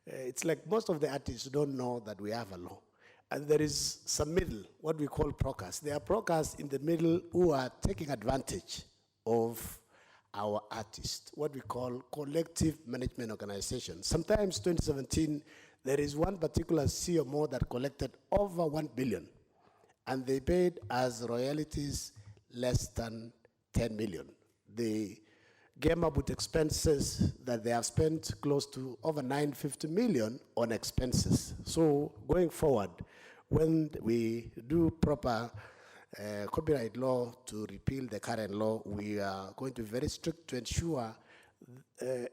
Speaker 24: it's like most of the artists don't know that we have a law. And there is some middle, what we call brokers. There are brokers in the middle who are taking advantage of our artists, what we call collective management organizations. Sometimes 2017, there is one particular CMO that collected over 1 billion, and they paid as royalties less than 10 million. They came up with expenses that they have spent close to over 950 million on expenses. So going forward, when we do proper copyright law to repeal the current law, we are going to be very strict to ensure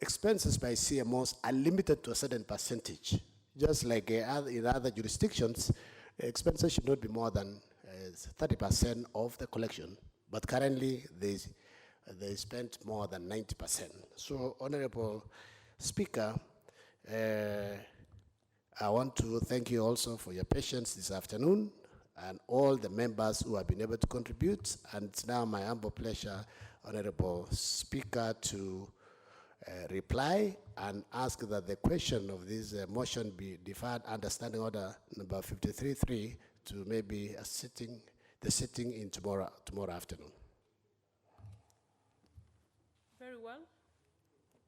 Speaker 24: expenses by CMOs are limited to a certain percentage. Just like in other jurisdictions, expenses should not be more than 30% of the collection. But currently, they spent more than 90%. So, Honorable Speaker, I want to thank you also for your patience this afternoon and all the members who have been able to contribute. And it's now my humble pleasure, Honorable Speaker, to reply and ask that the question of this motion be deferred under Standing Order number 53.3 to maybe the sitting in tomorrow afternoon.
Speaker 18: Very well.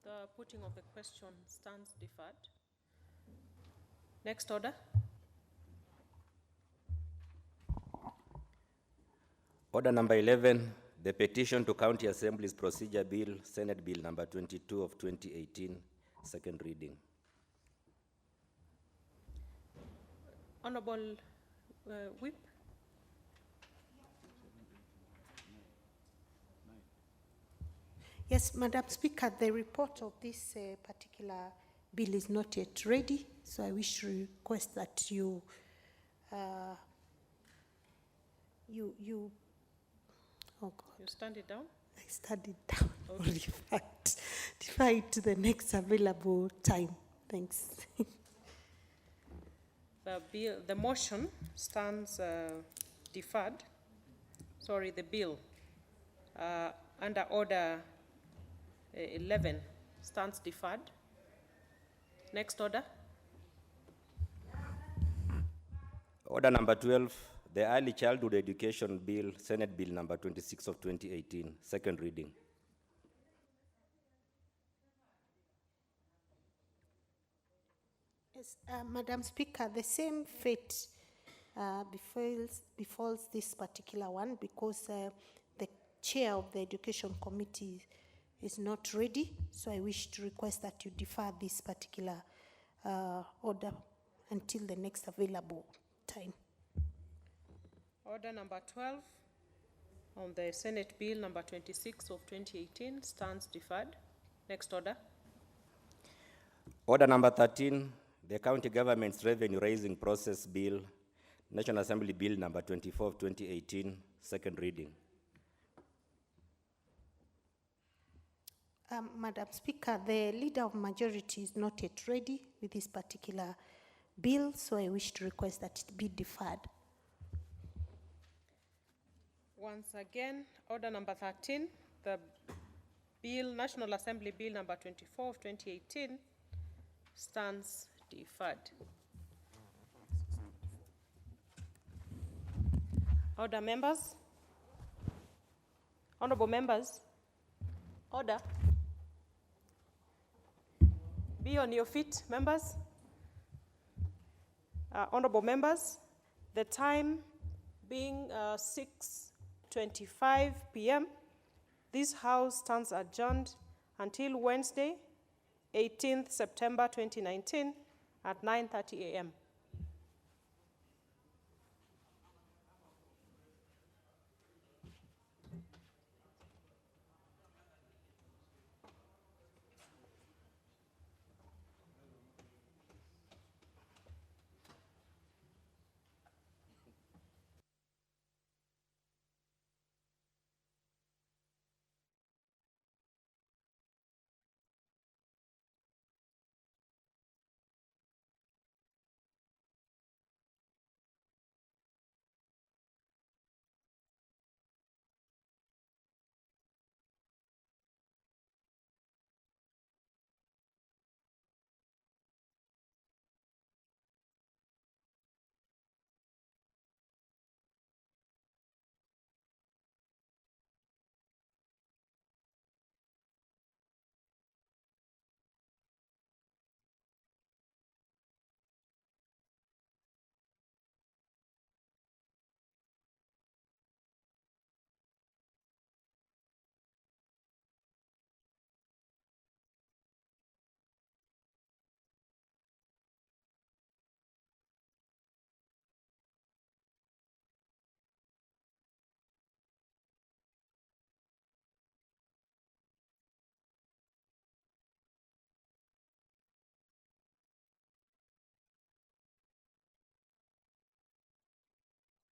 Speaker 18: The putting of the question stands deferred. Next order.
Speaker 16: Order number 11, the petition to County Assembly's Procedure Bill, Senate Bill number 22 of 2018, second reading.
Speaker 18: Honorable Whip.
Speaker 19: Yes, Madam Speaker, the report of this particular bill is not yet ready, so I wish to request that you oh God.
Speaker 18: You stand it down?
Speaker 19: I stand it down.
Speaker 18: Okay.
Speaker 19: Defer it to the next available time. Thanks.
Speaker 18: The motion stands deferred. Sorry, the bill under order 11 stands deferred. Next order.
Speaker 16: Order number 12, the Early Childhood Education Bill, Senate Bill number 26 of 2018, second reading.
Speaker 19: Yes, Madam Speaker, the same fate befalls this particular one because the chair of the Education Committee is not ready, so I wish to request that you defer this particular order until the next available time.
Speaker 18: Order number 12 on the Senate Bill number 26 of 2018 stands deferred. Next order.
Speaker 16: Order number 13, the County Government's Revenue Raising Process Bill, National Assembly Bill number 24 of 2018, second reading.
Speaker 19: Madam Speaker, the Leader of Majority is not yet ready with this particular bill, so I wish to request that it be deferred.
Speaker 18: Once again, order number 13, the bill, National Assembly Bill number 24 of 2018, stands deferred. Order, members. Honorable members. Order. Be on your feet, members. Honorable members, the time being 6:25 p.m., this House stands adjourned until Wednesday, 18th September 2019 at 9:30 a.m.